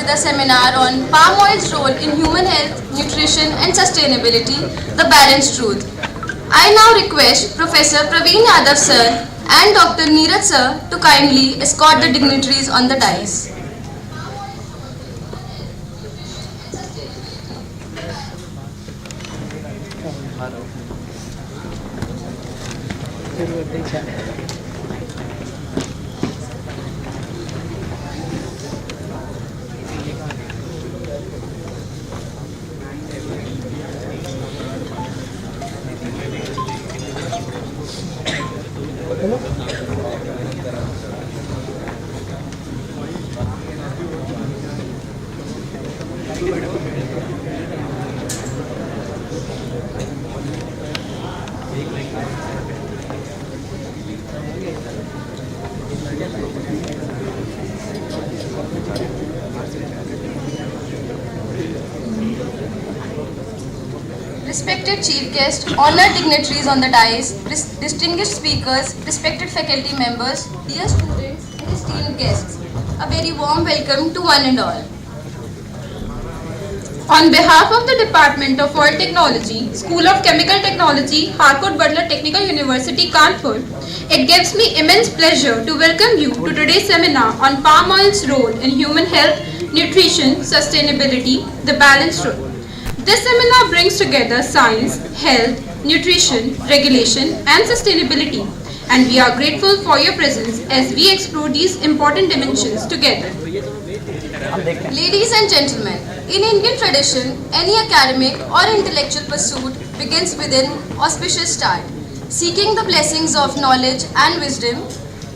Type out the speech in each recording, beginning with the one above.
the seminar on palm oil's role in human health, nutrition and sustainability, the balanced truth. I now request Professor Praveen Yadav sir and Dr. Neeraj sir to kindly escort the dignitaries on the dais. Respected chief guest, honored dignitaries on the dais, distinguished speakers, respected faculty members, dear students and esteemed guests, a very warm welcome to one and all. On behalf of the Department of Oil Technology, School of Chemical Technology, Harcourt Butler Technical University, Kanpur, it gives me immense pleasure to welcome you to today's seminar on palm oil's role in human health, nutrition, sustainability, the balanced role. This seminar brings together science, health, nutrition, regulation and sustainability, and we are grateful for your presence as we explore these important dimensions together. Ladies and gentlemen, in Indian tradition, any academic or intellectual pursuit begins with an auspicious start, seeking the blessings of knowledge and wisdom.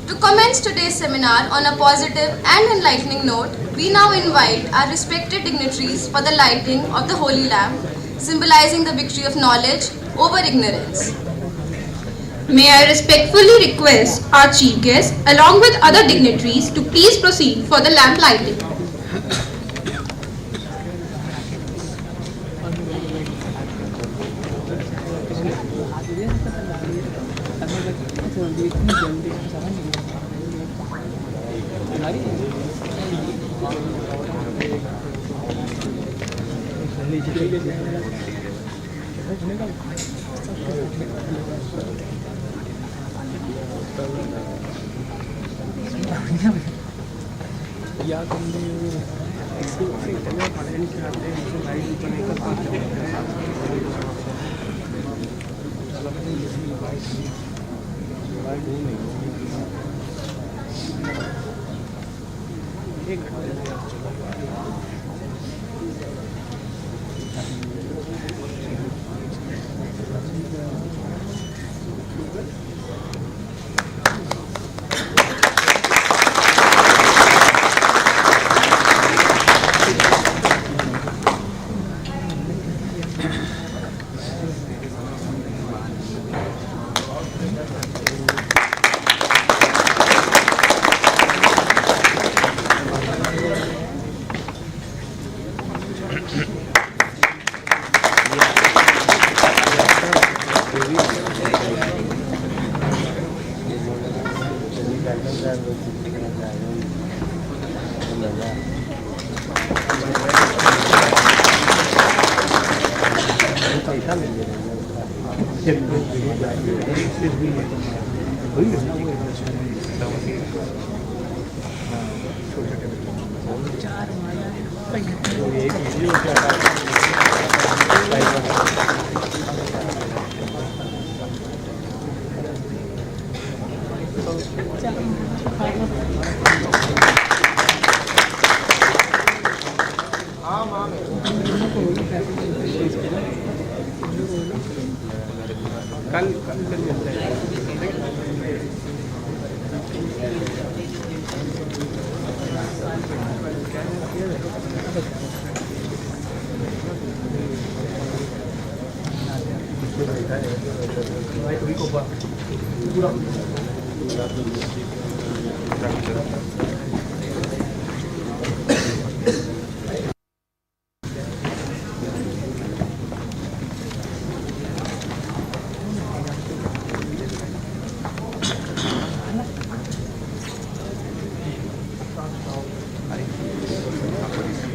To commence today's seminar on a positive and enlightening note, we now invite our respected dignitaries for the lighting of the holy lamp, symbolizing the victory of knowledge over ignorance. May I respectfully request our chief guest along with other dignitaries to please proceed for the lamp lighting.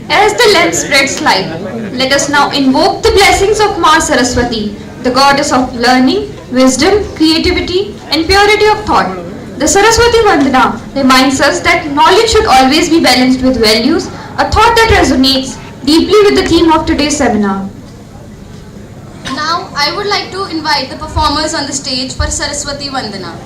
As the lamp spreads light, let us now invoke the blessings of Ma Saraswati, the goddess of learning, wisdom, creativity, and purity of thought. The Saraswati Vandana reminds us that knowledge should always be balanced with values, a thought that resonates deeply with the theme of today's seminar. Now, I would like to invite the performers on the stage for Saraswati Vandana.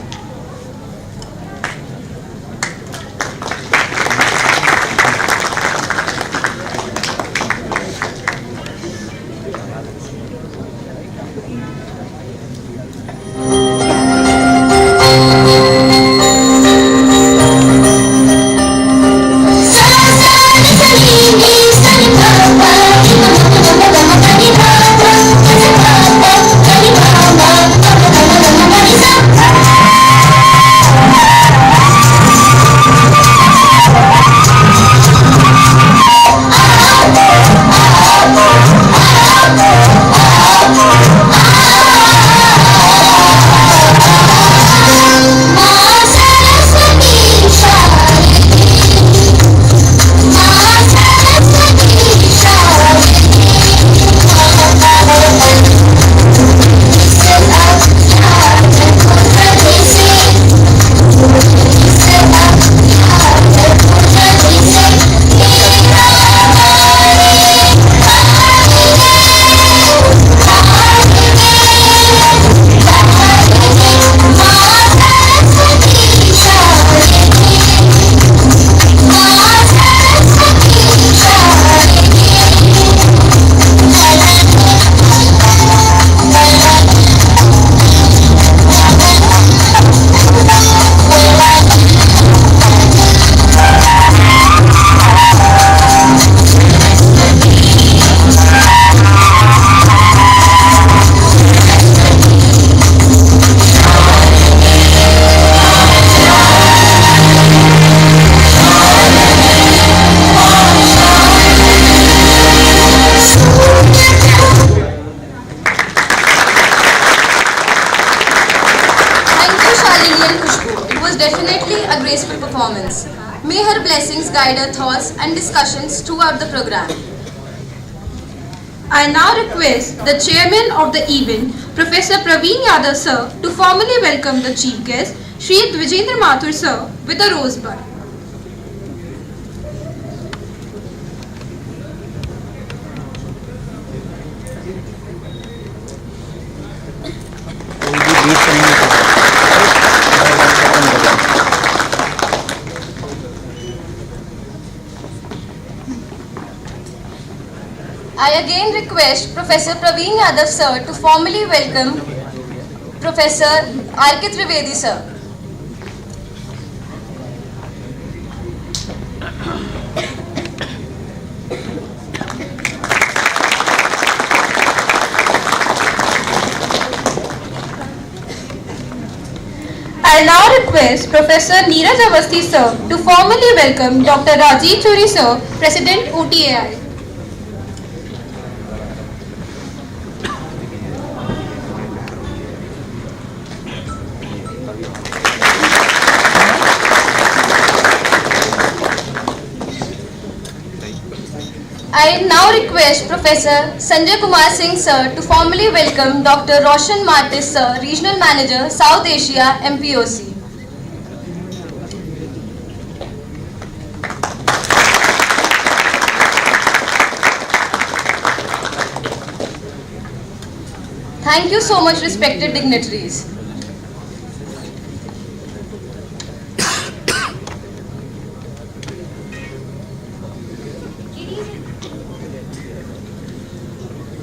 Definitely a graceful performance. May her blessings guide our thoughts and discussions throughout the program. I now request the chairman of the event, Professor Praveen Yadav sir, to formally welcome the chief guest, Shri Vijendra Mathur sir, with a rosebud. I again request Professor Praveen Yadav sir to formally welcome Professor R.K. Trivedi sir. I now request Professor Neeraj Awasthi sir to formally welcome Dr. Rajiv Churi sir, President OTAI. I now request Professor Sanjay Kumar Singh sir to formally welcome Dr. Roshan Martis sir, Regional Manager, South Asia, MPOC. Thank you so much, respected dignitaries.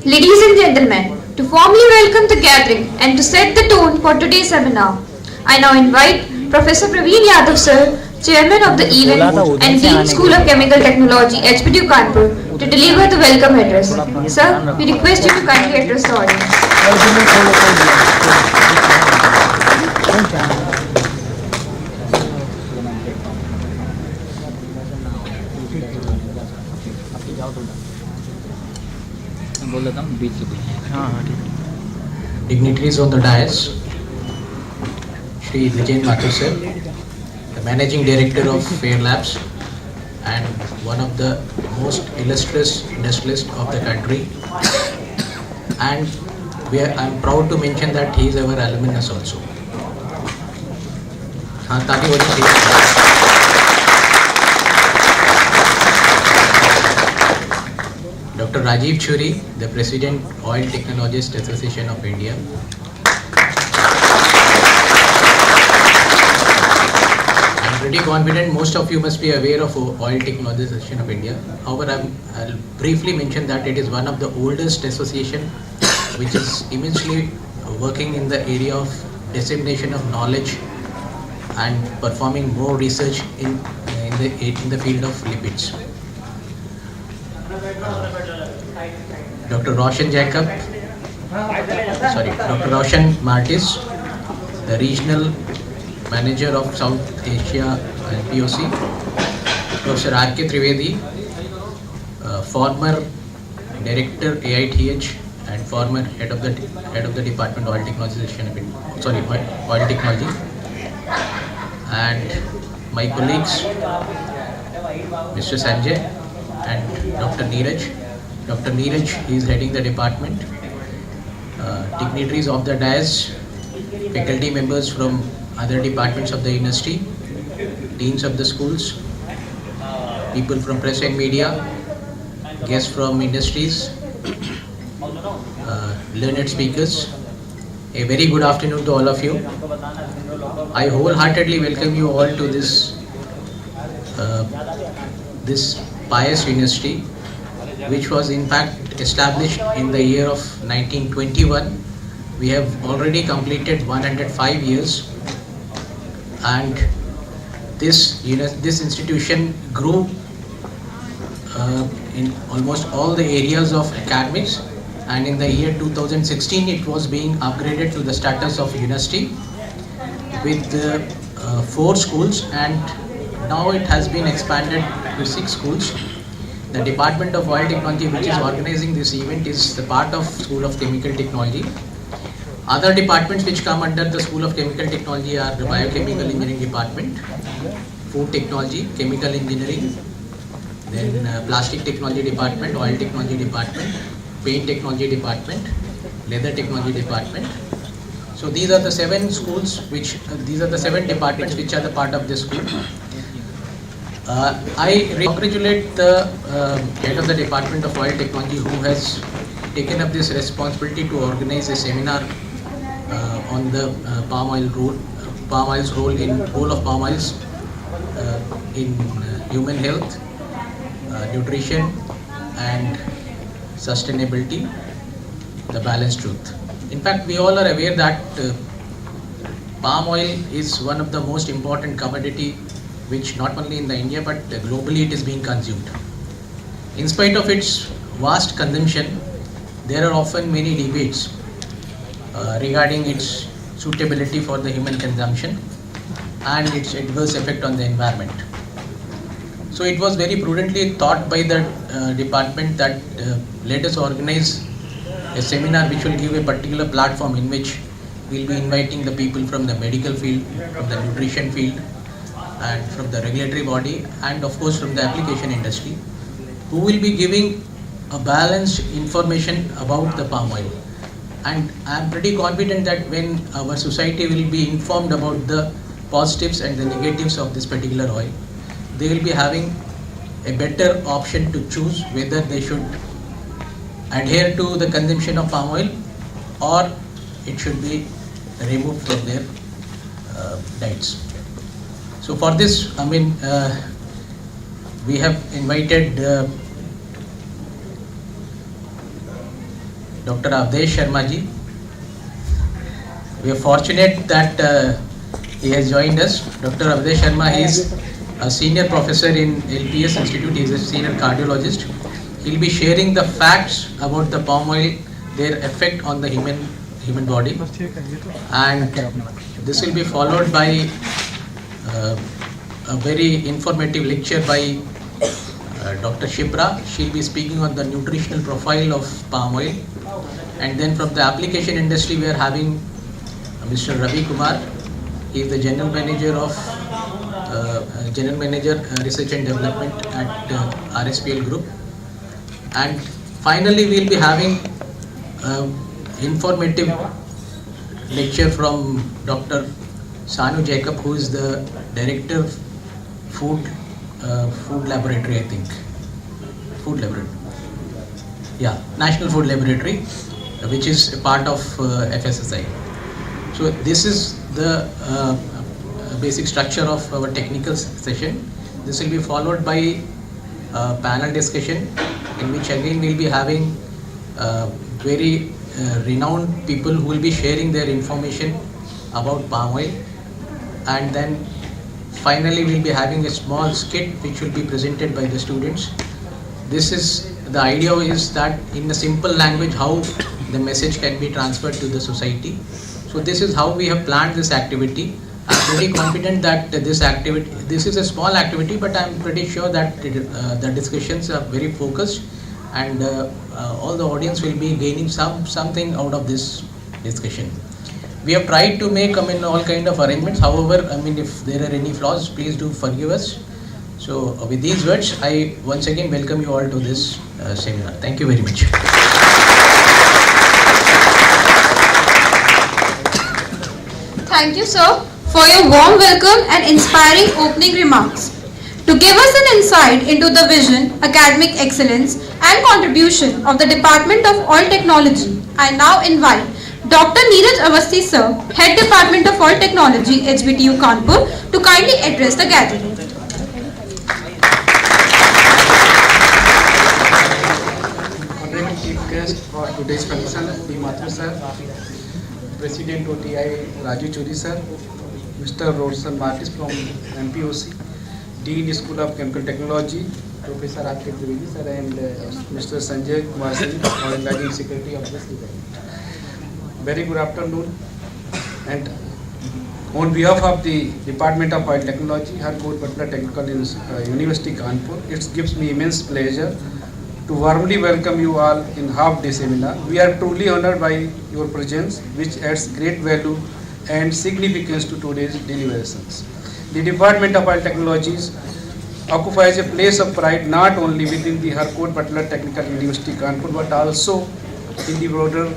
Ladies and gentlemen, to formally welcome the gathering and to set the tone for today's seminar, I now invite Professor Praveen Yadav sir, Chairman of the event and Dean School of Chemical Technology, HPTU Kanpur, to deliver the welcome address. Sir, we request you to kindly address the audience. Dignitaries on the dais, Shri Vijendra Mathur sir, the Managing Director of Fair Labs and one of the most illustrious industrialist of the country, and I'm proud to mention that he is our alumnus also. हाँ, ताकि वो Dr. Rajiv Churi, the President, Oil Technologists Association of India. I'm pretty confident most of you must be aware of Oil Technologists Association of India. However, I'll briefly mention that it is one of the oldest association which is immensely working in the area of dissemination of knowledge and performing more research in the field of lipids. Dr. Roshan Martis, the Regional Manager of South Asia and POC. Professor R.K. Trivedi, former Director AITH and former Head of the Department of Oil Technology, Oil Technology. And my colleagues, Mr. Sanjay and Dr. Neeraj. Dr. Neeraj is heading the department. Dignitaries of the dais, faculty members from other departments of the university, deans of the schools, people from press and media, guests from industries, learned speakers. A very good afternoon to all of you. I wholeheartedly welcome you all to this pious university, which was in fact established in the year of 1921. We have already completed 105 years, and this institution grew in almost all the areas of academics, and in the year 2016 it was being upgraded to the status of university with 4 schools, and now it has been expanded to 6 schools. The Department of Oil Technology, which is organizing this event, is the part of School of Chemical Technology. Other departments which come under the School of Chemical Technology are the Biochemical Engineering Department, Food Technology, Chemical Engineering, then Plastic Technology Department, Oil Technology Department, Paint Technology Department, Leather Technology Department. So these are the 7 schools these are the 7 departments which are the part of this school. I congratulate the head of the Department of Oil Technology, who has taken up this responsibility to organize a seminar on the palm oil's role of palm oils in human health, nutrition and sustainability, the balanced truth. In fact, we all are aware that palm oil is one of the most important commodity which not only in the India but globally it is being consumed. In spite of its vast consumption, there are often many debates regarding its suitability for the human consumption and its adverse effect on the environment. So it was very prudently thought by the department that let us organize a seminar which will give a particular platform in which we will be inviting the people from the medical field, from the nutrition field, and from the regulatory body, and of course from the application industry, who will be giving a balanced information about the palm oil. And I am pretty confident that when our society will be informed about the positives and the negatives of this particular oil, they will be having a better option to choose whether they should adhere to the consumption of palm oil or it should be removed from their diets. So for this, we have invited Dr. Avdesh Sharma ji. We are fortunate that he has joined us. Dr. Avdesh Sharma is a senior professor in LPS Institute. He is a senior cardiologist. He will be sharing the facts about the palm oil, their effect on the human body, and this will be followed by a very informative lecture by Dr. Shipra. She will be speaking on the nutritional profile of palm oil, and then from the application industry we are having Mr. Ravi Kumar. He is the general manager of General Manager Research and Development at RSPL Group. And finally, we will be having informative lecture from Dr. Sanu Jacob, who is the Director of Food Laboratory, I think. Food Laboratory. Yeah, National Food Laboratory, which is a part of FSSI. So this is the basic structure of our technical session. This will be followed by panel discussion, in which again we'll be having very renowned people who will be sharing their information about palm oil, and then finally we'll be having a small skit which will be presented by the students. This is the idea, is that in a simple language how the message can be transferred to the society. So this is how we have planned this activity. I'm pretty confident that this is a small activity, but I'm pretty sure that the discussions are very focused, and all the audience will be gaining something out of this discussion. We have tried to make all kind of arrangements. However, if there are any flaws, please do forgive us. So with these words, I once again welcome you all to this seminar. Thank you very much. Thank you, sir, for your warm welcome and inspiring opening remarks. To give us an insight into the vision, academic excellence, and contribution of the Department of Oil Technology, I now invite Dr. Neeraj Awasthi, sir, Head Department of Oil Technology, HBTU Kanpur, to kindly address the gathering. Honorable Chief Guest for today's function, B. Mathur sir, President OTI Raju Churi sir, Mr. Roshan Martis from MPOC, Dean School of Chemical Technology, Professor Akhil Trivedi sir, and Mr. Sanjay Kumar Singh, Organizing Secretary of this event. Very good afternoon, and on behalf of the Department of Oil Technology, Harcourt Butler Technical University Kanpur, it gives me immense pleasure to warmly welcome you all in half-day seminar. We are truly honored by your presence, which adds great value and significance to today's deliberations. The Department of Oil Technologies occupies a place of pride not only within the Harcourt Butler Technical University Kanpur, but also in the broader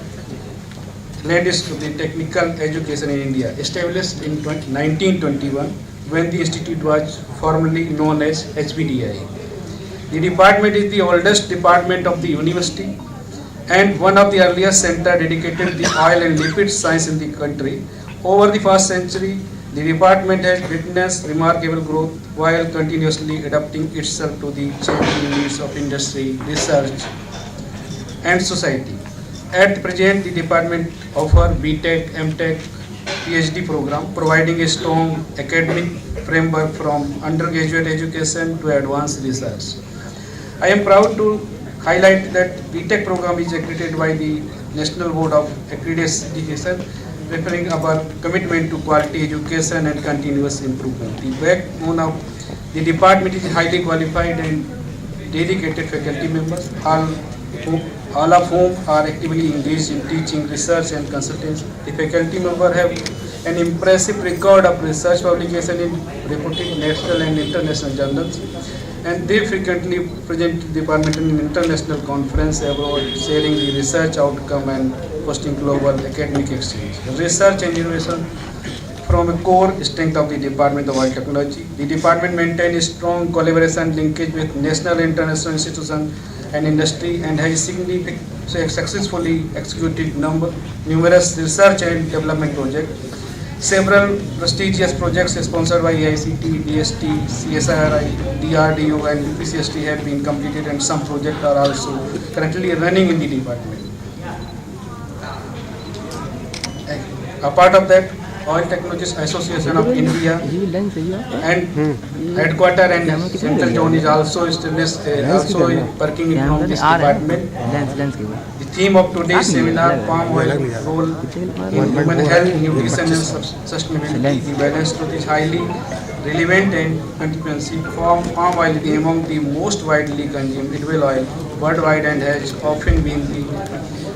landscape of the technical education in India. Established in 1921, when the institute was formerly known as HBDI. The department is the oldest department of the university and one of the earliest centers dedicated to the oil and lipid science in the country. Over the past century, the department has witnessed remarkable growth while continuously adapting itself to the changing needs of industry, research, and society. At present, the department offers BTech, MTech, PhD program, providing a strong academic framework from undergraduate education to advanced research. I am proud to highlight that BTech program is accredited by the National Board of Accreditation, referring our commitment to quality education and continuous improvement. The backbone of the department is highly qualified and dedicated faculty members, all of whom are actively engaged in teaching, research and consultancy. The faculty members have an impressive record of research publication in reputed national and international journals, and they frequently present the department in international conference abroad, sharing the research outcome and fostering global academic exchange. Research and innovation from a core strength of the Department of Oil Technology. The department maintains a strong collaboration linkage with national and international institutions and industry, and has successfully executed numerous research and development projects. Several prestigious projects sponsored by ICT, DST, CSIRI, DRDO and UPCST have been completed, and some projects are also currently running in the department. Apart of that, Oil Technologies Association of India and headquarter and central zone is also established, also working from this department. The theme of today's seminar, palm oil role in human health, nutrition and sustainability. The balance truth is highly relevant and comprehensive. Palm oil is among the most widely consumed edible oil worldwide and has often been the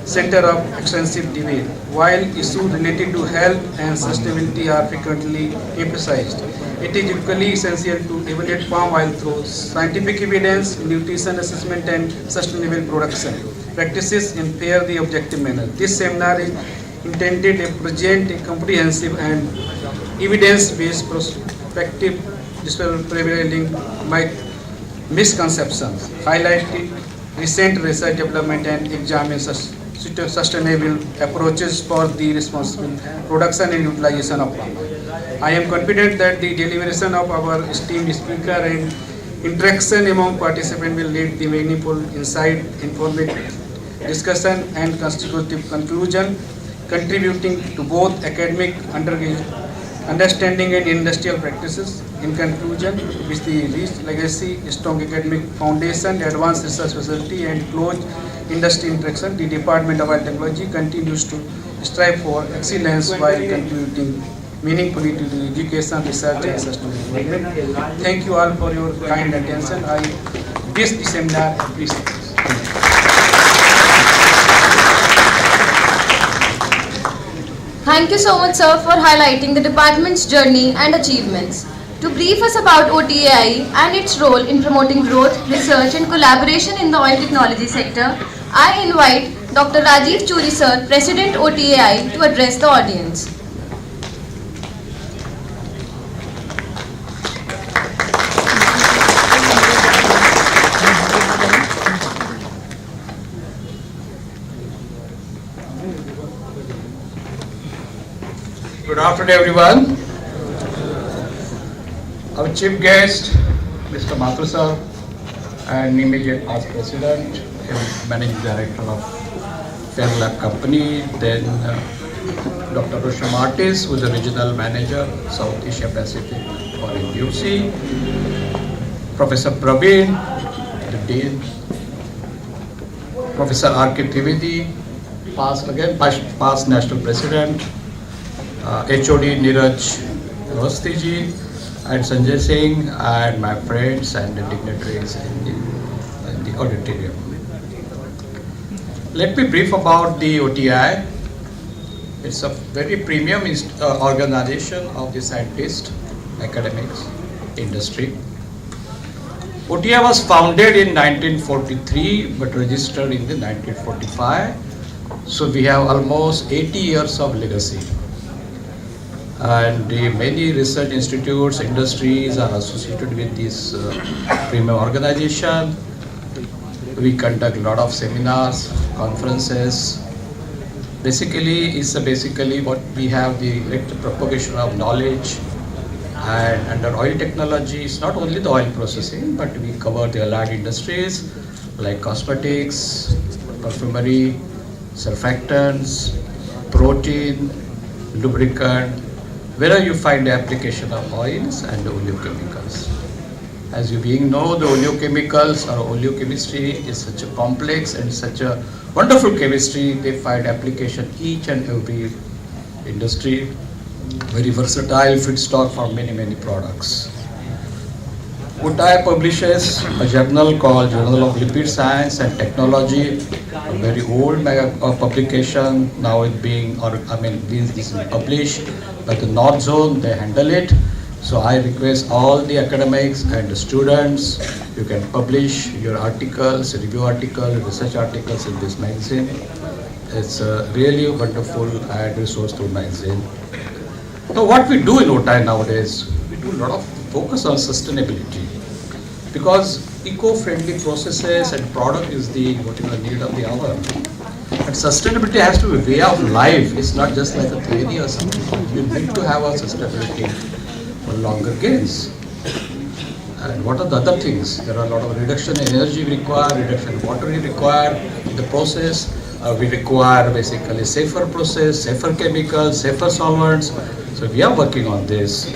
center of extensive debate. While issues related to health and sustainability are frequently emphasized, it is equally essential to evaluate palm oil through scientific evidence, nutrition assessment, and sustainable production practices in fair the objective manner. This seminar is intended to present a comprehensive and evidence-based perspective prevailing my misconceptions, highlighting recent research development and examine sustainable approaches for the responsible production and utilization of palm oil. I am confident that the deliberation of our esteemed speaker and interaction among participants will lead to meaningful insight, informative discussion and constructive conclusion, contributing to both academic understanding and industrial practices. In conclusion, with the rich legacy, strong academic foundation, advanced research facility, and close industry interaction, the Department of Biotechnology continues to strive for excellence while contributing meaningfully to the education, research, and sustainable development. Thank you all for your kind attention. I wish the seminar appreciated. Thank you so much, sir, for highlighting the department's journey and achievements. To brief us about OTAI and its role in promoting growth, research and collaboration in the oil technology sector, I invite Dr. Rajiv Churi, sir, President OTAI, to address the audience. Good afternoon, everyone. Our chief guest, Mr. Mathur sir, and immediate past president and managing director of Fairlab company, then Dr. Roshan Martis, who is the regional manager, South Asia Pacific for NPOC, Professor Praveen, the dean, Professor R.K. Trivedi, past national president, HOD Niraj Rostiji, and Sanjay Singh, and my friends and the dignitaries in the auditorium. Let me brief about the OTI. It's a very premium organization of the scientists, academics, industry. OTI was founded in 1943 but registered in the 1945. So we have almost 80 years of legacy. And many research institutes, industries are associated with this premium organization. We conduct a lot of seminars, conferences. Basically, what we have the propagation of knowledge. And under oil technology, it's not only the oil processing, but we cover the allied industries like cosmetics, perfumery, surfactants, protein, lubricant, where you find the application of oils and the oleochemicals. As you being know, the oleochemicals or oleochemistry is such a complex and such a wonderful chemistry. They find application each and every industry. Very versatile feedstock for many products. OTI publishes a journal called Journal of Lipid Science and Technology, a very old publication. Now it's being published by the North Zone. They handle it. So I request all the academics and the students, you can publish your articles, review articles, research articles in this magazine. It's a really wonderful and resourceful magazine. Now what we do in OTI nowadays, we do a lot of focus on sustainability, because eco-friendly processes and product is the need of the hour. And sustainability has to be a way of life. It's not just like a theory or something. You need to have a sustainability for longer gains. And what are the other things? There are a lot of reduction in energy required, reduction in water required in the process. We require basically safer process, safer chemicals, safer solvents. So we are working on this.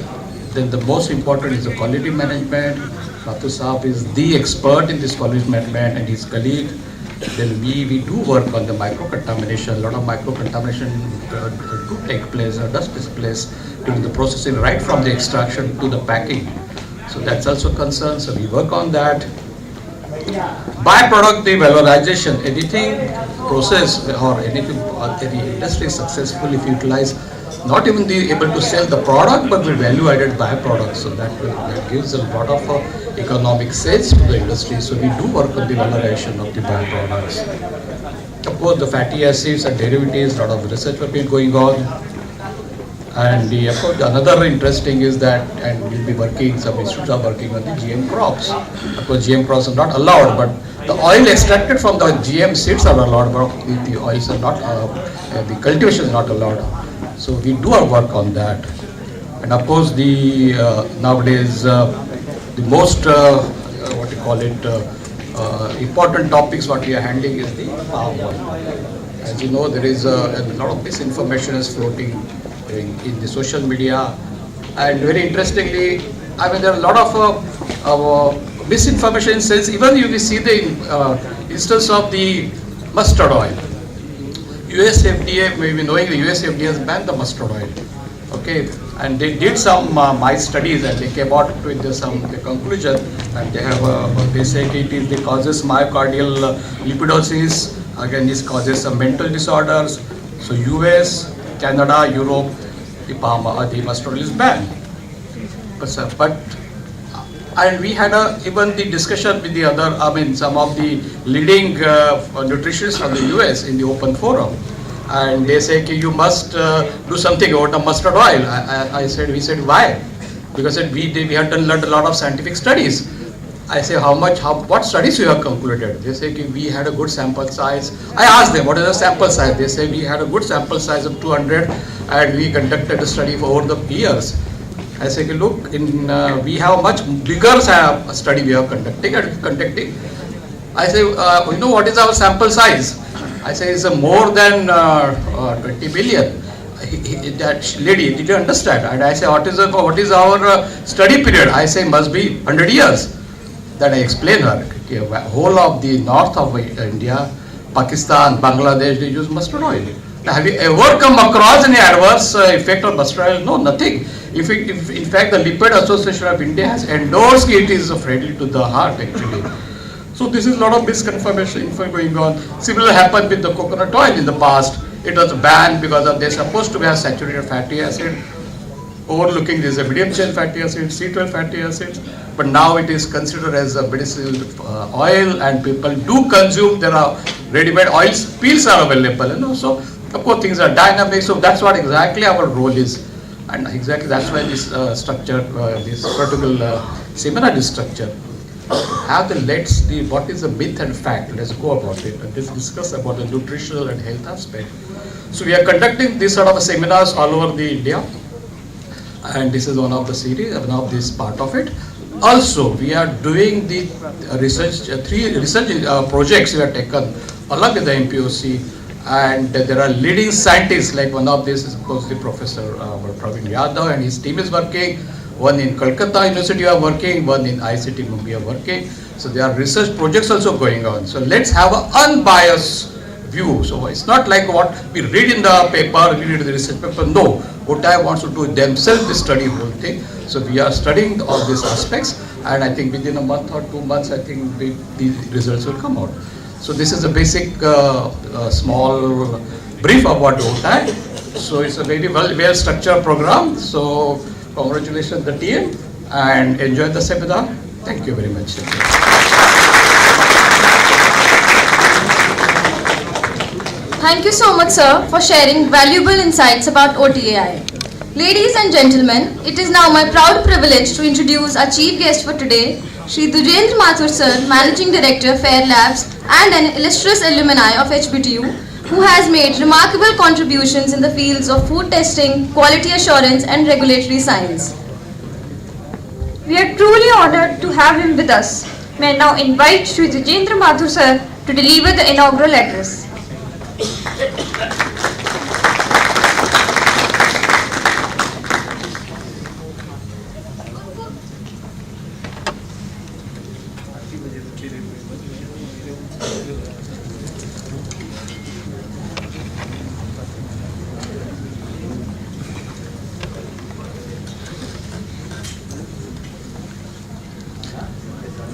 Then the most important is the quality management. Mathur Saab is the expert in this quality management and his colleague. Then we do work on the micro-contamination. A lot of micro-contamination do take place or does take place during the processing, right from the extraction to the packing. So that's also concerned. So we work on that. Byproduct, the valorization, anything process or anything, any industry is successful if you utilize not even the able to sell the product but the value added byproduct. So that gives a lot of economic sense to the industry. So we do work on the valorization of the byproducts. Of course, the fatty acids and derivatives, a lot of research have been going on. And of course, another interesting is that, and we'll be working, some institutes are working on the GM crops. Of course, GM crops are not allowed, but the oil extracted from the GM seeds are allowed, but the oils are not, the cultivation is not allowed. So we do our work on that. And of course, the nowadays, the most, what you call it, important topics what we are handling is the palm oil. As you know, there is a lot of misinformation is floating in the social media, and very interestingly, I mean there are a lot of misinformation in sense, even if you see the instance of the mustard oil. US FDA, maybe knowing the US FDA has banned the mustard oil, okay, and they did some mice studies and they came out with the conclusion, and they have they say it causes myocardial lipidosis, again this causes some mental disorders. So US, Canada, Europe, the mustard oil is banned. But and we had even the discussion with the other, I mean some of the leading nutritionists from the US in the open forum, and they say you must do something about the mustard oil. We said why? Because we had done a lot of scientific studies. I say what studies you have concluded? They say we had a good sample size. I asked them what is the sample size? They say we had a good sample size of 200 and we conducted a study for over the years. I say look, we have a much bigger study we are conducting. I say you know what is our sample size? I say it's more than 20 billion. That lady did you understand? And I say what is our study period? I say must be 100 years. That I explain her, whole of the north of India, Pakistan, Bangladesh, they use mustard oil. Now, have you ever come across any adverse effect of mustard oil? No, nothing. In fact, the Lipid Association of India has endorsed it is friendly to the heart actually. So this is a lot of misconfirmation going on. Similar happened with the coconut oil in the past. It was banned because they're supposed to have saturated fatty acid. Overlooking this, a medium chain fatty acid, C12 fatty acids, but now it is considered as a medicinal oil, and people do consume. There are ready-made oils, pills are available, you know. So of course things are dynamic. So that's what exactly our role is, and exactly that's why this structure, this particular seminar is structured. Have what is the myth and fact? Let's go about it and let's discuss about the nutritional and health aspect. So we are conducting this sort of seminars all over the India. And this is one of the series, one of this part of it. Also, we are doing the research, three research projects we have taken along with the MPOC, and there are leading scientists, like one of this is of course the Professor Praveen Yadav and his team is working, one in Kolkata University are working, one in ICT Mumbai are working. So there are research projects also going on. So let's have an unbiased view. So it's not like what we read in the paper, we read the research paper. No, what I want to do themselves, they study whole thing. So we are studying all these aspects, and I think within a month or 2 months, I think the results will come out. So this is a basic small brief about OTAI. So it's a very well structured program. So congratulations the team and enjoy the seminar. Thank you very much. Thank you so much, sir, for sharing valuable insights about OTAI. Ladies and gentlemen, it is now my proud privilege to introduce our chief guest for today, Shri Dujendra Mathur sir, Managing Director, Fair Labs, and an illustrious alumni of HBTU, who has made remarkable contributions in the fields of food testing, quality assurance, and regulatory science. We are truly honored to have him with us. May I now invite Shri Dujendra Mathur sir to deliver the inaugural address.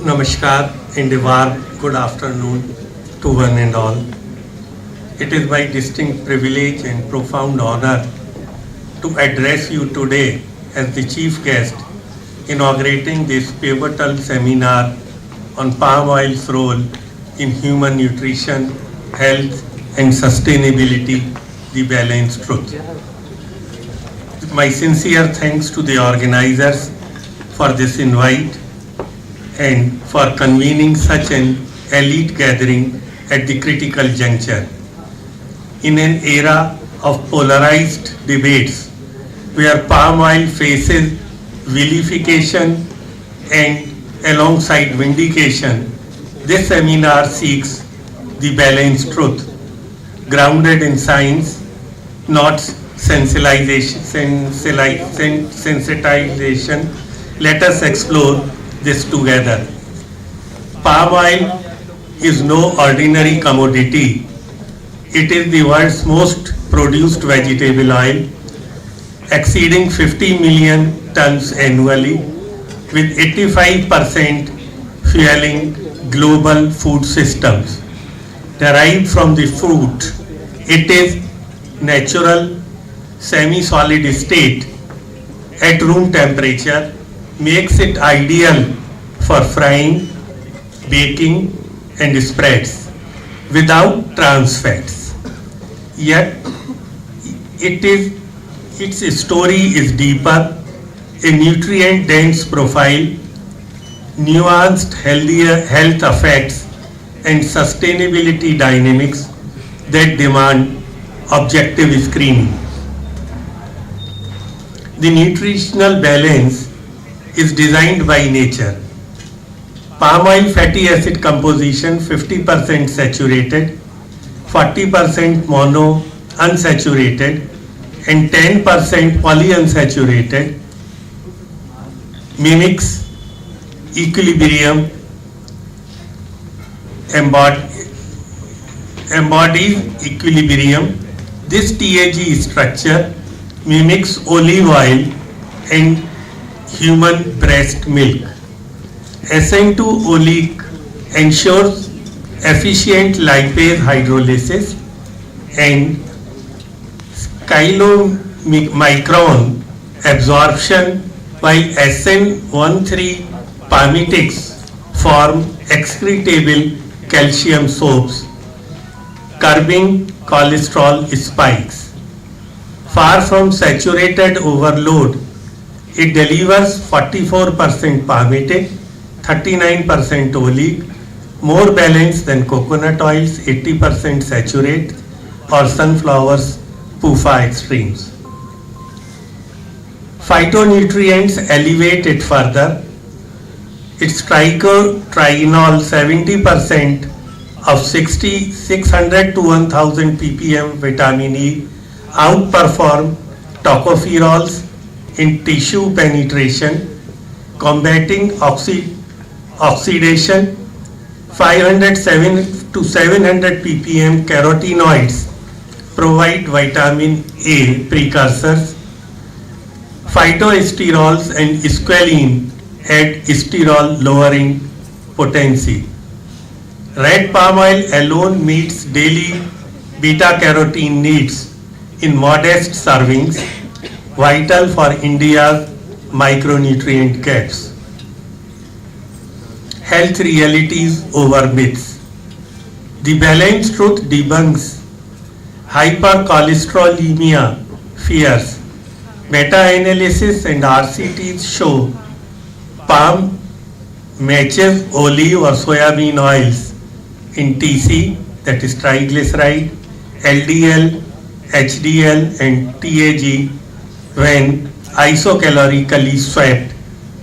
Namaskar and a warm good afternoon to one and all. It is my distinct privilege and profound honor to address you today as the chief guest inaugurating this pivotal seminar on palm oil's role in human nutrition, health and sustainability, the balanced truth. My sincere thanks to the organizers for this invite and for convening such an elite gathering at the critical juncture. In an era of polarized debates where palm oil faces vilification and alongside vindication, this seminar seeks the balanced truth, grounded in science, not sensitization. Let us explore this together. Palm oil is no ordinary commodity. It is the world's most produced vegetable oil, exceeding 50 million tons annually, with 85% fueling global food systems. Derived from the fruit, it is natural, semi-solid state at room temperature, makes it ideal for frying, baking and spreads without trans fats. Yet its story is deeper, a nutrient dense profile, nuanced health effects and sustainability dynamics that demand objective screening. The nutritional balance is designed by nature. Palm oil fatty acid composition 50% saturated, 40% mono unsaturated and 10% polyunsaturated mimics equilibrium, embodies equilibrium. This TAG structure mimics olive oil and human breast milk. SN2 oleic ensures efficient lipase hydrolysis and chylomicron absorption, while SN13 palmitics form excretable calcium soaps, curbing cholesterol spikes. Far from saturated overload, it delivers 44% palmitic, 39% oleic, more balanced than coconut oils, 80% saturate, or sunflowers, PUFA extremes. Phytonutrients elevate it further. Its trienol 70% of 600 to 1000 ppm vitamin E outperform tocopherols in tissue penetration, combating oxidation. 507 to 700 ppm carotenoids provide vitamin A precursors. Phytosterols and squalene add sterol lowering potency. Red palm oil alone meets daily beta carotene needs in modest servings, vital for India's micronutrient gaps. Health realities over myths. The balanced truth debunks hypercholesterolemia fears. Meta-analysis and RCTs show palm matches olive or soybean oils in TC, that is triglyceride, LDL, HDL and TAG when isocalorically swapped,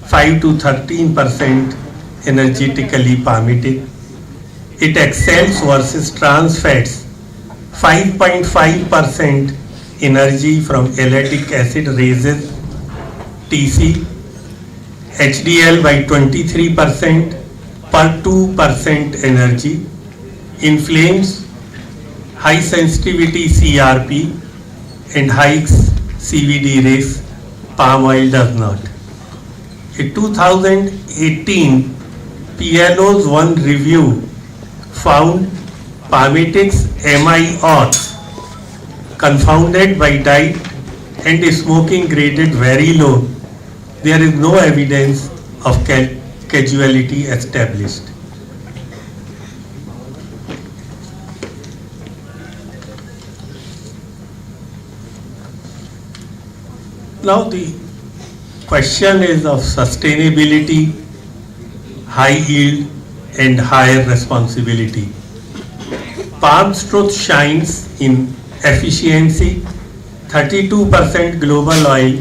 5 to 13% energetically palmitic. It excels versus trans fats, 5.5% energy from lactic acid raises TC, HDL by 23% per 2% energy, inflames high sensitivity CRP and hikes CVD risk. Palm oil does not. A 2018 PLO's one review found palmitics MI-OTS confounded by diet and smoking graded very low. There is no evidence of causality established. Now the question is of sustainability, high yield and higher responsibility. Palm's truth shines in efficiency, 32% global oil,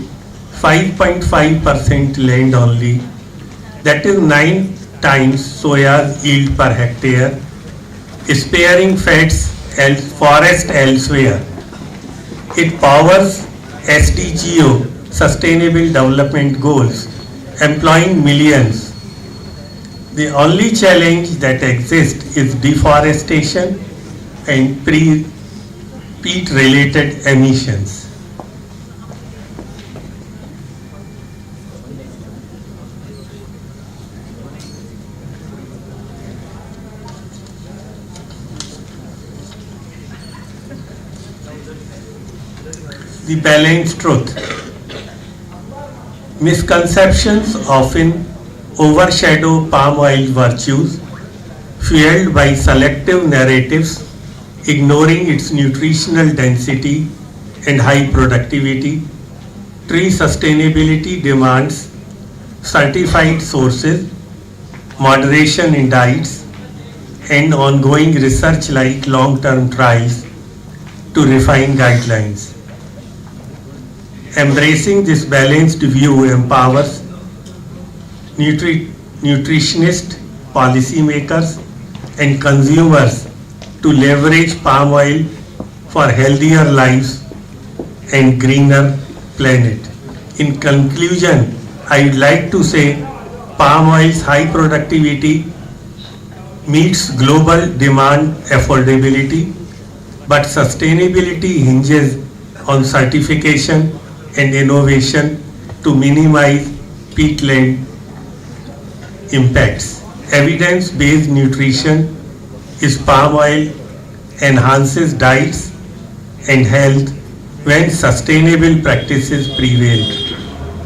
5.5% land only, that is 9 times soya's yield per hectare, sparing fats forest elsewhere. It powers SDGO, Sustainable Development Goals, employing millions. The only challenge that exists is deforestation and peat-related emissions. The balanced truth. Misconceptions often overshadow palm oil virtues, fueled by selective narratives, ignoring its nutritional density and high productivity. Tree sustainability demands certified sources, moderation in diets, and ongoing research like long-term trials to refine guidelines. Embracing this balanced view empowers nutritionists, policymakers, and consumers to leverage palm oil for healthier lives and greener planet. In conclusion, I would like to say palm oil's high productivity meets global demand affordability, but sustainability hinges on certification and innovation to minimize peatland impacts. Evidence-based nutrition is palm oil enhances diets and health when sustainable practices prevail.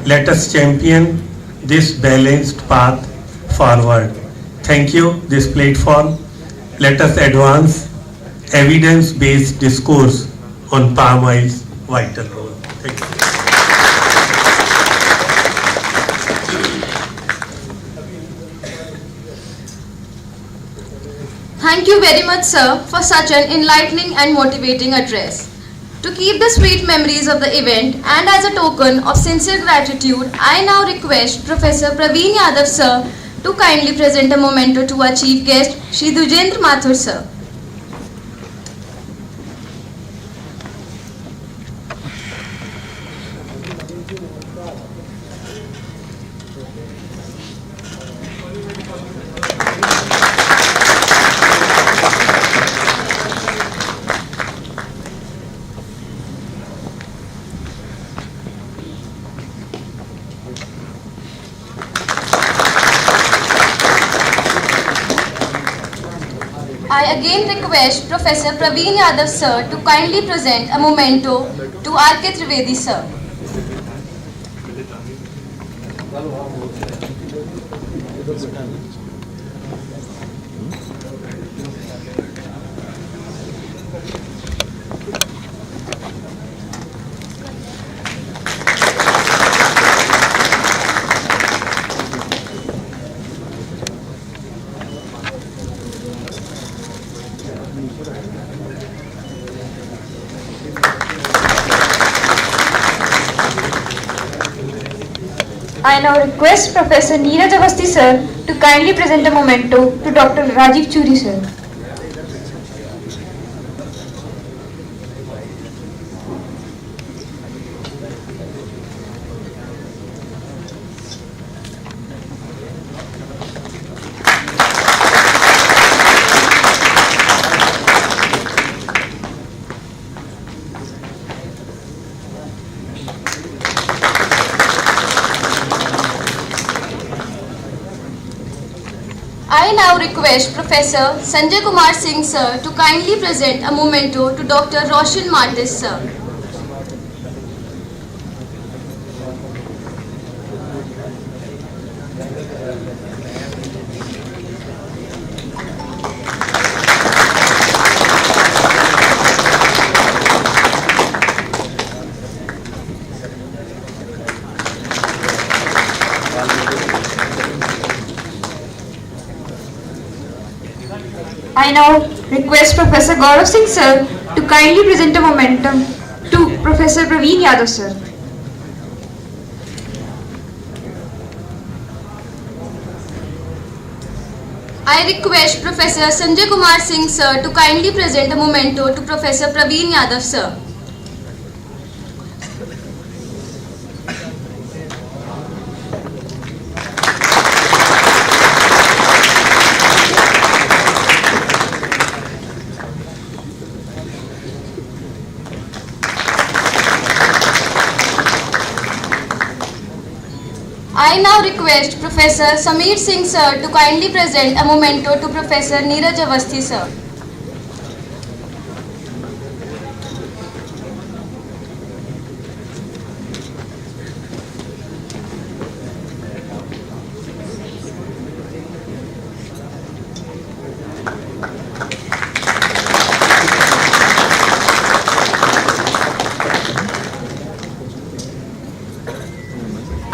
Let us champion this balanced path forward. Thank you, this platform. Let us advance evidence-based discourse on palm oil's vital role. Thank you. Thank you very much, sir, for such an enlightening and motivating address. To keep the sweet memories of the event and as a token of sincere gratitude, I now request Professor Praveen Yadav, sir, to kindly present a memento to our chief guest, Shri Dujendra Mathur, sir. I again request Professor Praveen Yadav, sir, to kindly present a memento to R.K. Trivedi, sir. I now request Professor Neeraj Avasthi sir to kindly present a memento to Dr. Rajiv Churi sir. request Professor Sanjay Kumar Singh sir to kindly present a memento to Dr. Roshan Martis sir. I now request Professor Gaurav Singh sir to kindly present a momentum to Professor Praveen Yadav sir. I request Professor Sanjay Kumar Singh sir to kindly present a memento to Professor Praveen Yadav sir. I now request Professor Sameer Singh sir to kindly present a memento to Professor Neeraj Avasthi sir.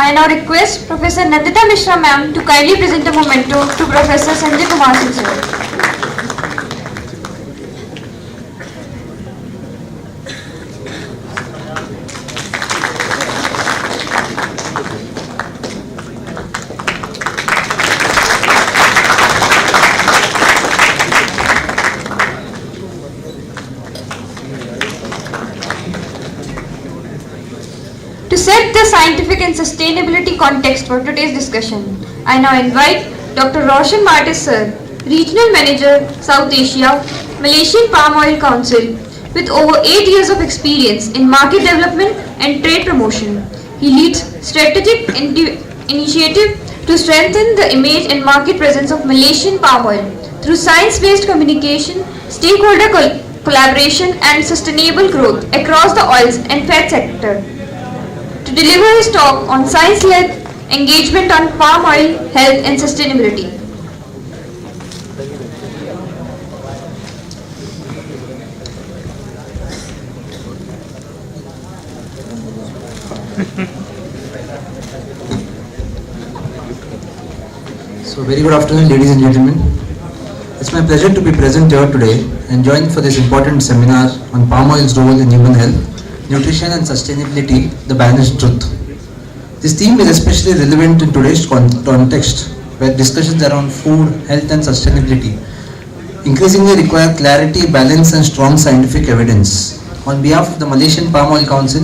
I now request Professor Nandita Mishra ma'am to kindly present a memento to Professor Sanjay Kumar Singh sir. To set the scientific and sustainability context for today's discussion, I now invite Dr. Roshan Martis sir, Regional Manager, South Asia, Malaysian Palm Oil Council, with over 8 years of experience in market development and trade promotion. He leads strategic initiative to strengthen the image and market presence of Malaysian palm oil through science-based communication, stakeholder collaboration and sustainable growth across the oils and fat sector. To deliver his talk on science-led engagement on palm oil, health and sustainability. So very good afternoon ladies and gentlemen. It's my pleasure to be present here today and join for this important seminar on palm oil's role in human health, nutrition and sustainability, the balanced truth. This theme is especially relevant in today's context where discussions around food, health and sustainability increasingly require clarity, balance and strong scientific evidence. On behalf of the Malaysian Palm Oil Council,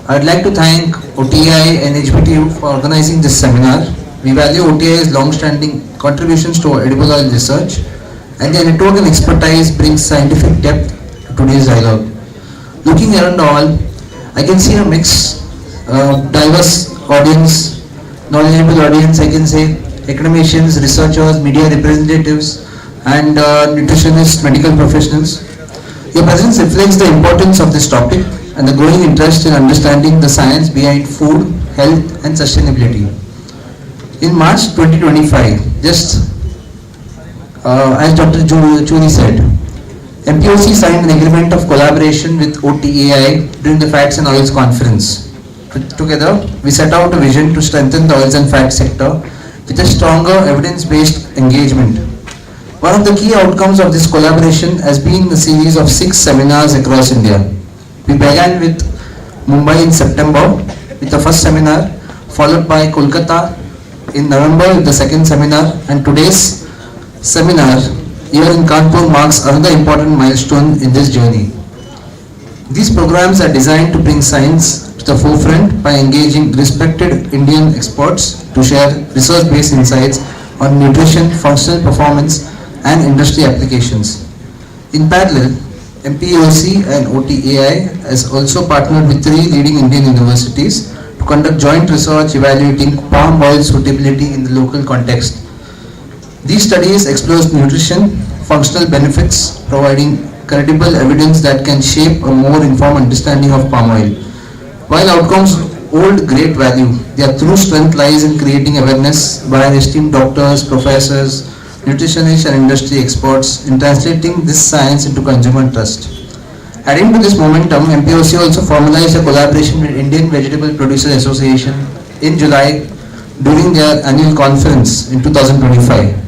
I would like to thank OTI and HBTU for organizing this seminar. We value OTI's long-standing contributions to edible oil research, and their network and expertise brings scientific depth to today's dialogue. Looking around the hall, I can see a mix, diverse audience, knowledgeable audience, I can say, academicians, researchers, media representatives, and nutritionists, medical professionals. Your presence reflects the importance of this topic and the growing interest in understanding the science behind food, health, and sustainability. In March 2025, just as Dr. Churi said, MPOC signed an agreement of collaboration with OTAI during the Fats and Oils Conference. Together, we set out a vision to strengthen the oils and fats sector with a stronger evidence-based engagement. One of the key outcomes of this collaboration has been a series of 6 seminars across India. We began with Mumbai in September with the first seminar, followed by Kolkata in November with the second seminar, and today's seminar here in Kanpur marks another important milestone in this journey. These programs are designed to bring science to the forefront by engaging respected Indian experts to share research-based insights on nutrition, functional performance and industry applications. In parallel, MPOC and OTAI has also partnered with 3 leading Indian universities to conduct joint research evaluating palm oil suitability in the local context. These studies explore nutrition, functional benefits, providing credible evidence that can shape a more informed understanding of palm oil. While outcomes hold great value, their true strength lies in creating awareness by esteemed doctors, professors, nutritionists and industry experts in translating this science into consumer trust. Adding to this momentum, MPOC also formalized a collaboration with Indian Vegetable Producers Association in July during their annual conference in 2025.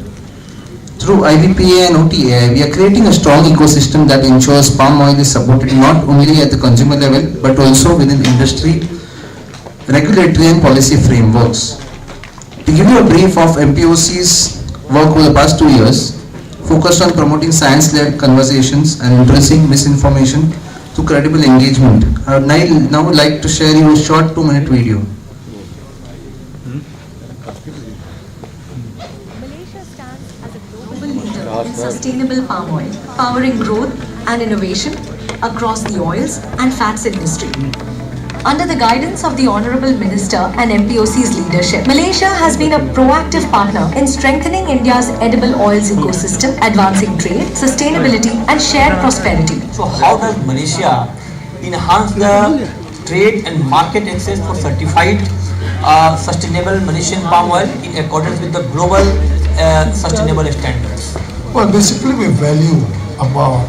Through IVPA and OTA, we are creating a strong ecosystem that ensures palm oil is supported not only at the consumer level but also within industry, regulatory and policy frameworks. To give you a brief of MPOC's work over the past 2 years, focused on promoting science-led conversations and introducing misinformation through credible engagement. I would now like to share you a short 2-minute video. Malaysia stands as a global leader in sustainable palm oil, powering growth and innovation across the oils and fats industry. Under the guidance of the Honorable Minister and MPOC's leadership, Malaysia has been a proactive partner in strengthening India's edible oils ecosystem, advancing trade, sustainability and shared prosperity. So how does Malaysia enhance the trade and market access for certified sustainable Malaysian palm oil in accordance with the global sustainable standards? Well, basically we value about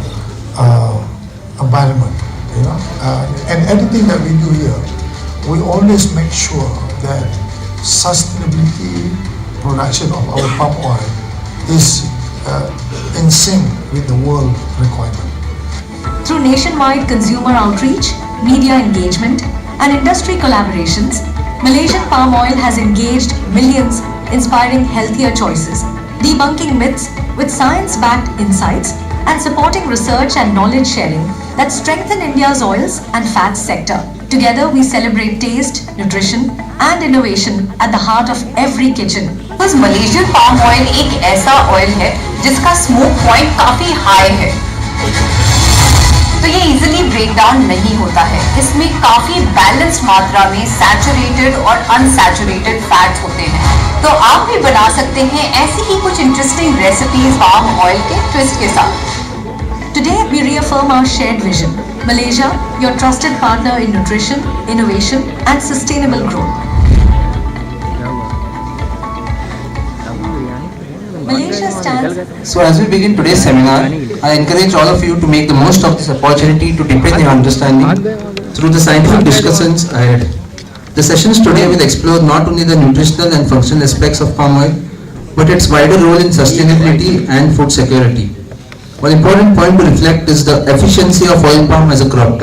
environment, and anything that we do here, we always make sure that sustainability production of our palm oil is in sync with the world requirement. Through nationwide consumer outreach, media engagement and industry collaborations, Malaysian palm oil has engaged millions, inspiring healthier choices, debunking myths with science-backed insights, and supporting research and knowledge sharing that strengthen India's oils and fats sector. Together we celebrate taste, nutrition and innovation at the heart of every kitchen. Because Malaysian palm oil एक ऐसा oil है जिसका smoke point काफी high है, तो ये easily break down नहीं होता है. इसमें काफी बैलेंस्ड मात्रा में सैचुरेटेड और अनसैचुरेटेड फैट्स होते हैं. तो आप भी बना सकते हैं ऐसी ही कुछ इंटरेस्टिंग रेसिपीज पाम ऑयल के ट्विस्ट के साथ. Today we reaffirm our shared vision. Malaysia, your trusted partner in nutrition, innovation and sustainable growth. Malaysia stands. So as we begin today's seminar, I encourage all of you to make the most of this opportunity to deepen your understanding through the scientific discussions ahead. The sessions today will explore not only the nutritional and functional aspects of palm oil, but its wider role in sustainability and food security. One important point to reflect is the efficiency of oil palm as a crop.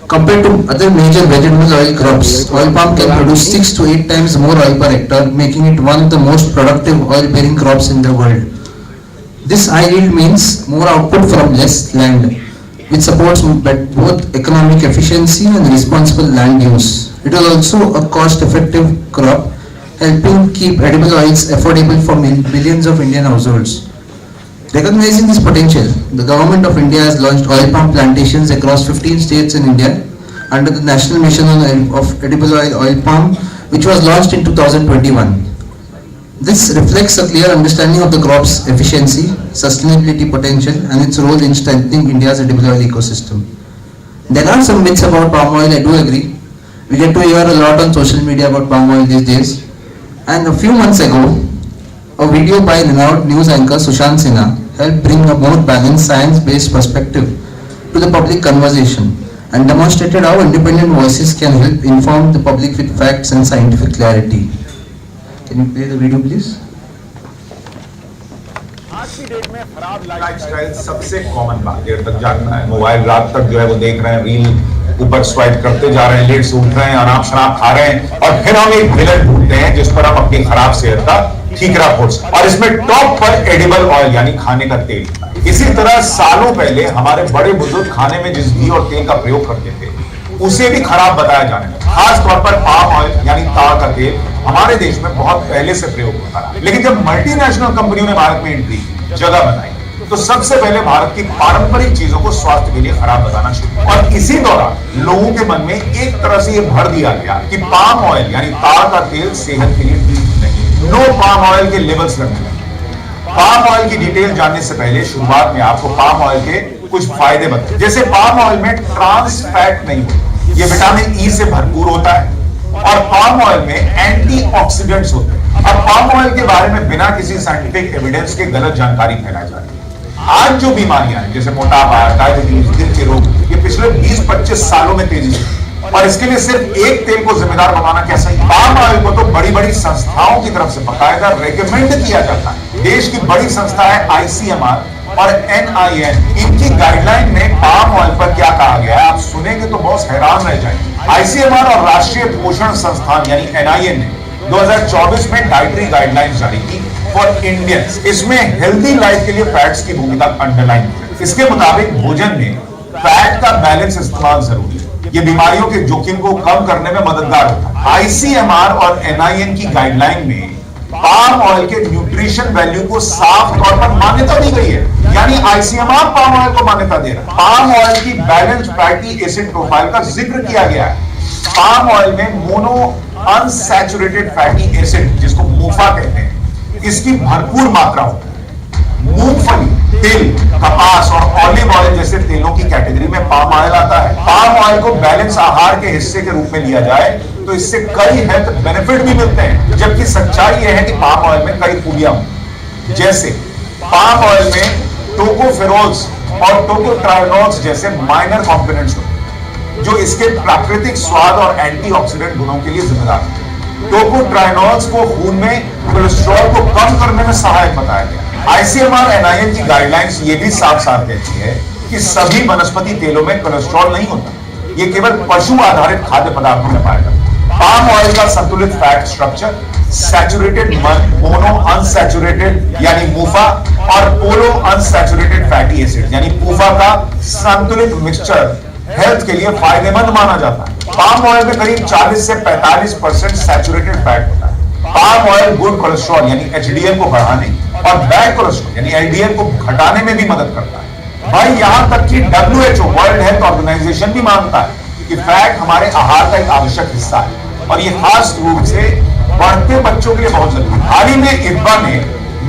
Compared to other major vegetable oil crops, oil palm can produce 6 to 8 times more oil per hectare, making it one of the most productive oil-bearing crops in the world. This high yield means more output from less land, which supports both economic efficiency and responsible land use. It is also a cost-effective crop, helping keep edible oils affordable for millions of Indian households. Recognizing this potential, the Government of India has launched oil palm plantations across 15 states in India under the National Mission of Edible Oil Palm, which was launched in 2021. This reflects a clear understanding of the crop's efficiency, sustainability potential and its role in strengthening India's edible oil ecosystem. There are some myths about palm oil, I do agree. We get to hear a lot on social media about palm oil these days. And a few months ago, a video by renowned news anchor Sushant Sinha helped bring a more balanced science-based perspective to the public conversation and demonstrated how independent voices can help inform the public with facts and scientific clarity. Can you play the video please? आज की date में खराब lifestyle सबसे common बात, देर तक जागना है, mobile रात तक जो है वो देख रहे हैं, रील ऊपर स्वाइप करते जा रहे हैं, लेट से उठ रहे हैं, अनाप शराब खा रहे हैं और फिर हम एक विलन ढूंढते हैं जिस पर हम अपनी खराब सेहत का ठीकरा फोड़ सकते हैं और इसमें टॉप पर एडिबल ऑयल यानी खाने का तेल. इसी तरह सालों पहले हमारे बड़े बुजुर्ग खाने में जिस घी और तेल का प्रयोग करते थे उसे भी खराब बताया जाने लगा. खास तौर पर पाम ऑयल यानी ताड़ का तेल हमारे देश में बहुत पहले से प्रयोग होता रहा, लेकिन जब मल्टीनेशनल कंपनियों ने भारत में एंट्री की, जगह बनाई, तो सबसे पहले भारत की पारंपरिक चीजों को स्वास्थ्य के लिए खराब बताना शुरू और इसी दौरान लोगों के मन में एक तरह से ये भर दिया गया कि पाम ऑयल यानी ताड़ का तेल सेहत के लिए ठीक नहीं. नो पाम ऑयल के लेबल्स लगने लगे पाम ऑयल की डिटेल जानने से पहले शुरुआत में आपको पाम ऑयल के कुछ फायदे बताएं। जैसे पाम ऑयल में ट्रांस फैट नहीं होता, ये विटामिन ई से भरपूर होता है, और पाम ऑयल में एंटीऑक्सीडेंट्स होते हैं। अब पाम ऑयल के बारे में बिना किसी साइंटिफिक एविडेंस के गलत जानकारी फैलाई जा रही है। आज जो बीमारियां हैं जैसे मोटापा, डायबिटीज, दिल के रोग, ये पिछले 20-25 सालों में तेजी से, और इसके लिए सिर्फ एक तेल को जिम्मेदार बनाना क्या सही? पाम ऑयल को तो बड़ी बड़ी संस्थाओं की तरफ से बकायदा रेकमेंड किया जाता है। देश की बड़ी संस्था है ICMR और NIN, इनकी गाइडलाइन में पाम ऑयल पर क्या कहा गया है आप सुनेंगे तो बहुत हैरान रह जाएंगे। ICMR और राष्ट्रीय पोषण संस्थान यानी NIN ने 2024 में डाइटरी गाइडलाइंस जारी की फॉर इंडियंस। इसमें हेल्दी लाइफ के लिए फैट्स की भूमिका अंडरलाइन की। इसके मुताबिक भोजन में फैट का बैलेंस इस्तेमाल जरूरी है, ये बीमारियों के जोखिम को कम करने में मददगार होता है। ICMR और NIN की गाइडलाइन में पाम ऑयल के न्यूट्रिशन वैल्यू को साफ तौर पर मान्यता दी गई है, यानी ICMR पाम ऑयल को मान्यता दे रहा है। पाम ऑयल की बैलेंस फैटी एसिड प्रोफाइल का जिक्र किया गया है। पाम ऑयल में मोनो अनसैचुरेटेड फैटी एसिड जिसको मूफा कहते हैं, इसकी भरपूर मात्रा होती है। मूंगफली, तिल, कपास और ऑलिव ऑयल जैसे तेलों की कैटेगरी में पाम ऑयल आता है। पाम ऑयल को बैलेंस आहार के हिस्से के रूप में लिया जाए तो इससे कई हेल्थ बेनिफिट भी मिलते हैं, जबकि सच्चाई यह है कि पाम ऑयल में कई खूबियां होती, जैसे पाम ऑयल में टोकोफेरोल्स और टोकोट्राइनोल्स जैसे माइनर कंपोनेंट्स होते हैं जो इसके प्राकृतिक स्वाद और एंटीऑक्सीडेंट गुणों के लिए जिम्मेदार हैं। टोकोट्राइनोल्स को खून में कोलेस्ट्रॉल को कम करने में सहायक बताया गया। ICMR NIN की गाइडलाइंस ये भी साफ साफ कहती है कि सभी वनस्पति तेलों में कोलेस्ट्रॉल नहीं होता, ये केवल पशु आधारित खाद्य पदार्थों में पाया जाता है। पाम ऑयल का संतुलित fat structure saturated mono unsaturated यानी मूफा और पोलो अनसैचुरेटेड फैटी एसिड यानी पूफा का संतुलित मिक्सचर हेल्थ के लिए फायदेमंद माना जाता है। पाम ऑयल में करीब 40 से 45% सैचुरेटेड फैट होता है। पाम ऑयल गुड कोलेस्ट्रॉल यानी HDL को बढ़ाने और बैड कोलेस्ट्रॉल यानी LDL को घटाने में भी मदद करता है। भाई यहां तक कि WHO वर्ल्ड हेल्थ ऑर्गेनाइजेशन भी मानता है कि फैट हमारे आहार का एक आवश्यक हिस्सा है और ये खास रूप से बढ़ते बच्चों के लिए बहुत जरूरी है। हाल ही में IFBA ने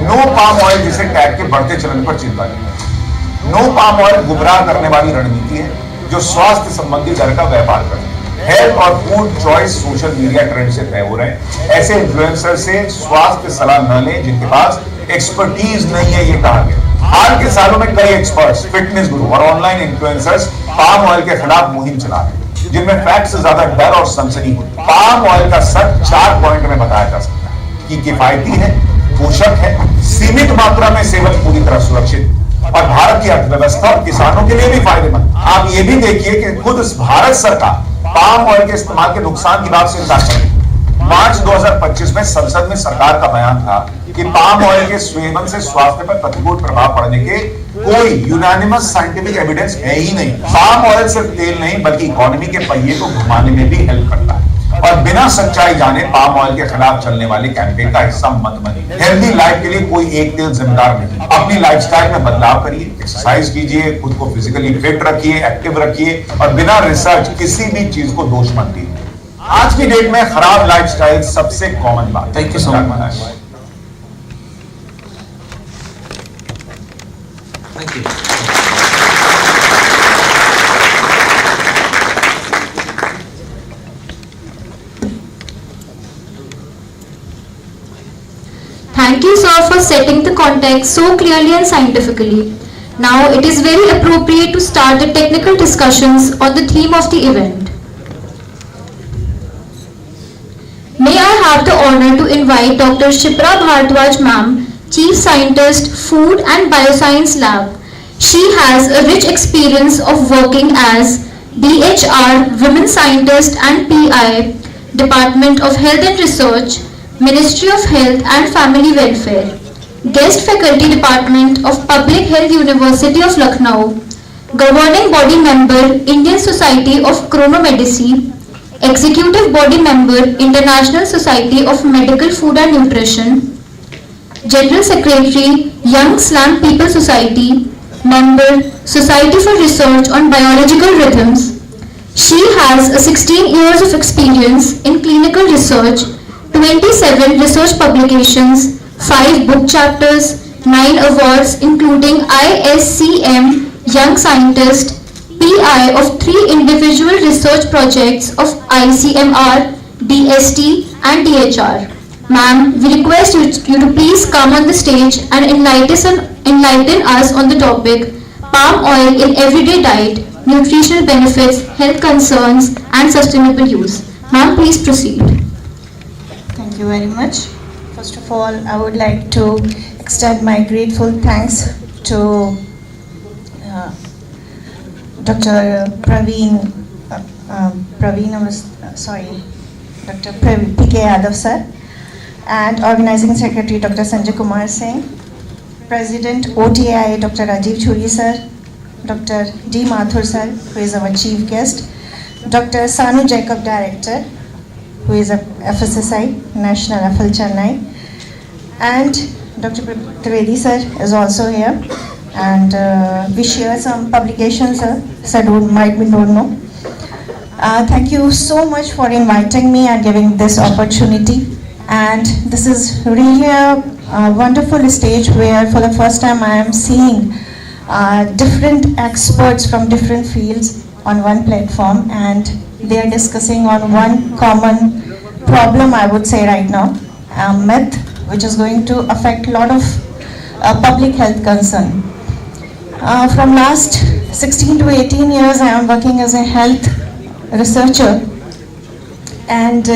नो पाम ऑयल जिसे टैग के बढ़ते चलन पर चिंता की। नो पाम ऑयल गुमराह करने वाली रणनीति है जो स्वास्थ्य संबंधी दर का व्यापार करती है। हेल्थ और food choice social media trend से तय हो रहे हैं। ऐसे इन्फ्लुएंसर से स्वास्थ्य सलाह न लें जिनके पास एक्सपर्टीज नहीं है, ये कहा गया। हाल के सालों में कई एक्सपर्ट्स, फिटनेस गुरु और ऑनलाइन इन्फ्लुएंसर्स पाम ऑयल के खिलाफ मुहिम चला रहे हैं जिनमें फैट से ज्यादा डर और सनसनी होती है। पाम ऑयल का सच 4 पॉइंट में बताया जा सकता है कि किफायती है, पोषक है, सीमित मात्रा में सेवन पूरी तरह सुरक्षित और भारत की अर्थव्यवस्था और किसानों के लिए भी फायदेमंद। आप ये भी देखिए कि खुद भारत सरकार पाम ऑयल के इस्तेमाल के नुकसान की बात से इनकार कर रही है। मार्च 2025 में संसद में सरकार का बयान था कि पाम ऑयल के सेवन से स्वास्थ्य पर प्रतिकूल प्रभाव पड़ने के कोई यूनानिमस साइंटिफिक एविडेंस है ही नहीं। पाम ऑयल सिर्फ तेल नहीं बल्कि इकोनॉमी के पहिए को घुमाने में भी हेल्प करता है और बिना सच्चाई जाने पाम ऑयल के खिलाफ चलने वाले कैंपेन का हिस्सा मत बनिए। हेल्दी लाइफ के लिए कोई एक तेल जिम्मेदार नहीं। अपनी लाइफस्टाइल में बदलाव करिए, एक्सरसाइज कीजिए, खुद को फिजिकली फिट रखिए, एक्टिव रखिए और बिना रिसर्च किसी भी चीज को दोष मत दीजिए। आज की डेट में खराब लाइफस्टाइल सबसे कॉमन बात। Thank you so much. Thank you. Thank you, sir, for setting the context so clearly and scientifically. Now, it is very appropriate to start the technical discussions on the theme of the event. May I have the honor to invite Dr. Shipra Bhardwaj ma'am, Chief Scientist, Food and Bioscience Lab. She has a rich experience of working as DHR, Women Scientist and PI, Department of Health and Research, Ministry of Health and Family Welfare, Guest Faculty Department of Public Health University of Lucknow, Governing Body Member, Indian Society of Chronomedicine, Executive Body Member, International Society of Medical Food and Nutrition, General Secretary, Young Slam People Society, Member, Society for Research on Biological Rhythms. She has 16 years of experience in clinical research, 27 research publications, 5 book chapters, 9 awards including ISCM Young Scientist, PI of 3 individual research projects of ICMR, DST and DHR. Ma'am, we request you to please come on the stage and enlighten us on the topic palm oil in everyday diet, nutritional benefits, health concerns and sustainable use. Ma'am, please proceed. Thank you very much. First of all, I would like to extend my grateful thanks to Dr. Dr. P.K. Yadav sir, and Organizing Secretary Dr. Sanjay Kumar Singh, President OTI Dr. Rajiv Churi sir, Dr. D. Mathur sir, who is our chief guest, Dr. Sanu Jacob, Director, who is a FSSI, National FL Chennai, and Dr. Trivedi sir is also here, and we share some publications, sir might be don't know. Thank you so much for inviting me and giving this opportunity, and this is really a wonderful stage where for the first time I am seeing different experts from different fields on one platform, and they are discussing on one common problem, I would say right now, a myth which is going to affect a lot of public health concern. From last 16 to 18 years I am working as a health researcher, and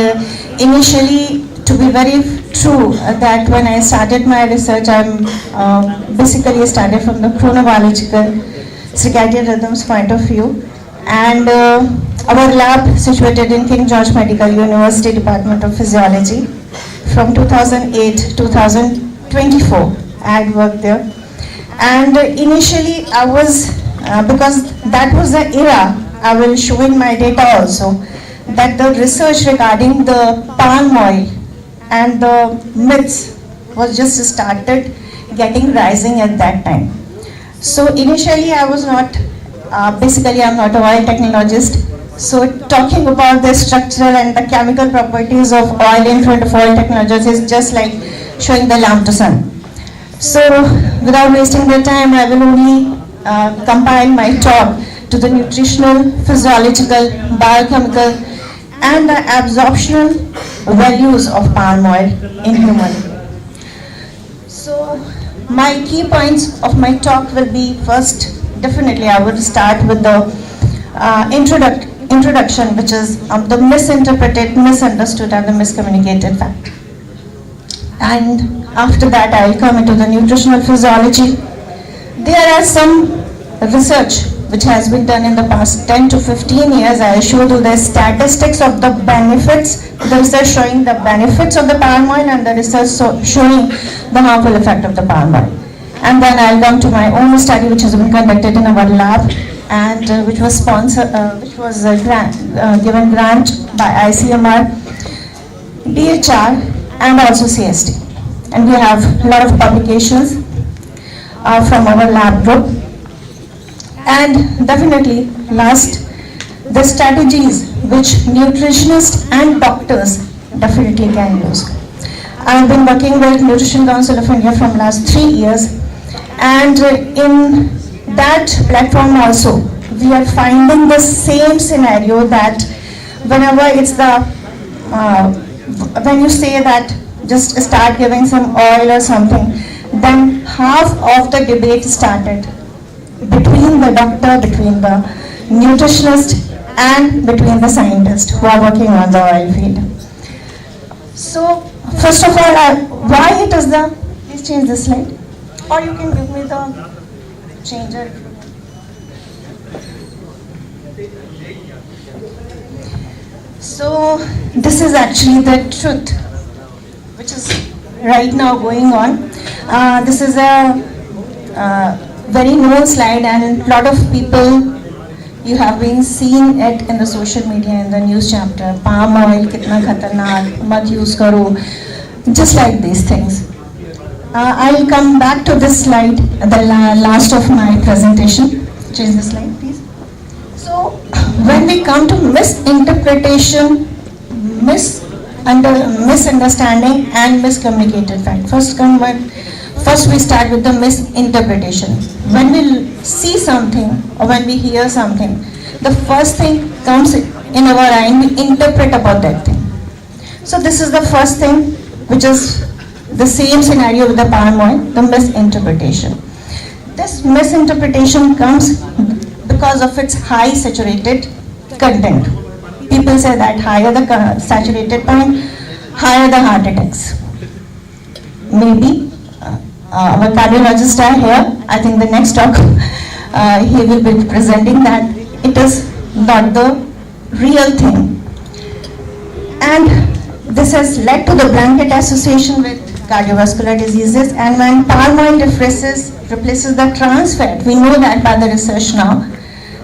initially, to be very true, that when I started my research, I'm basically started from the chronobiological circadian rhythms point of view, and our lab situated in King George Medical University Department of Physiology from 2008 to 2024 I had worked there, and initially I was because that was the era, I will show in my data also, that the research regarding the palm oil and the myths was just started getting rising at that time. So initially I was not, basically I'm not a oil technologist, so talking about the structural and the chemical properties of oil in front of oil technologists is just like showing the lamp to sun. So without wasting the time, I will only compile my talk to the nutritional, physiological, biochemical and the absorptional values of palm oil in human. So my key points of my talk will be, first, definitely I would start with the introduction, which is the misinterpreted, misunderstood and the miscommunicated fact. And after that I will come into the nutritional physiology. There are some research which has been done in the past 10 to 15 years. I will show you the statistics of the benefits, the research showing the benefits of the palm oil and the research showing the harmful effect of the palm oil. And then I will come to my own study which has been conducted in our lab and which was sponsored, given grant by ICMR, DHR and also CST. And we have a lot of publications from our lab group. And definitely last, the strategies which nutritionists and doctors definitely can use. I've been working with Nutrition Council of India from last 3 years, and in that platform also we are finding the same scenario, that whenever it's the when you say that just start giving some oil or something, then half of the debate started between the doctor, between the nutritionist and between the scientist who are working on the oil field. So first of all, why it is the, please change the slide, or you can give me the changer. So this is actually the truth which is right now going on. This is a very known slide, and a lot of people, you have been seeing it in the social media, in the news chapter. Palm oil kitna khatarnak, mat use karo, just like these things. I'll come back to this slide at the last of my presentation. Change the slide, please. So when we come to misinterpretation, misunderstanding and miscommunicated fact. First, we start with the misinterpretation. When we see something or when we hear something, the first thing comes in our mind, we interpret about that thing. So this is the first thing, which is the same scenario with the palm oil, the misinterpretation. This misinterpretation comes because of its high saturated content. People say that higher the saturated point, higher the heart attacks. Maybe our cardiologists are here. I think the next talk he will be presenting that it is not the real thing. And this has led to the blanket association with cardiovascular diseases, and when palm oil replaces the trans fat, we know that by the research now,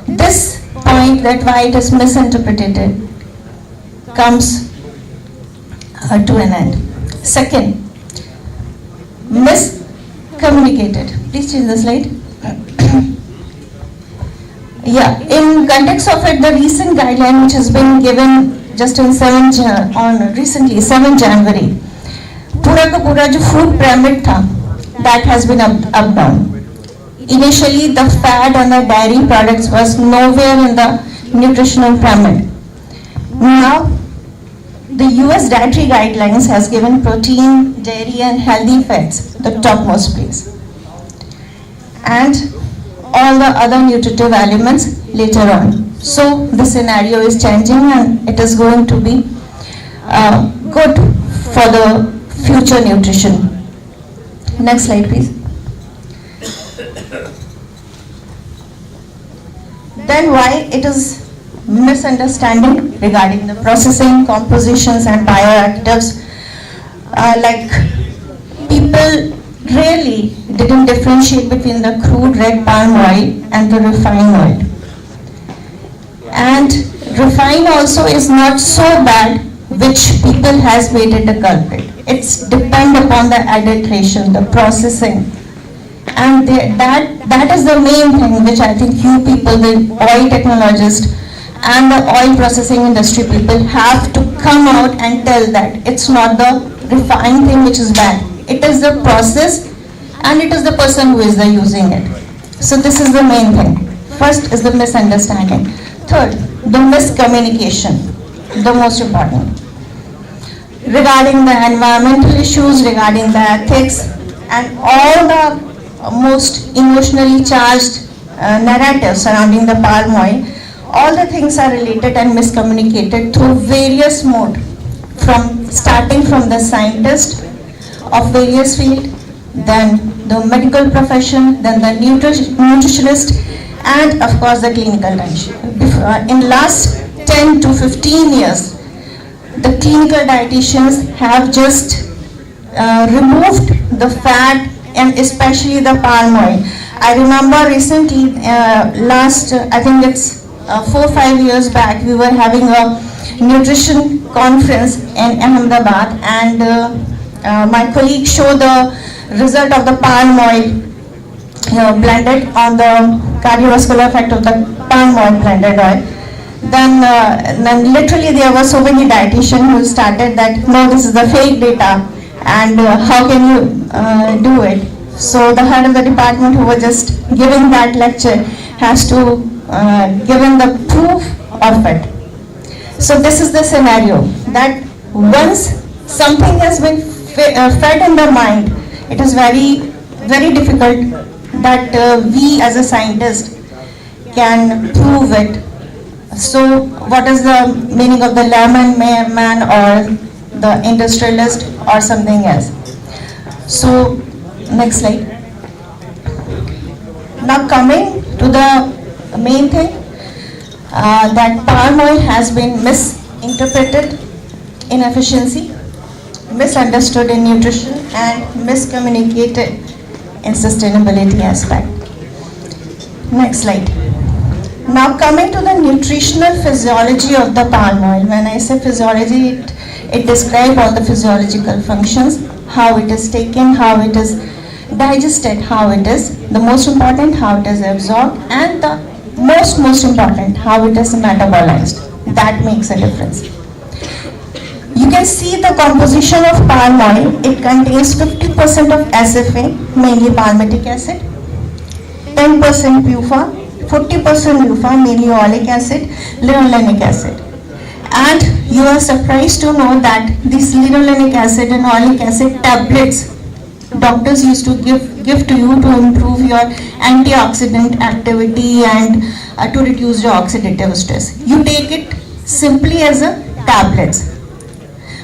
this point that why it is misinterpreted comes to an end. Second, miscommunicated. Please change the slide. Yeah, in context of it, the recent guideline which has been given just in 7 January, पूरा का पूरा जो food pyramid था, that has been up down. Initially, the fat and the dairy products was nowhere in the nutritional pyramid. Now, the US dietary guidelines has given protein, dairy and healthy fats the topmost place. And all the other nutritive elements later on. So the scenario is changing and it is going to be good for the future nutrition. Next slide, please. Then why it is misunderstanding regarding the processing, compositions and bioactives. Like people really didn't differentiate between the crude red palm oil and the refined oil. And refined also is not so bad, which people has made it a culprit. It's depend upon the adulteration, the processing. And that is the main thing which I think you people, the oil technologists and the oil processing industry people have to come out and tell that it's not the refined thing which is bad. It is the process and it is the person who is using it. So this is the main thing. First is the misunderstanding. Third, the miscommunication, the most important. Regarding the environmental issues, regarding the ethics and all the most emotionally charged narratives surrounding the palm oil, all the things are related and miscommunicated through various modes, starting from the scientist of various fields, then the medical profession, then the nutritionist, and of course the clinical dietitian. In last 10 to 15 years, the clinical dietitians have just removed the fat and especially the palm oil. I remember recently, I think it's 4 or 5 years back, we were having a nutrition conference in Ahmedabad, and my colleague showed the result of the palm oil blended on the cardiovascular effect of the palm oil blended oil. Then literally there were so many dietitians who started that, no, this is the fake data and how can you do it? So the head of the department who was just giving that lecture has to given the proof of it. So this is the scenario, that once something has been fed in the mind, it is very, very difficult that we as a scientist can prove it. So what is the meaning of the layman man or the industrialist or something else? So next slide. Now coming to the main thing, that palm oil has been misinterpreted in efficiency, misunderstood in nutrition and miscommunicated in sustainability aspect. Next slide. Now coming to the nutritional physiology of the palm oil. When I say physiology, it describes all the physiological functions, how it is taken, how it is digested, how it is, the most important, how it is absorbed, and the most important, how it is metabolized. That makes a difference. You can see the composition of palm oil. It contains 50% of SFA, mainly palmitic acid, 10% PUFA, 40% LUFA, mainly oleic acid, linolenic acid. And you are surprised to know that this linolenic acid and oleic acid tablets doctors used to give to you to improve your antioxidant activity and to reduce your oxidative stress. You take it simply as a tablets,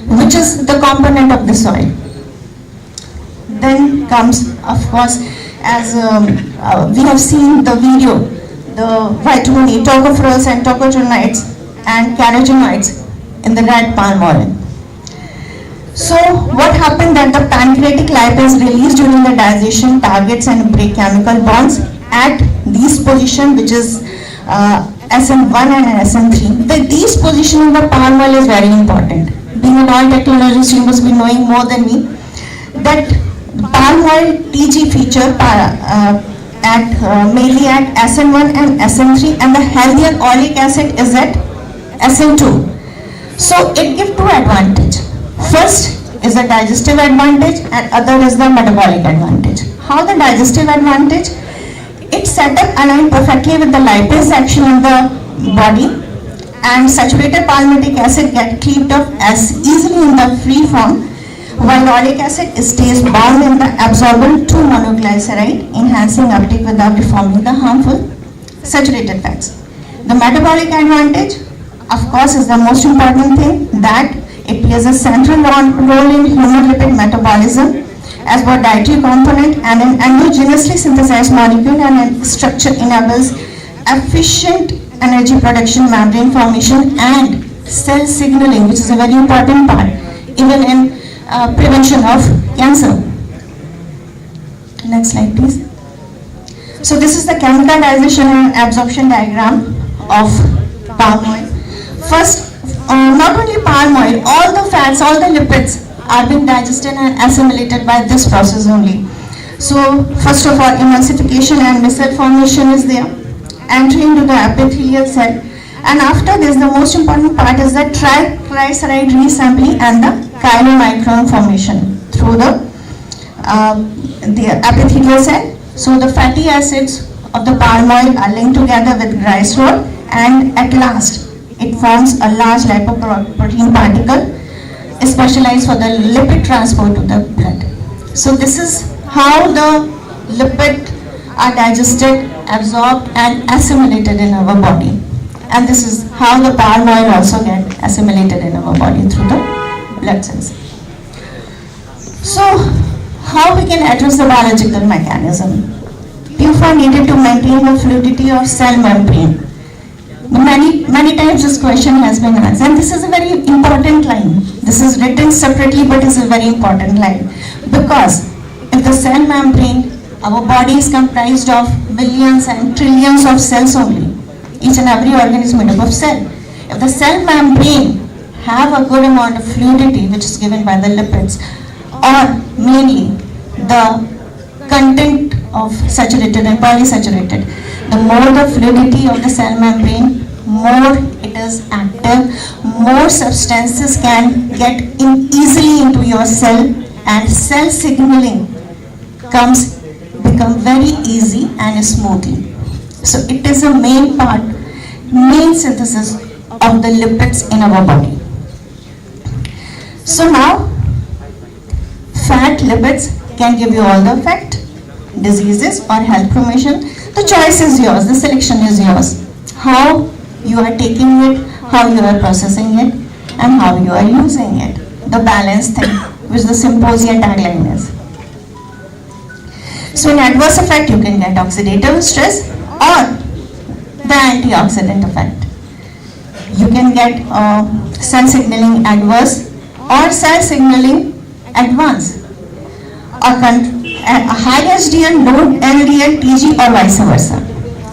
which is the component of the soil. Then comes, of course, as we have seen the video, the vitamin E, tocopherols and tocopherols and carotenoids in the red palm oil. So what happened that the pancreatic lipase released during the digestion targets and break chemical bonds at these position, which is SN1 and SN3. These position in the palm oil is very important. Being an oil technologist, you must be knowing more than me that palm oil TG feature mainly at SN1 and SN3, and the healthier oleic acid is at SN2. So it gives two advantages. First is the digestive advantage and other is the metabolic advantage. How the digestive advantage? Its setup aligns perfectly with the lipase action in the body, and saturated palmitic acid get cleaved off as easily in the free form, while oleic acid stays bound in the absorbent 2-monoglyceride, enhancing uptake without deforming the harmful saturated fats. The metabolic advantage, of course, is the most important thing, that it plays a central role in human lipid metabolism as both dietary component and an endogenously synthesized molecule, and its structure enables efficient energy production, membrane formation and cell signaling, which is a very important part even in prevention of cancer. Next slide please. So this is the chemical digestion and absorption diagram of palm oil. First, not only palm oil, all the fats, all the lipids are being digested and assimilated by this process only. So first of all, emulsification and micelle formation is there, entry into the epithelial cell, and after this the most important part is the triglyceride reassembly and the chylomicron formation through the epithelial cell. So the fatty acids of the palm oil are linked together with glycerol, and at last it forms a large lipoprotein particle specialized for the lipid transport to the blood. So this is how the lipids are digested, absorbed and assimilated in our body, and this is how the palm oil also gets assimilated in our body through the blood cells. So how we can address the biological mechanism? PUFA needed to maintain the fluidity of cell membrane. Many times this question has been asked, and this is a very important line. This is written separately, but it's a very important line, because if the cell membrane, our body is comprised of millions and trillions of cells only. Each and every organism is made up of cell. If the cell membrane have a good amount of fluidity, which is given by the lipids, or mainly the content of saturated and polysaturated, the more the fluidity of the cell membrane, more it is active, more substances can get in easily into your cell, and cell signaling become very easy and smoothly. So it is a main synthesis of the lipids in our body. So now, fat lipids can give you all the effect, diseases or health promotion. The choice is yours, the selection is yours. How you are taking it, how you are processing it, and how you are using it. The balanced thing, which the symposium tagline is. So in adverse effect, you can get oxidative stress or the antioxidant effect. You can get cell signaling adverse or cell signaling advance, or a high HDL, low LDL, TG, or vice versa.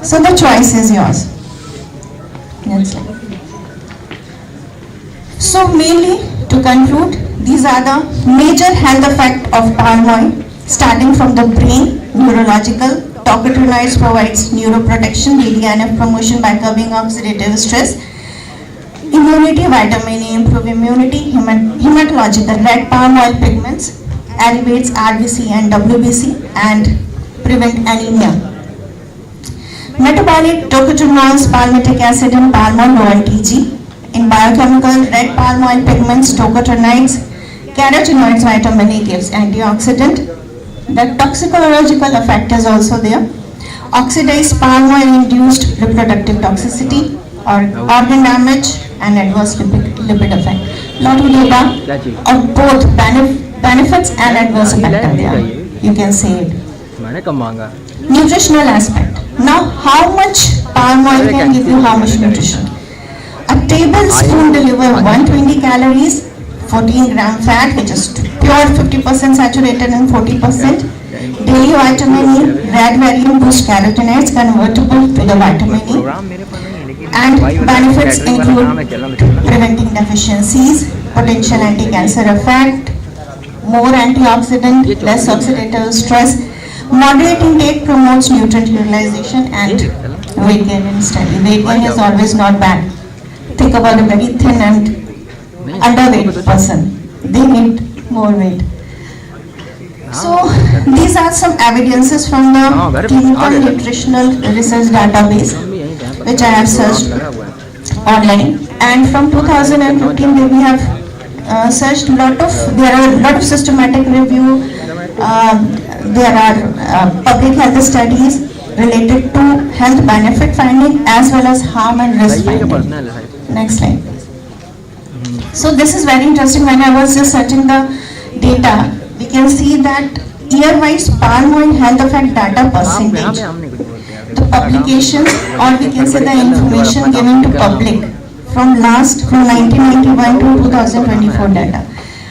So the choice is yours. Next slide. So mainly to conclude, these are the major health effects of palm oil, starting from the brain, neurological, tocopherols provides neuroprotection, DDNF promotion by curbing oxidative stress, immunity vitamin A, improve immunity, hematological red palm oil pigments, elevates RBC and WBC and prevent anemia. Metabolic tocotrienols, palmitic acid and palm oil TG. In biochemical, red palm oil pigments, tocotrienoids, carotenoids, vitamin A gives antioxidant. The toxicological effect is also there. Oxidized palm oil induced reproductive toxicity or organ damage and adverse lipid effect. Lot of data of both benefits and adverse effect are there. You can say it. Nutritional aspect. Now, how much palm oil can give you how much nutrition? A tablespoon delivers 120 calories, 14 gram fat, which is pure 50% saturated and 40%. Daily vitamin E, red variant boost carotenoids convertible to the vitamin E. And benefits include preventing deficiencies, potential anti-cancer effect, more antioxidant, less oxidative stress. Moderate intake promotes nutrient utilization and weight gain instantly. Weight gain is always not bad. Think about a very thin and underweight person. They need more weight. So these are some evidences from the clinical nutritional research database which I have searched online, and from 2015 we have searched there are a lot of systematic review. There are public health studies related to health benefit finding as well as harm and risk finding. Next slide. So this is very interesting. When I was just searching the data, we can see that year-wise palm oil health effect data percentage. The publications, or we can say the information given to public from 1991 to 2024 data.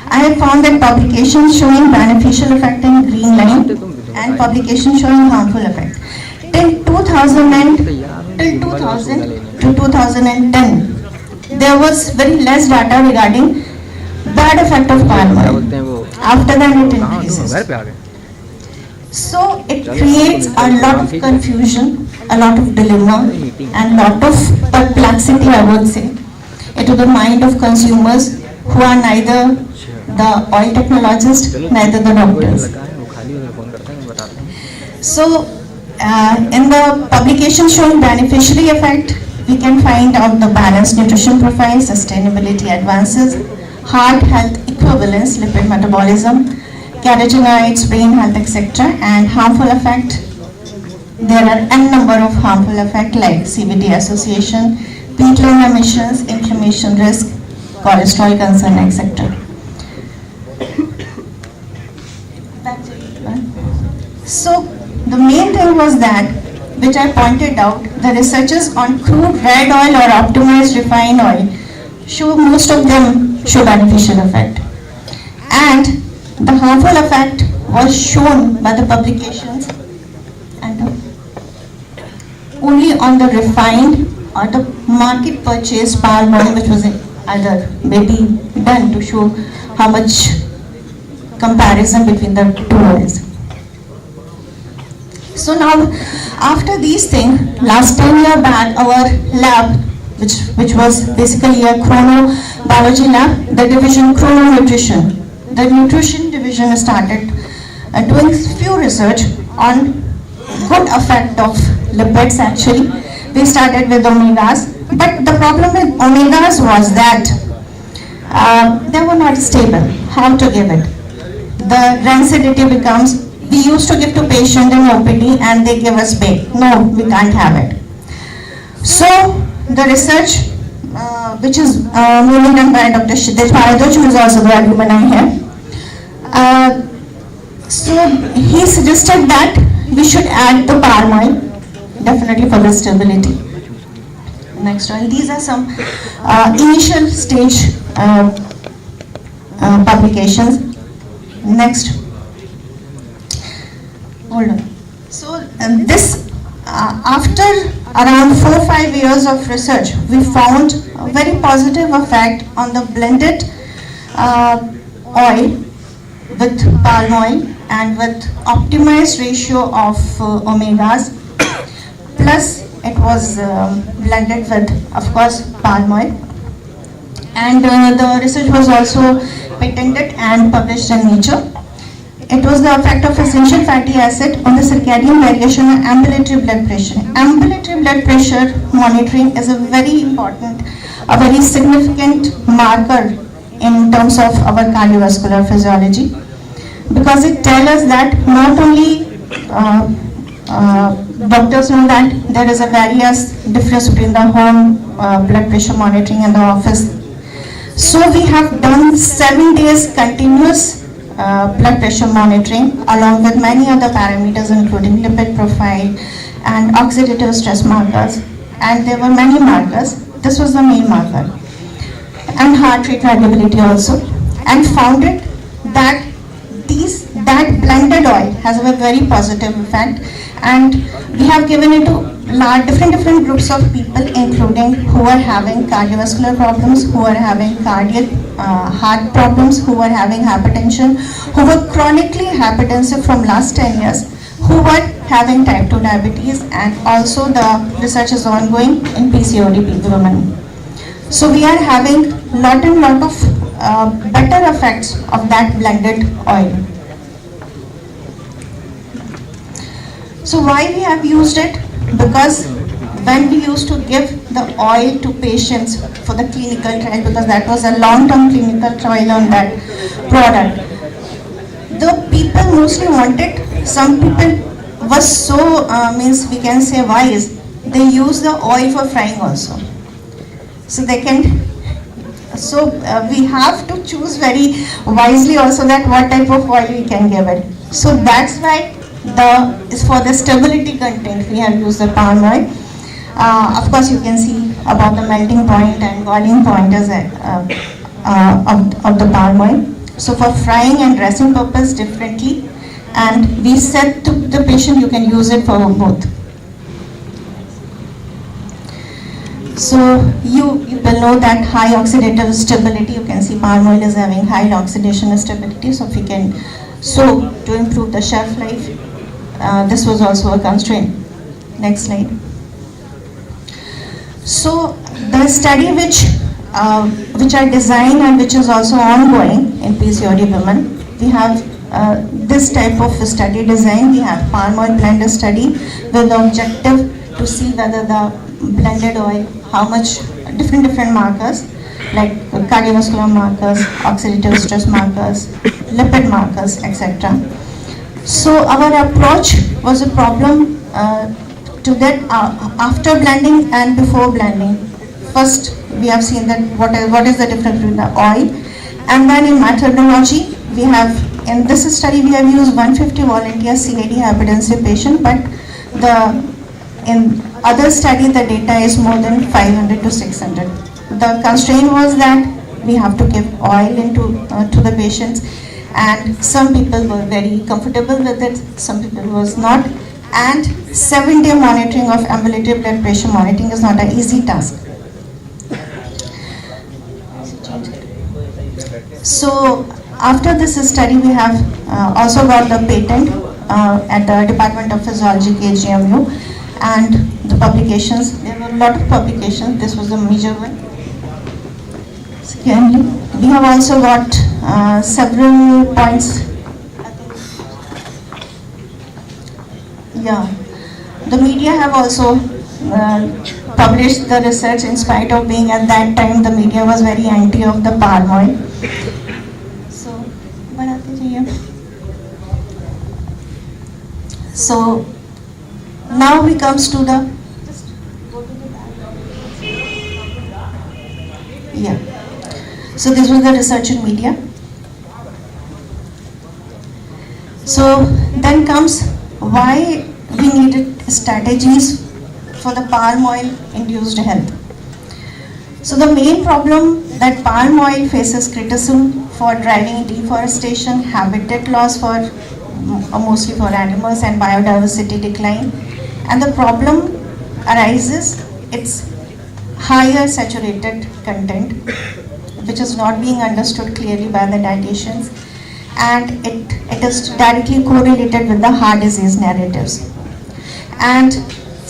I have found that publications showing beneficial effect in green line and publications showing harmful effect. Till 2000 to 2010, there was very less data regarding bad effect of palm oil. After that it increases. So it creates a lot of confusion, a lot of dilemma and lot of perplexity, I would say, into the mind of consumers who are neither the oil technologists, neither the doctors. So in the publication showing beneficiary effect, we can find out the balanced nutrition profile, sustainability advances, heart health equivalence, lipid metabolism, carotenoids, brain health, etc. And harmful effect, there are n number of harmful effects like CVD association, peat lung emissions, inflammation risk, cholesterol concern, etc. So the main thing was that, which I pointed out, the researchers on crude red oil or optimized refined oil show most of them show beneficial effect, and the harmful effect was shown by the publications and only on the refined or the market purchased palm oil, which was either maybe done to show how much comparison between the two oils. So now, after these things, last 10 years back, our lab, which was basically a chronobiology lab, the division chrononutrition, the nutrition division started doing few research on good effect of lipids. Actually, we started with omegas, but the problem with omegas was that they were not stable. How to give it? The rancidity becomes, we used to give to patient in OPD and they give us back. No, we can't have it. So the research which is mainly done by Dr. Shiddesh Bharadwaj, who is also the alumni here. So he suggested that we should add the palm oil, definitely for the stability. Next one, these are some initial stage publications. Next. Hold on. So this after around 4-5 years of research, we found a very positive effect on the blended oil with palm oil and with optimized ratio of omegas, plus it was blended with, of course, palm oil. and the research was also patented and published in Nature. It was the effect of essential fatty acid on the circadian variation and ambulatory blood pressure. Ambulatory blood pressure monitoring is a very important, a very significant marker in terms of our cardiovascular physiology, because it tells us that not only doctors know that there is a various difference between the home blood pressure monitoring and the office. So we have done 7 days continuous blood pressure monitoring along with many other parameters including lipid profile and oxidative stress markers, and there were many markers. This was the main marker, and heart rate variability also, and found it that that blended oil has a very positive effect, and we have given it to different groups of people, including who are having cardiovascular problems, who are having cardiac heart problems, who are having hypertension, who were chronically hypertensive from last 10 years, who were having type 2 diabetes, and also the research is ongoing in PCOD women. So we are having lot of better effects of that blended oil. So why we have used it? Because when we used to give the oil to patients for the clinical trial, because that was a long-term clinical trial on that product, the people mostly wanted, some people was so, we can say wise, they use the oil for frying also. So they can, we have to choose very wisely also that what type of oil we can give it. So that's why for the stability content we have used the palm oil. Of course you can see about the melting point and boiling point of the palm oil. So for frying and dressing purpose differently, and we said to the patient you can use it for both. So you will know that high oxidative stability, you can see palm oil is having high oxidation stability, so if we can, to improve the shelf life, this was also a constraint. Next slide. So the study which are designed and which is also ongoing in PCOD women, we have this type of study design. We have palm oil blender study with the objective to see whether the blended oil, how much different markers like cardiovascular markers, oxidative stress markers, lipid markers, etc. So our approach was a problem to that after blending and before blending. First we have seen that what is the difference between the oil, and then in methodology we have, in this study we have used 150 volunteer CAD hypertensive patient, but in other study the data is more than 500 to 600. The constraint was that we have to give oil to the patients, and some people were very comfortable with it, some people was not, and 7-day monitoring of ambulatory blood pressure monitoring is not an easy task. So after this study we have also got the patent at the Department of Physiology KGMU, and the publications, there were a lot of publications, this was the major one. Secondly, we have also got several points. Yeah, the media have also published the research, in spite of being at that time the media was very anti of the palm oil. So now we comes to the So this was the research in media. So then comes why we needed strategies for the palm oil induced health. So the main problem that palm oil faces criticism for driving deforestation, habitat loss for mostly for animals, and biodiversity decline. And the problem arises its higher saturated content, which is not being understood clearly by the dietitians, and it is directly correlated with the heart disease narratives. And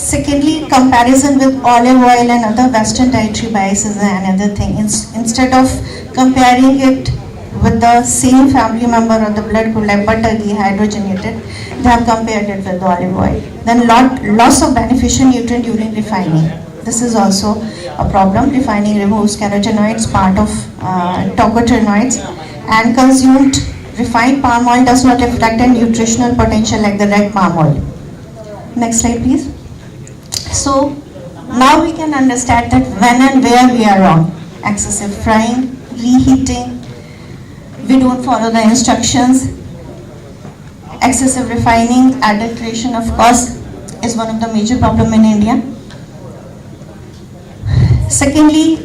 Secondly, comparison with olive oil and other Western dietary biases is another thing. Instead of comparing it with the same family member or the blood group like butter ghee hydrogenated, they have compared it with olive oil. Then loss of beneficial nutrient during refining. This is also a problem. Refining removes carotenoids, part of tocotrienoids, and consumed refined palm oil does not reflect a nutritional potential like the red palm oil. Next slide, please. So now we can understand that when and where we are wrong. Excessive frying, reheating, we don't follow the instructions. Excessive refining, adulteration of course is one of the major problem in India. Secondly,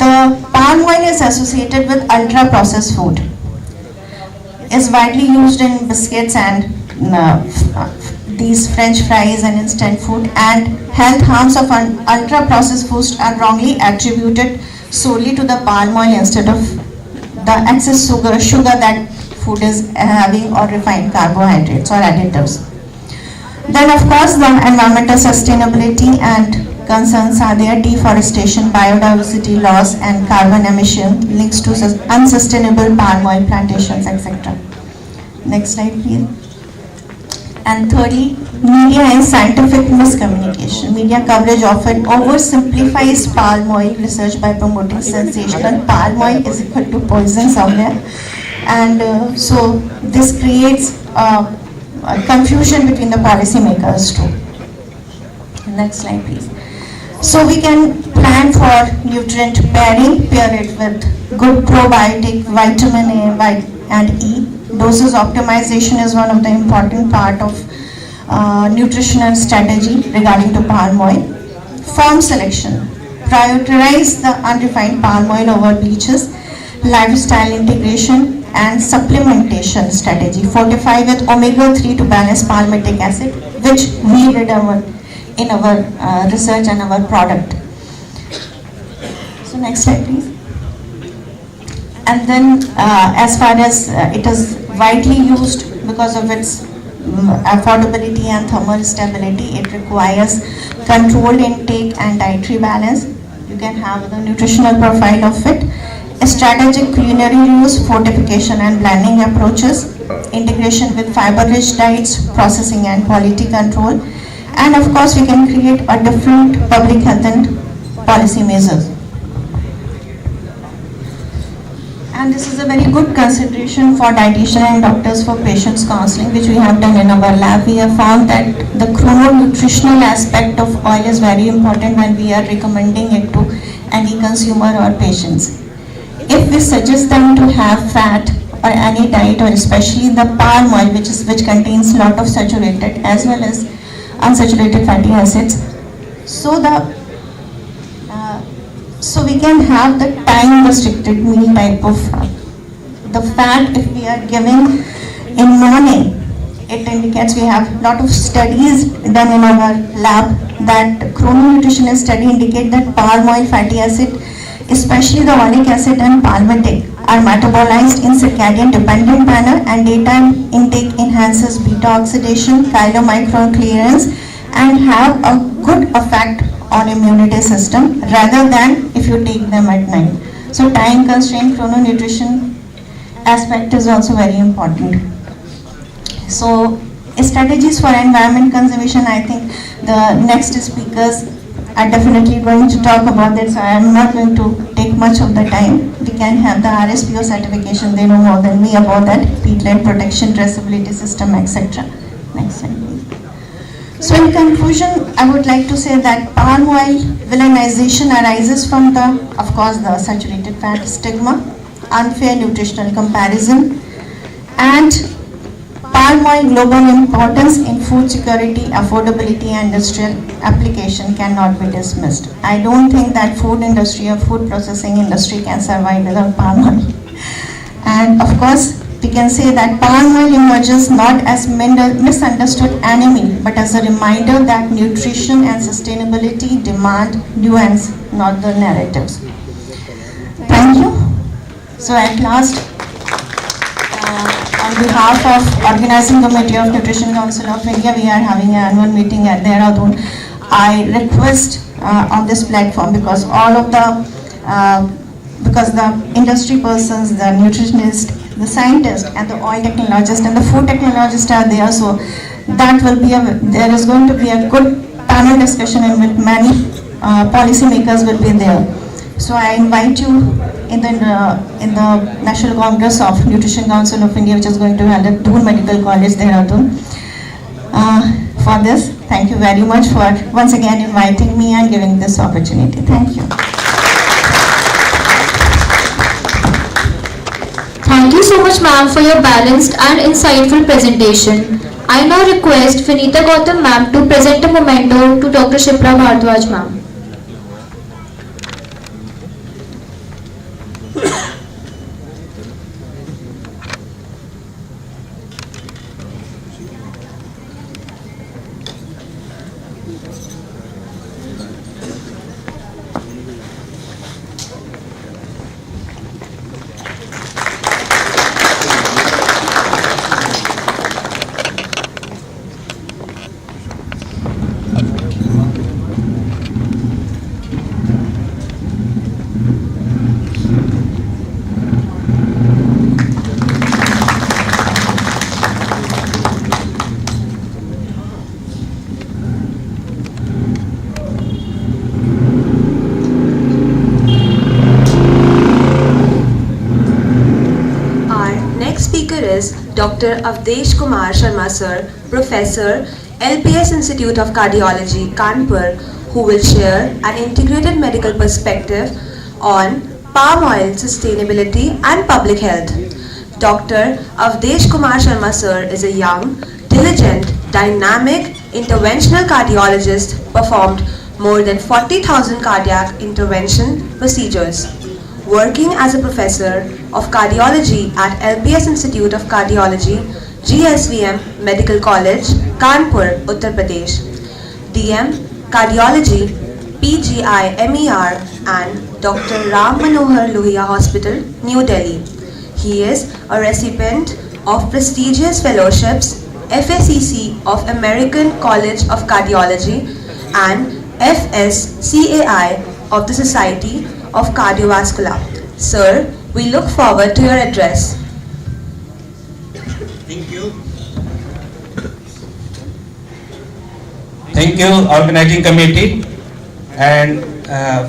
the palm oil is associated with ultra processed food. Is widely used in biscuits and these French fries and instant food, and health harms of ultra processed foods are wrongly attributed solely to the palm oil instead of the excess sugar that food is having, or refined carbohydrates or additives. Then of course the environmental sustainability and concerns are there: deforestation, biodiversity loss, and carbon emission links to unsustainable palm oil plantations, etc. Next slide, please. And thirdly, media and scientific miscommunication. Media coverage often oversimplifies palm oil research by promoting sensational palm oil is equal to poison somewhere. And so this creates confusion between the policymakers too. Next slide, please. So we can plan for nutrient pairing, pair it with good probiotic, vitamin A and E. Doses optimization is one of the important part of nutritional strategy regarding to palm oil. Farm selection. Prioritize the unrefined palm oil over bleaches. Lifestyle integration and supplementation strategy. Fortify with omega-3 to balance palmitic acid, which we did in our research and our product. So next slide, please. And then as far as it is widely used because of its affordability and thermal stability, it requires controlled intake and dietary balance. You can have the nutritional profile of it. Strategic culinary use, fortification and blending approaches, integration with fiber-rich diets, processing and quality control, and of course we can create a different public health and policy measures. And this is a very good consideration for dietitian and doctors for patients counseling, which we have done in our lab. We have found that the chrono-nutritional aspect of oil is very important when we are recommending it to any consumer or patients. If we suggest them to have fat or any diet, or especially the palm oil, which contains a lot of saturated as well as unsaturated fatty acids, so we can have the time restricted meal type of the fat. If we are giving in morning, it indicates, we have a lot of studies done in our lab that chrononutritional study indicate that palm oil fatty acid, especially the oleic acid and palmitic, are metabolized in circadian dependent manner, and daytime intake enhances beta oxidation, chylomicron clearance, and have a good effect on immunity system rather than if you take them at night. So time constraint chrononutrition aspect is also very important. So strategies for environment conservation, I think the next speakers are definitely going to talk about that, so I am not going to take much of the time. We can have the RSPO certification, they know more than me about that, peatland protection, traceability system, etc. Next slide, please. So in conclusion, I would like to say that palm oil villainization arises from the, of course, the saturated fat stigma, unfair nutritional comparison, and palm oil global importance in food security, affordability, and industrial application cannot be dismissed. I don't think that food industry or food processing industry can survive without palm oil. And of course, we can say that palm oil emerges not as misunderstood enemy, but as a reminder that nutrition and sustainability demand nuance, not the narratives. Thank you. So at last, on behalf of Organizing Committee of Nutrition Council of India, we are having an annual meeting at Dehradun. I request on this platform, because all of the industry persons, the nutritionists, the scientists, and the oil technologists and the food technologists are there. So that will be there is going to be a good panel discussion in which many policymakers will be there. So I invite you in the National Congress of Nutrition Council of India, which is going to be held at Doon Medical College, Dehradun. For this, thank you very much for once again inviting me and giving this opportunity. Thank you. Thank you so much, ma'am, for your balanced and insightful presentation. I now request Vinita Gautam ma'am to present a memento to Dr. Shipra Bhardwaj ma'am. Dr. Avdesh Kumar Sharma sir, Professor, LPS Institute of Cardiology, Kanpur, who will share an integrated medical perspective on palm oil sustainability and public health. Dr. Avdesh Kumar Sharma sir is a young, diligent, dynamic, interventional cardiologist, performed more than 40,000 cardiac intervention procedures. Working as a professor of cardiology at LPS Institute of Cardiology, GSVM Medical College, Kanpur, Uttar Pradesh. DM Cardiology, PGI MER and Dr. Ram Manohar Lohia Hospital, New Delhi. He is a recipient of prestigious fellowships, FACC of American College of Cardiology and FSCAI of the Society of Cardiovascular. Sir, we look forward to your address. Thank you. Thank you, organizing committee. And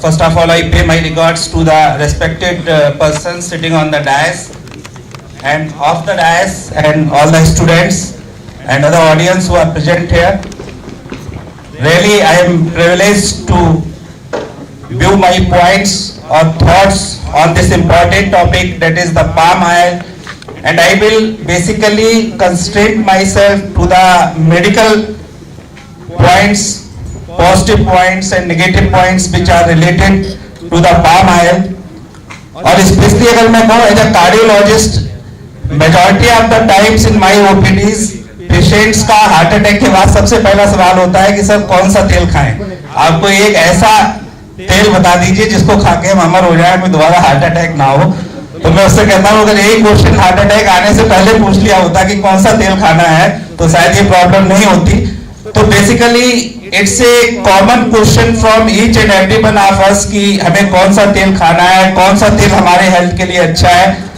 first of all, I pay my regards to the respected persons sitting on the dais and off the dais and all the students and other audience who are present here. Really, I am privileged to view my points or thoughts on this important topic, that is the palm oil, and I will basically constrain myself to the medical points, positive points and negative points which are related to the palm oil. और especially अगर मैं कहूँ as a cardiologist, majority of the times in my OPDs, patients का heart attack के बाद सबसे पहला सवाल होता है कि सर कौन सा तेल खाएं? आपको एक ऐसा तेल बता दीजिए जिसको खा के हम अमर हो जाए, हमें दोबारा हार्ट अटैक ना हो। तो मैं उससे कहता हूँ अगर एक क्वेश्चन हार्ट अटैक आने से पहले पूछ लिया होता कि कौन सा तेल खाना है तो शायद ये प्रॉब्लम नहीं होती। तो basically it's a common question from each and every one of us कि हमें कौन सा तेल खाना है, कौन सा तेल हमारे हेल्थ के लिए अच्छा है।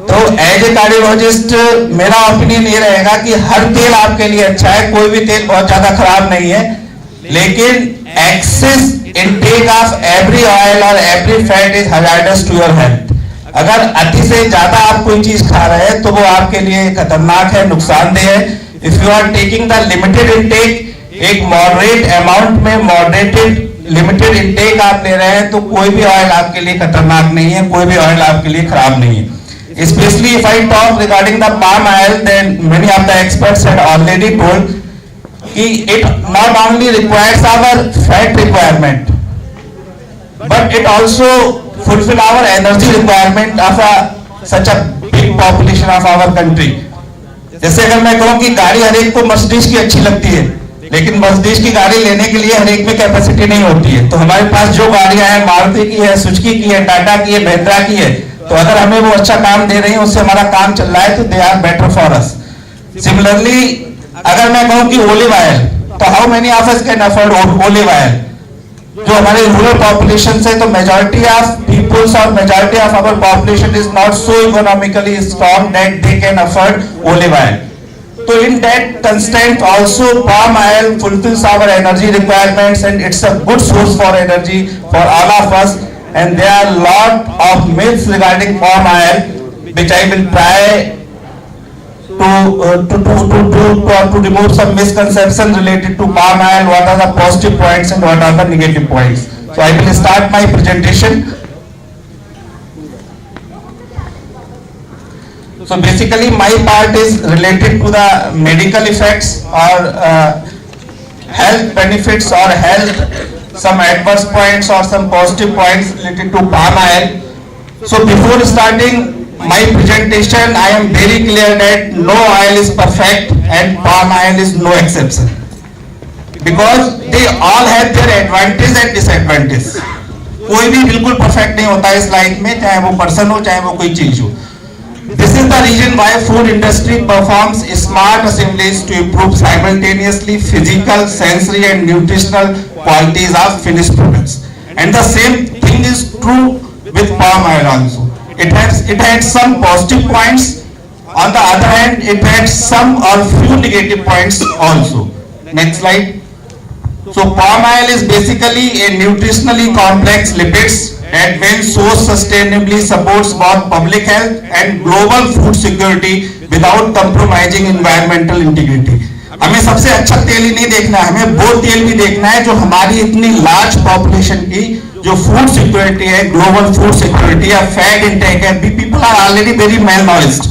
तो एज ए कार्डियोलॉजिस्ट मेरा ओपिनियन ये रहेगा कि हर तेल आपके लिए अच्छा है, कोई भी तेल बहुत ज्यादा खराब नहीं है, लेकिन access intake of every oil or every fat is hazardous to your health. अगर अति से ज्यादा आप कोई चीज खा रहे हैं तो वो आपके लिए खतरनाक है, नुकसानदेह है। If you are taking the limited intake, एक moderate amount में moderated limited intake आप ले रहे हैं तो कोई भी ऑयल आपके लिए खतरनाक नहीं है, कोई भी ऑयल आपके लिए खराब नहीं है। Especially if I talk regarding the palm oil, then many of the experts had already told कि it not only requires our fat requirement, but it also fulfill our energy requirement of such a big population of our country. जैसे अगर मैं कहूँ कि गाड़ी हर एक को Mercedes की अच्छी लगती है, लेकिन मर्सिडीज की गाड़ी लेने के लिए हर एक में कैपेसिटी नहीं होती है। तो हमारे पास जो गाड़ियां हैं, मारुति की है, सुजुकी की है, टाटा की है, महिंद्रा की है, तो अगर हमें वो अच्छा काम दे रही है, उससे हमारा काम चल रहा है, तो they are better for us. Similarly अगर मैं कहूँ कि ओलिव ऑयल, तो तो how many of us can afford olive oil? जो हमारे रूरल पॉपुलेशन से तो मेजॉरिटी ऑफ पीपल्स और majority of our population is not so economically strong that they can afford olive oil. So in that constraint also palm oil fulfills our energy requirements and it's a good source for energy for all of us, and there are lot of myths regarding palm oil which I will try to remove some misconceptions related to palm oil, what are the positive points and what are the negative points. So I will start my presentation. So basically my part is related to the medical effects or health benefits or health some adverse points or some positive points related to palm oil. So before starting my presentation, I am very clear that no oil is perfect and palm oil is no exception, because they all have their advantage and disadvantage. कोई भी बिल्कुल perfect नहीं होता इस life में, चाहे वो person हो चाहे वो कोई चीज हो. This is the reason why food industry performs smart assemblies to improve simultaneously physical, sensory and nutritional qualities of finished products. And the same thing is true with palm oil also. It has some positive points. On the other hand, it has some or few negative points also. Next slide. So palm oil is basically a nutritionally complex lipids that when sourced sustainably supports both public health and global food security without compromising environmental integrity. हमें सबसे अच्छा तेल ही नहीं देखना है, हमें वो तेल भी देखना है जो हमारी इतनी लार्ज पॉपुलेशन की जो फूड सिक्योरिटी है, ग्लोबल फूड सिक्योरिटी या फैट इंटेक है, people are already very well knowledged,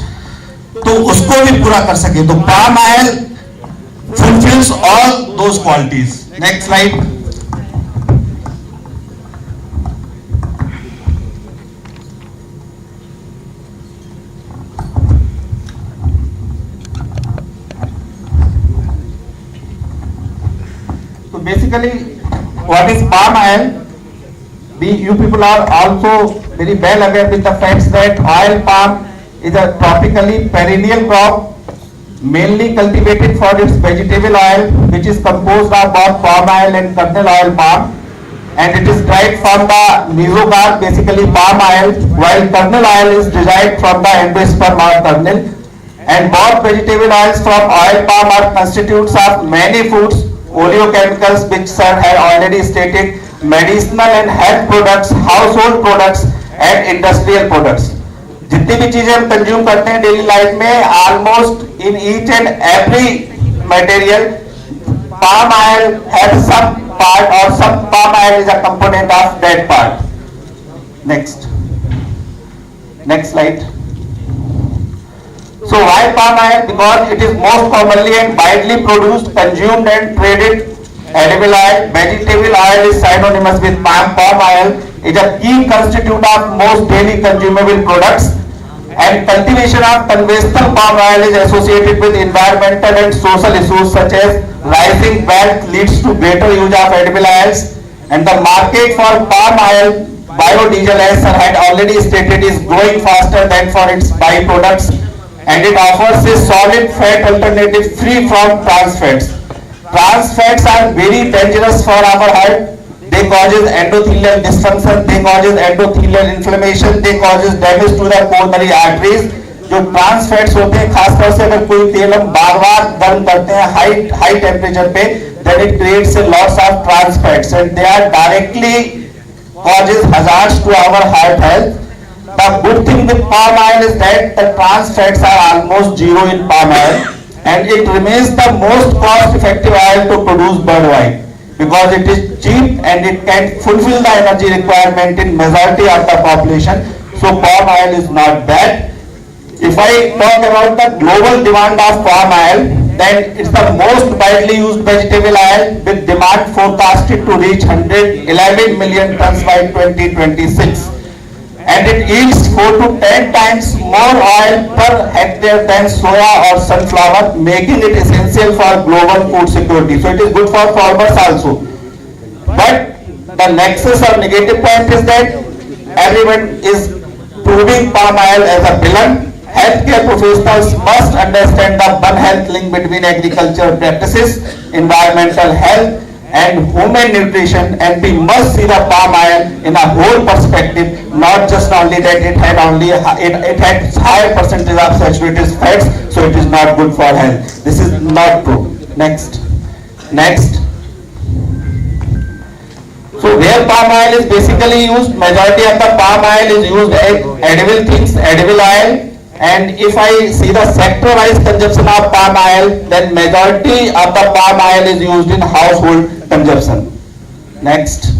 तो उसको भी पूरा कर सके. तो palm oil fulfills all those qualities. Next slide. So basically, what is palm oil? You people are also very well aware with the facts that oil palm is a tropically perennial crop mainly cultivated for its vegetable oil, which is composed of both palm oil and kernel oil palm, and it is derived from the mesocarp, basically palm oil, while kernel oil is derived from the endosperm or kernel. And both vegetable oils from oil palm are constitutes of many foods, oleochemicals, which sir had already stated, medicinal and health products, household products and industrial products. जितनी भी चीजें हम consume करते हैं daily life में, almost in each and every material palm oil has some part or some palm oil is a component of that part. Next slide. So why palm oil? Because it is most commonly and widely produced, consumed and traded edible oil. Vegetable oil is synonymous with palm oil. It is a key constituent of most daily consumable products. And cultivation of conventional palm oil is associated with environmental and social issues such as rising wealth leads to greater use of edible oils, and the market for palm oil biodiesel, as sir had already stated, is growing faster than for its byproducts, and it offers a solid fat alternative free from trans fats. Trans fats are very dangerous for our heart. They causes endothelial dysfunction, they causes endothelial inflammation, they causes damage to the coronary arteries. जो trans fats होते हैं, खासतौर से अगर कोई तेल हम बार बार गर्म करते हैं हाई टेम्परेचर पे, then it creates a loss of trans fats and they are directly causes hazards to our heart health. The good thing with palm oil is that the trans fats are almost zero in palm oil, and it remains the most cost effective oil to produce bird oil, because it is cheap and it can fulfill the energy requirement in majority of the population. So palm oil is not bad. If I talk about the global demand of palm oil, then it's the most widely used vegetable oil, with demand forecasted to reach 111 million tons by 2026. And it yields 4 to 10 times more oil per hectare than soya or sunflower, making it essential for global food security. So it is good for farmers also. But the nexus or negative point is that everyone is proving palm oil as a villain Healthcare professionals must understand the One Health link between agricultural practices, environmental health, and human nutrition, and we must see the palm oil in a whole perspective, not just only that it had higher percentage of saturated fats, so it is not good for health. This is not true. Next. So where palm oil is basically used, majority of the palm oil is used as edible things, edible oil. And if I see the sector-wise consumption of palm oil, then majority of the palm oil is used in household consumption. Next.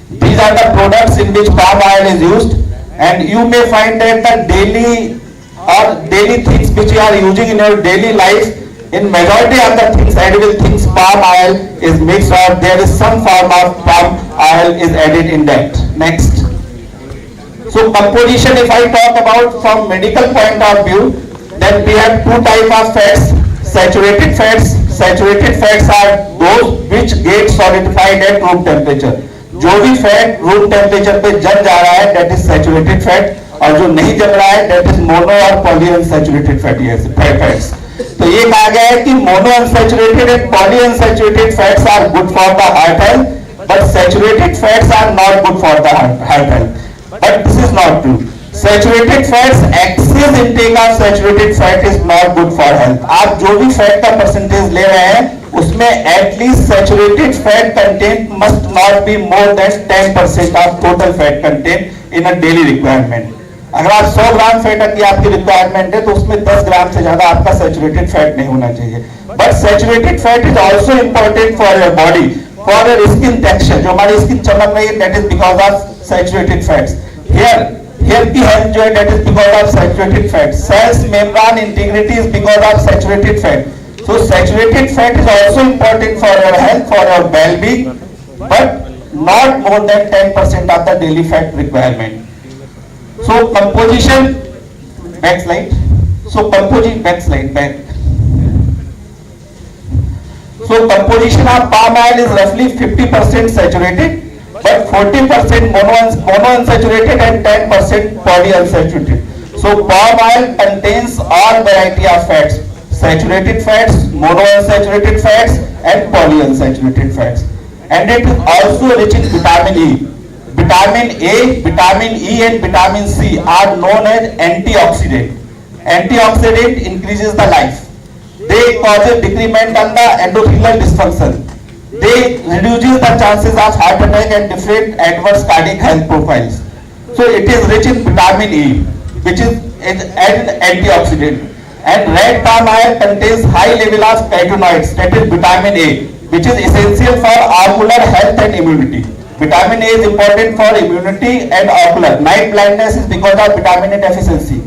These are the products in which palm oil is used, and you may find that the daily things which you are using in your daily life, in majority of the things, edible things, palm oil is mixed, or there is some form of palm oil is added in that. Next. So composition, if I talk about from medical point of view, then we have two types of fats. Saturated fats. Saturated fats are those which get solidified at room temperature. जो भी fat room temperature पे जम जा रहा है, that is saturated fat, और जो नहीं जम रहा है, that is mono और polyunsaturated fatty fats. तो ये कहा गया है कि monounsaturated and polyunsaturated fats are good for the heart health, but saturated fats are not good for the heart health. But this is not true. Saturated fats, excess intake of saturated fat is not good for health. आप जो भी fat का percentage ले रहे हैं, उसमें at least saturated fat content must not be more than 10% of total fat content in a daily requirement. अगर आप 100 ग्राम फैट की आपकी रिक्वायरमेंट है, तो उसमें 10 ग्राम से ज्यादा आपका सैचुरेटेड फैट नहीं होना चाहिए. But saturated fat is also important for your body, for your skin texture. जो हमारी स्किन चमक रही है, that is because of saturated fats. Here की हेल्थ जो है, that is because of saturated fat. Cells membrane integrity is because of saturated fat. So saturated fat is also important for your health, for your well-being, but not more than 10% of the daily fat requirement. So composition, back slide. So composition, back. So composition of palm oil is roughly 50% saturated, but 40% monounsaturated and 10% polyunsaturated. So palm oil contains all variety of fats, saturated fats, monounsaturated fats, and polyunsaturated fats. And it is also rich in vitamin E. Vitamin A, vitamin E, and vitamin C are known as antioxidant. Antioxidant increases the life. They cause a decrement on the endothelial dysfunction. They reduces the chances of heart attack and different adverse cardiac health profiles. So it is rich in vitamin E, which is an antioxidant. And red palm oil contains high level of carotenoids, that is vitamin A, which is essential for ocular health and immunity. Vitamin A is important for immunity and ocular. Night blindness is because of vitamin A deficiency.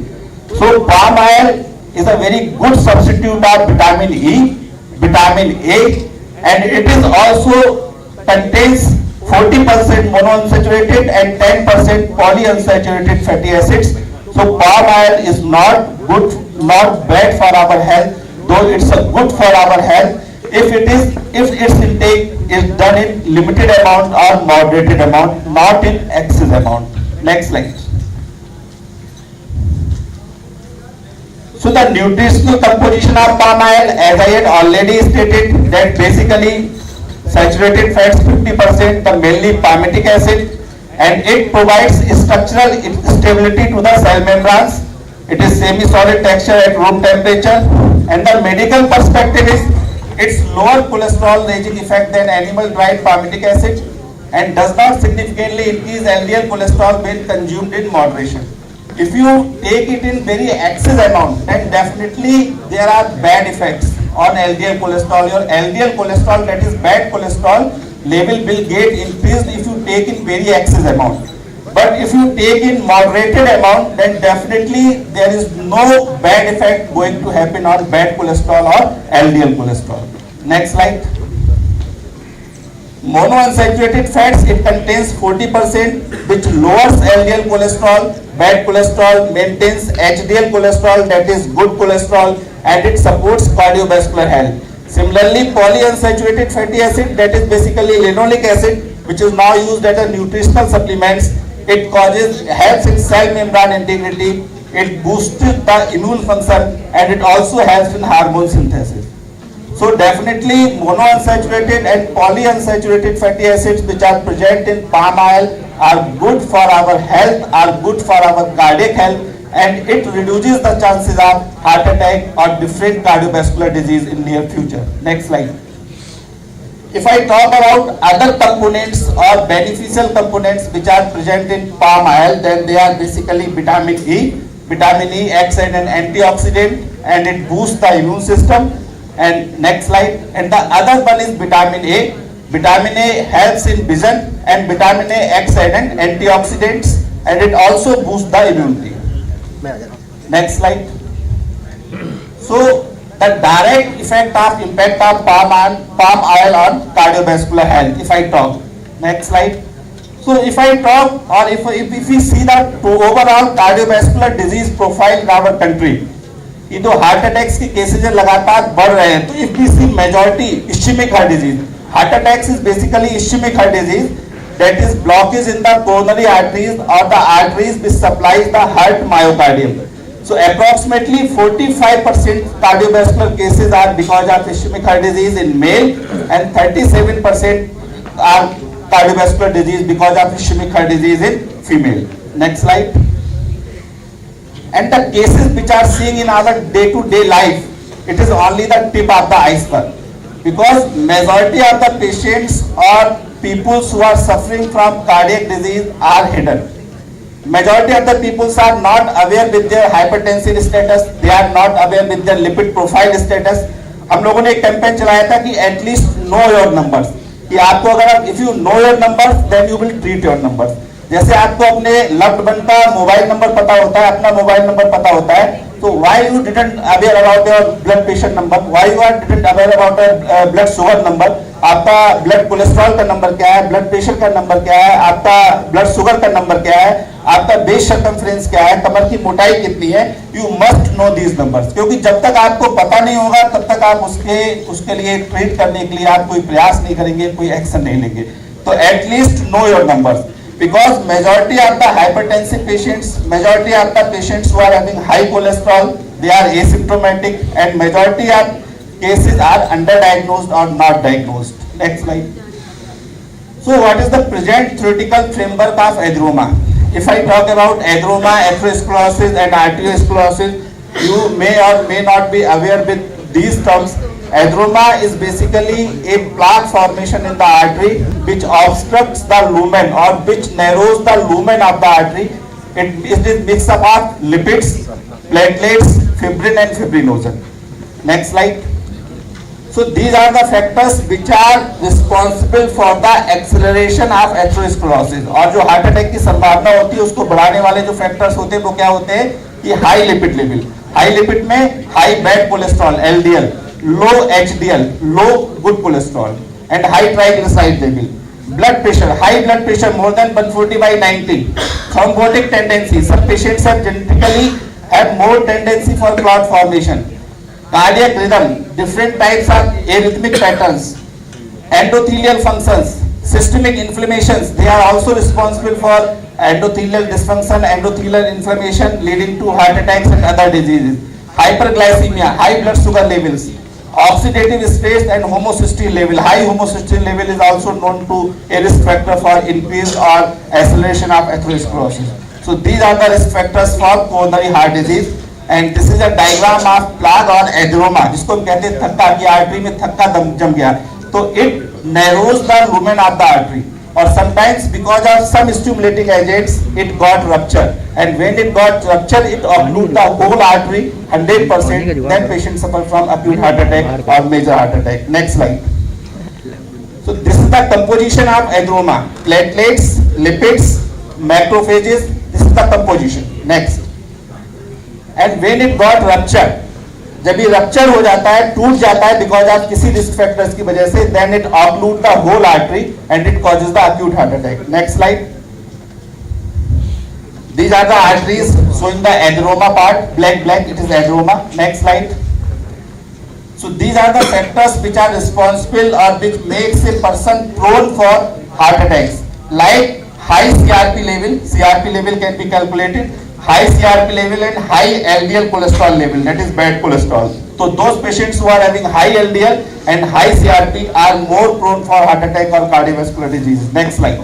So palm oil is a very good substitute of vitamin E, vitamin A, and it is also contains 40% monounsaturated and 10% polyunsaturated fatty acids. So palm oil is not good, not bad for our health, though it's a good for our health if its intake is done in limited amount or moderated amount, not in excess amount. Next slide. So the nutritional composition of palm oil, as I had already stated, that basically saturated fats 50%, the mainly palmitic acid, and it provides structural stability to the cell membranes. It is semi-solid texture at room temperature, and the medical perspective is its lower cholesterol raising effect than animal dried palmitic acid, and does not significantly increase LDL cholesterol when consumed in moderation. If you take it in very excess amount, then definitely there are bad effects on LDL cholesterol. Your LDL cholesterol, that is bad cholesterol level, will get increased if you take in very excess amount. But if you take in moderated amount, then definitely there is no bad effect going to happen on bad cholesterol or LDL cholesterol. Next slide. Monounsaturated fats, it contains 40%, which lowers LDL cholesterol, bad cholesterol, maintains HDL cholesterol, that is good cholesterol, and it supports cardiovascular health. Similarly, polyunsaturated fatty acid, that is basically linoleic acid, which is now used as a nutritional supplements. It helps in cell membrane integrity, it boosts the immune function, and it also helps in hormone synthesis. So definitely monounsaturated and polyunsaturated fatty acids which are present in palm oil are good for our health, are good for our cardiac health, and it reduces the chances of heart attack or different cardiovascular disease in near future. Next slide. If I talk about other components or beneficial components which are present in palm oil, then they are basically vitamin E. Vitamin E acts as an antioxidant and it boosts the immune system. And next slide. And the other one is vitamin A. Vitamin A helps in vision, and vitamin A acts as an antioxidant and it also boosts the immunity. Next slide. So the direct impact of palm oil on cardiovascular health, if I talk. Next slide. So if I talk, or if we see that overall cardiovascular disease profile in our country, ये तो heart attacks के cases लगातार बढ़ रहे हैं. तो if we see majority ischemic heart disease, heart attacks is basically ischemic heart disease that is blockage in the coronary arteries or the arteries which supplies the heart myocardium. So approximately 45% cardiovascular cases are because of ischemic heart disease in male, and 37% are cardiovascular disease because of ischemic heart disease in female. Next slide. And the cases which are seen in our day-to-day life, it is only the tip of the iceberg, because majority of the patients or people who are suffering from cardiac disease are hidden. Majority of the people are not aware with their hypertensive status, they are not aware with their lipid profile status. हम लोगों ने एक campaign चलाया था कि at least know your numbers, कि आपको अगर if you know your numbers then you will treat your numbers. जैसे आपको अपने लव्ड वन का मोबाइल नंबर पता होता है, अपना मोबाइल नंबर पता होता है, तो why you didn't aware about your blood pressure number, why you are didn't aware about your blood sugar number, आपका ब्लड कोलेस्ट्रॉल का नंबर क्या है, ब्लड प्रेशर का नंबर क्या है, आपका ब्लड शुगर का नंबर क्या है, आपका बेस सर्कमफ्रेंस क्या है, कमर की मोटाई कितनी है. You must know these numbers, क्योंकि जब तक आपको पता नहीं होगा तब तक आप उसके लिए ट्रीट करने के लिए आप कोई प्रयास नहीं करेंगे, कोई एक्शन नहीं लेंगे. तो at least know your numbers, because majority of the hypertensive patients, majority of the patients who are having high cholesterol, they are asymptomatic, and majority of cases are underdiagnosed or not diagnosed. Next slide. So what is the present theoretical framework of atheroma? If I talk about atheroma, atherosclerosis and arteriosclerosis, you may or may not be aware with these terms. Atheroma is basically a plaque formation in the artery which obstructs the lumen or which narrows the lumen of the artery. It is mix up of lipids, platelets, fibrin and fibrinogen. Next slide. So these are the factors which are responsible for the acceleration of atherosclerosis. और जो heart attack की संभावना होती है उसको बढ़ाने वाले जो फैक्टर्स होते हैं वो क्या होते हैं कि high lipid level, high lipid में high bad cholesterol LDL, low HDL, low good cholesterol, and high triglyceride level. Blood pressure, high blood pressure more than 140/90. Thrombotic tendency, some patients have genetically have more tendency for clot formation. Cardiac rhythm, different types of arrhythmic patterns. Endothelial functions, systemic inflammations, they are also responsible for endothelial dysfunction, endothelial inflammation leading to heart attacks and other diseases. Hyperglycemia, high blood sugar levels. Oxidative stress and homocysteine level. High homocysteine level is also known to a risk factor for increase or acceleration of atherosclerosis. So these are the risk factors for coronary heart disease. And this is a diagram of plaque or atheroma, जिसको हम कहते हैं थक्का, की artery में थक्का जम गया. तो it narrows the lumen of the artery, or sometimes because of some stimulating agents it got ruptured, and when it got ruptured it occludes the whole artery 100%, then patient suffer from acute heart attack or major heart attack. Next slide. So this is the composition of atheroma: platelets, lipids, macrophages. This is the composition. Next. And when it got ruptured, जब ये rupture हो जाता है, टूट जाता है because of किसी risk factors की वजह से, then it occlude the whole artery and it causes the acute heart attack. Next slide. These are the arteries showing the atheroma part, black, it is atheroma. Next slide. So these are the factors which are responsible or which makes a person prone for heart attacks, like high CRP level. CRP level can be calculated. high CRP level and high LDL cholesterol level, that is bad cholesterol. So those patients who are having high LDL and high CRP are more prone for heart attack or cardiovascular disease. Next slide.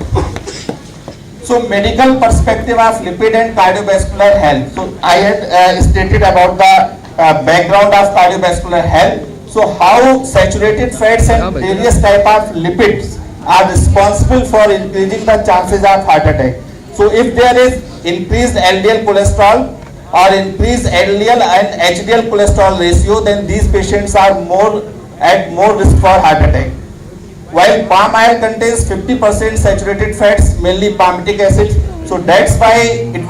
So medical perspective of lipid and cardiovascular health. So I had stated about the background of cardiovascular health. So how saturated fats and various type of lipids are responsible for increasing the chances of heart attack. So if there is increased LDL cholesterol or increased LDL and HDL cholesterol ratio, then these patients are at more risk for heart attack. While palm oil contains 50% saturated fats, mainly palmitic acid, so that's why it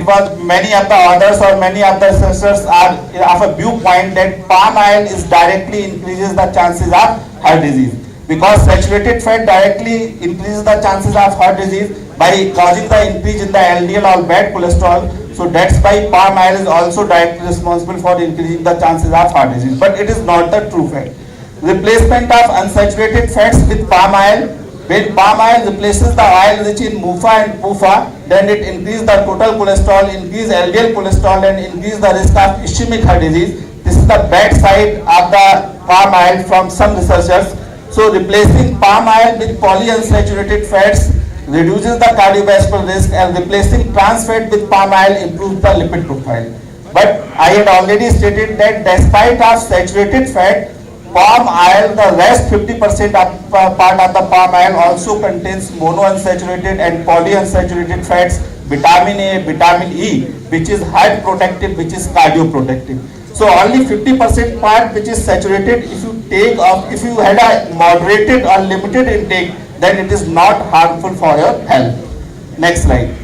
was many of the authors or many of the researchers are of a viewpoint that palm oil is directly increases the chances of heart disease, because saturated fat directly increases the chances of heart disease by causing the increase in the LDL or bad cholesterol. So that's why palm oil is also directly responsible for increasing the chances of heart disease, but it is not the true fact. Replacement of unsaturated fats with palm oil. When palm oil replaces the oil rich in MUFA and PUFA, then it increases the total cholesterol, increase LDL cholesterol and increase the risk of ischemic heart disease. This is the bad side of the palm oil from some researchers. So replacing palm oil with polyunsaturated fats reduces the cardiovascular risk, and replacing trans fat with palm oil improves the lipid profile. But I had already stated that despite of saturated fat, palm oil, the rest 50% part of the palm oil also contains monounsaturated and polyunsaturated fats, vitamin A, vitamin E, which is heart protective, which is cardioprotective. So only 50% part which is saturated, if you had a moderated or limited intake, then it is not harmful for your health. Next slide.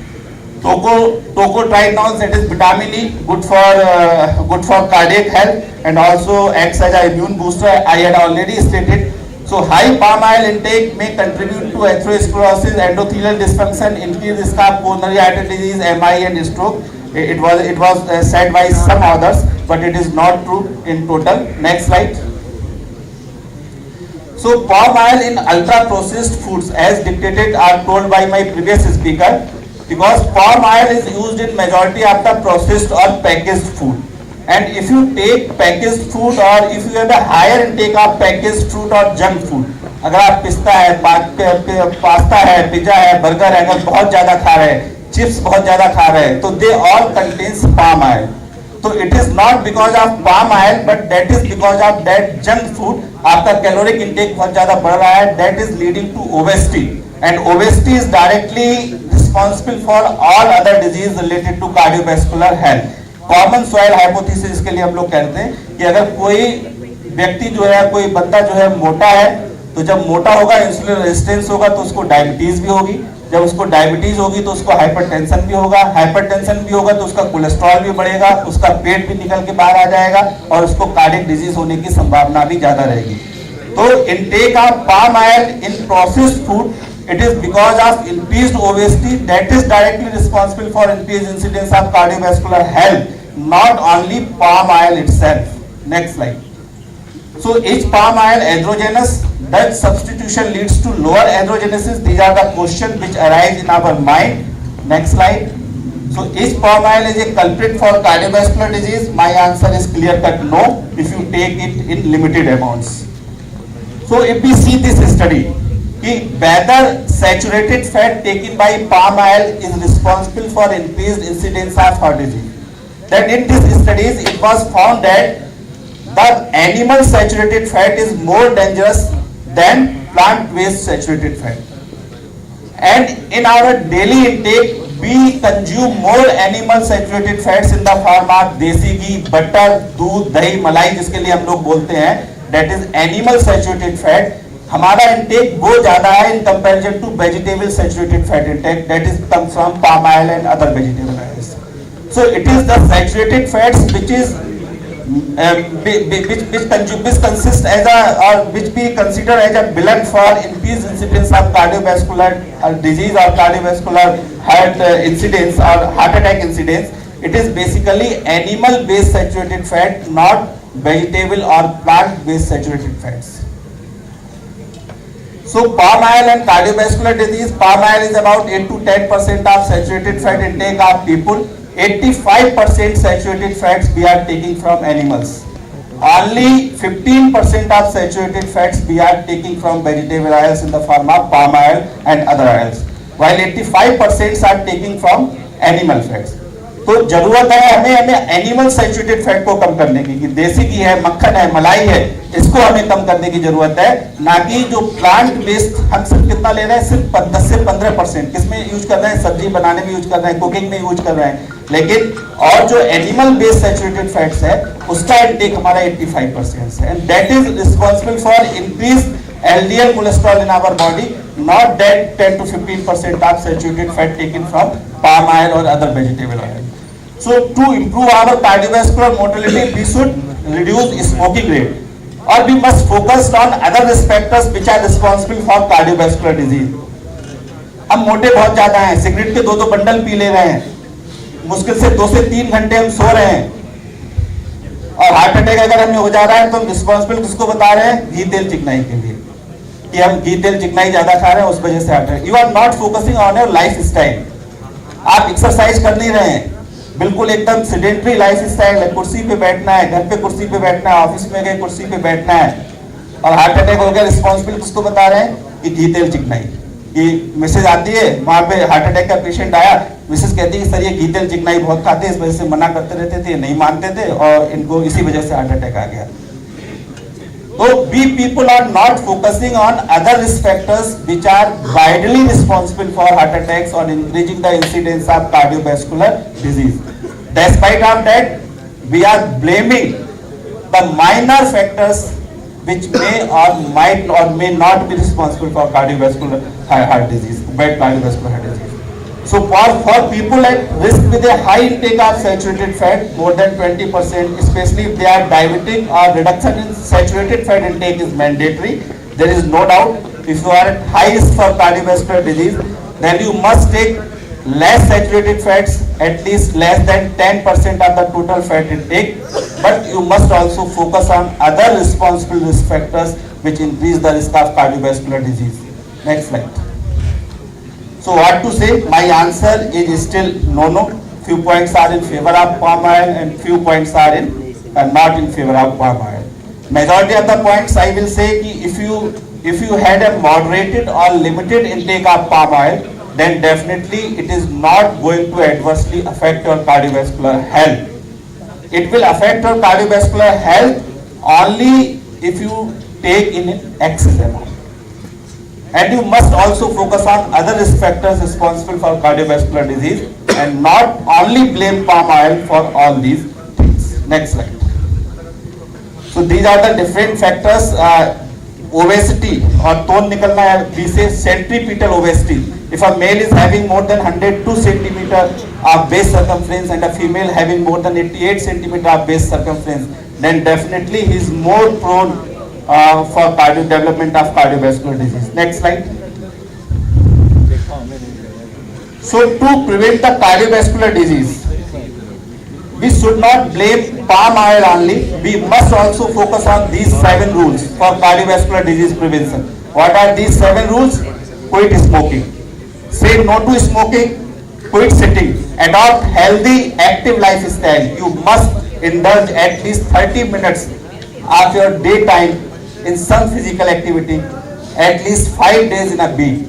Tocotrienols, that is vitamin E, good for cardiac health and also acts as an immune booster. I had already stated. So high palm oil intake may contribute to atherosclerosis, endothelial dysfunction, increased risk of coronary artery disease, MI and stroke. It was said by some others, but it is not true in total. Next slide. So palm oil in ultra processed foods, as dictated or told by my previous speaker, because palm oil is used in majority of the processed or packaged food. And if you take packaged food or if you have a higher intake of packaged food or junk food, अगर आप पिस्ता है, pasta है, pizza है, burger है, अगर बहुत ज़्यादा खा रहे हैं, चिप्स बहुत ज़्यादा खा रहे हैं, तो they all contains palm oil. So it is not because of palm oil, but that is because of that junk food. आपका caloric intake बहुत ज़्यादा बढ़ रहा है, that is leading to obesity. And obesity is directly responsible for all other disease related to cardiovascular health. Common soil hypothesis इसके लिए हम लोग कहते हैं कि अगर कोई व्यक्ति जो है, कोई बंदा जो है मोटा है, तो जब मोटा होगा इंसुलिन रेजिस्टेंस होगा तो उसको डायबिटीज भी होगी, जब उसको डायबिटीज होगी तो उसको हाइपरटेंशन भी होगा, हाइपरटेंशन भी होगा तो उसका कोलेस्ट्रॉल भी बढ़ेगा, उसका पेट भी निकल के बाहर आ जाएगा और उसको कार्डियक डिजीज होने की संभावना भी ज्यादा रहेगी. तो intake of palm oil in processed food, it is because of increased obesity that is directly responsible for increased incidence of cardiovascular health, not only palm oil itself. Next slide. So is palm oil androgenous? That substitution leads to lower androgenesis. These are the questions which arise in our mind. Next slide. So is palm oil is a culprit for cardiovascular disease? My answer is clear cut no, if you take it in limited amounts. So if we see this study, whether saturated fat taken by palm oil is responsible for increased incidence of heart disease. Then in these studies it was found that the animal saturated fat is more dangerous than plant-based saturated fat. And in our daily intake we consume more animal saturated fats in the form of desi ghee, butter, दूध, दही, मलाई जिसके लिए हम लोग बोलते हैं, that is animal saturated fat. हमारा इंटेक वो ज्यादा है in comparison to vegetable saturated fat intake, that is comes from palm oil and other vegetable oils. So it is the saturated fats which consist as a, or which we consider as a villain for increased incidence of cardiovascular disease or cardiovascular heart incidence or heart attack incidence. It is basically animal based saturated fat, not vegetable or plant based saturated fats. So palm oil and cardiovascular disease, palm oil is about 8 to 10% of saturated fat intake of people. 85% saturated fats we are taking from animals. Only 15% of saturated fats we are taking from vegetable oils in the form of palm oil and other oils, while 85% are taking from animal fats. तो जरूरत है हमें animal saturated fat को कम करने की, कि देसी घी है, मक्खन है, मलाई है, इसको हमें कम करने की जरूरत है, ना कि जो प्लांट बेस्ड हम सिर्फ कितना ले रहे हैं, सिर्फ 10 से 15%, किसमें यूज कर रहे हैं, सब्जी बनाने में यूज कर रहे हैं, कुकिंग में यूज कर रहे हैं, लेकिन और जो एनिमल बेस्ड सैचुरेटेड फैट्स है उसका इंटेक हमारा 85% है, and that is responsible for increase LDL cholesterol in our body, not that 10 to 15% of saturated fat taken from palm oil or other vegetable oil. So to improve our cardiovascular mortality, we should reduce smoking rate, or we must focus on other risk factors which are responsible for cardiovascular disease. हम मोटे बहुत ज्यादा हैं, cigarette के 2-2 bundle P ले रहे हैं, मुश्किल से 2 से 3 घंटे हम सो रहे हैं, और हार्ट अटैक अगर हमें हो जा रहा है तो हम रिस्पॉन्सिबल किसको बता रहे हैं, घी तेल चिकनाई के लिए, कि हम घी तेल चिकनाई ज्यादा खा रहे हैं, उस वजह से heart attack. You are not focusing on your life style. आप एक्सरसाइज कर नहीं रहे हैं, बिल्कुल एकदम सेडेंटरी लाइफ स्टाइल है, कुर्सी पे बैठना है, घर पे कुर्सी पे बैठना है, ऑफिस में गए कुर्सी पे बैठना है, और हार्ट अटैक हो गया, रिस्पॉन्सिबल किसको बता रहे हैं, कि घी तेल चिकनाई. कि मैसेज आती है वहां पे हार्ट अटैक का पेशेंट आया, मिसेस कहती है सर ये घी तेल चिकनाई बहुत खाते हैं, इस वजह से मना करते रहते थे, नहीं मानते थे, और इनको इसी वजह से हार्ट अटैक आ गया. So we people are not focusing on other risk factors which are widely responsible for heart attacks or increasing the incidence of cardiovascular disease. Despite of that, we are blaming the minor factors which may or might or may not be responsible for cardiovascular heart disease, bad cardiovascular heart disease. So for people at risk with a high intake of saturated fat, more than 20%, especially if they are diabetic, or reduction in saturated fat intake is mandatory. There is no doubt. If you are at high risk for cardiovascular disease, then you must take less saturated fats, at least less than 10% of the total fat intake. But you must also focus on other responsible risk factors which increase the risk of cardiovascular disease. Next slide. So what to say? My answer is still no. Few points are in favor of palm oil and few points are not in favor of palm oil. Majority of the points I will say कि if you had a moderated or limited intake of palm oil, then definitely it is not going to adversely affect your cardiovascular health. It will affect your cardiovascular health only if you take in excess amount. And you must also focus on other risk factors responsible for cardiovascular disease and not only blame palm oil for all these things. Next slide. So these are the different factors. Obesity or tone nikalna, we say centripetal obesity. If a male is having more than 102 centimeter of base circumference and a female having more than 88 centimeter of base circumference, then definitely he is more prone for development of cardiovascular disease. Next slide. So to prevent the cardiovascular disease, we should not blame palm oil only. We must also focus on these 7 rules for cardiovascular disease prevention. What are these 7 rules? Quit smoking. Say no to smoking. Quit sitting. Adopt healthy, active lifestyle. You must indulge at least 30 minutes of your daytime in some physical activity, at least 5 days in a week,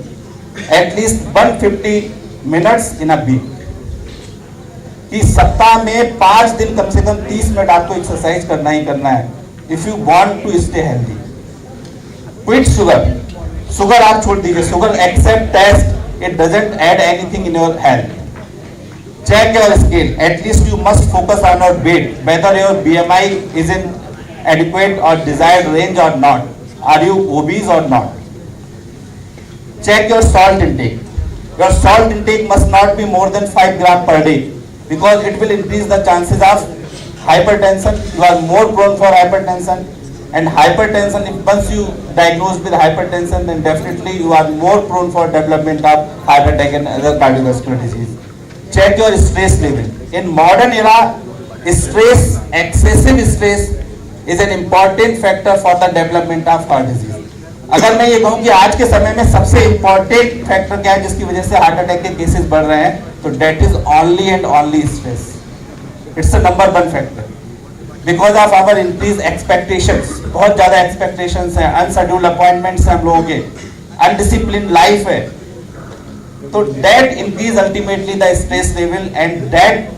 at least 150 minutes in a week. कि सप्ताह में 5 दिन कम से कम 30 minute आपको exercise करना ही करना है, if you want to stay healthy. Quit sugar. Sugar आप छोड़ दीजिए. Sugar except taste, it doesn't add anything in your health. Check your scale. At least you must focus on your weight, whether your BMI is in adequate or desired range or not. Are you obese or not? Check your salt intake. Your salt intake must not be more than 5 grams per day, because it will increase the chances of hypertension. You are more prone for hypertension, and hypertension, if once you diagnosed with hypertension, then definitely you are more prone for development of heart attack and other cardiovascular disease. Check your stress level. In modern era, excessive stress is an important factor for the development of heart disease. अगर मैं ये कहूँ कि आज के समय में सबसे इंपॉर्टेंट फैक्टर क्या है जिसकी वजह से हार्ट अटैक के केसेस बढ़ रहे हैं, तो that is only and only stress. It's a number 1 factor. Because of our increase expectations, बहुत ज्यादा एक्सपेक्टेशंस हैं, अनशेड्यूल्ड अपॉइंटमेंट्स हैं हम लोगों के, अनडिसिप्लिन लाइफ है, तो that increase ultimately the stress level and that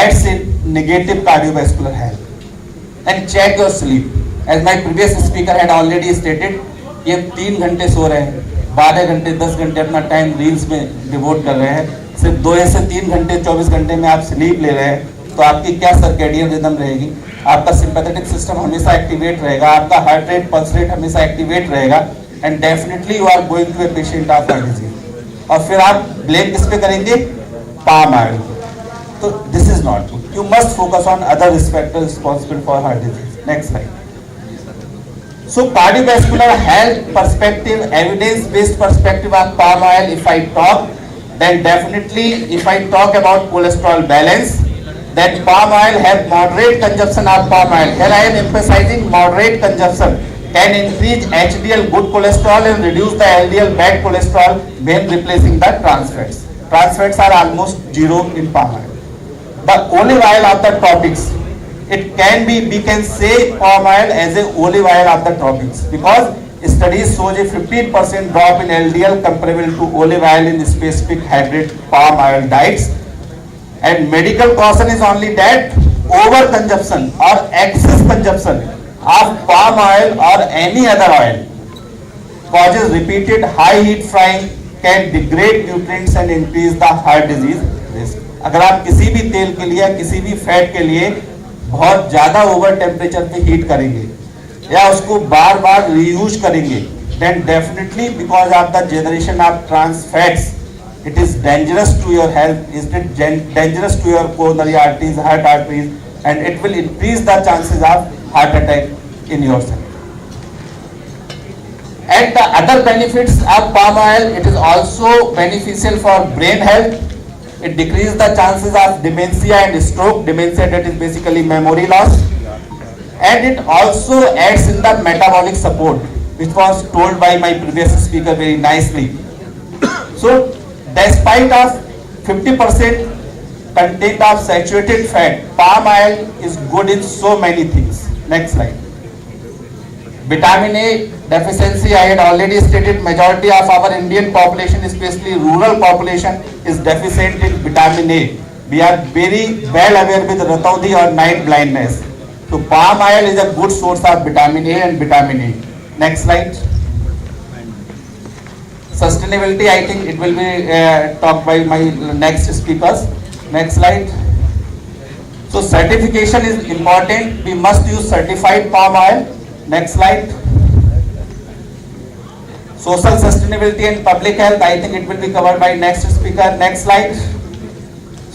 adds in negative cardiovascular health. And check your sleep. As my previous speaker had already stated, ये 3 घंटे सो रहे हैं, 12 घंटे 10 घंटे अपना टाइम रील्स में डिवोट कर रहे हैं, सिर्फ 2 से 3 घंटे 24 घंटे में आप स्लीप ले रहे हैं, तो आपकी क्या सर्केडियन रिदम रहेगी, आपका सिंपैथेटिक सिस्टम हमेशा एक्टिवेट रहेगा, आपका हार्ट रेट पल्स रेट हमेशा एक्टिवेट रहेगा, and definitely you are going to a patient of heart disease. और फिर आप ब्लेम किस पे करेंगे, पाम ऑयल. तो this is not good. You must focus on other risk factors responsible for heart disease. Next slide. So cardiovascular health perspective, evidence-based perspective of palm oil, if I talk, then definitely if I talk about cholesterol balance, then palm oil have moderate consumption of palm oil. Here I am emphasizing moderate consumption can increase HDL good cholesterol and reduce the LDL bad cholesterol when replacing the trans fats. Trans fats are almost zero in palm oil. The olive oil of the tropics. It can be, we can say palm oil as a olive oil of the tropics, because studies shows a 15% drop in LDL comparable to olive oil in specific hybrid palm oil diets. And medical caution is only that over consumption or excess consumption of palm oil or any other oil causes repeated high heat frying, can degrade nutrients and increase the heart disease risk. अगर आप किसी भी तेल के लिए, किसी भी fat के लिए बहुत ज्यादा ओवर टेम्परेचर पे हीट करेंगे या उसको बार बार रीयूज करेंगे, then definitely because of the generation of trans fats, it is dangerous to your health, is it dangerous to your coronary arteries, heart arteries, and it will increase the chances of heart attack in yourself. And the other benefits of palm oil, it is also beneficial for brain health. It decreases the chances of dementia and stroke. Dementia, that is basically memory loss. And it also aids in the metabolic support, which was told by my previous speaker very nicely. So, despite of 50% content of saturated fat, palm oil is good in so many things. Next slide. Vitamin A deficiency, I had already stated, majority of our Indian population, especially rural population, is deficient in vitamin A. We are very well aware with Rataudi or night blindness. So palm oil is a good source of vitamin A and vitamin A. Next slide. Sustainability, I think it will be talked by my next speakers. Next slide. So certification is important. We must use certified palm oil. Next slide. Social sustainability and public health, I think it will be covered by next speaker. Next slide.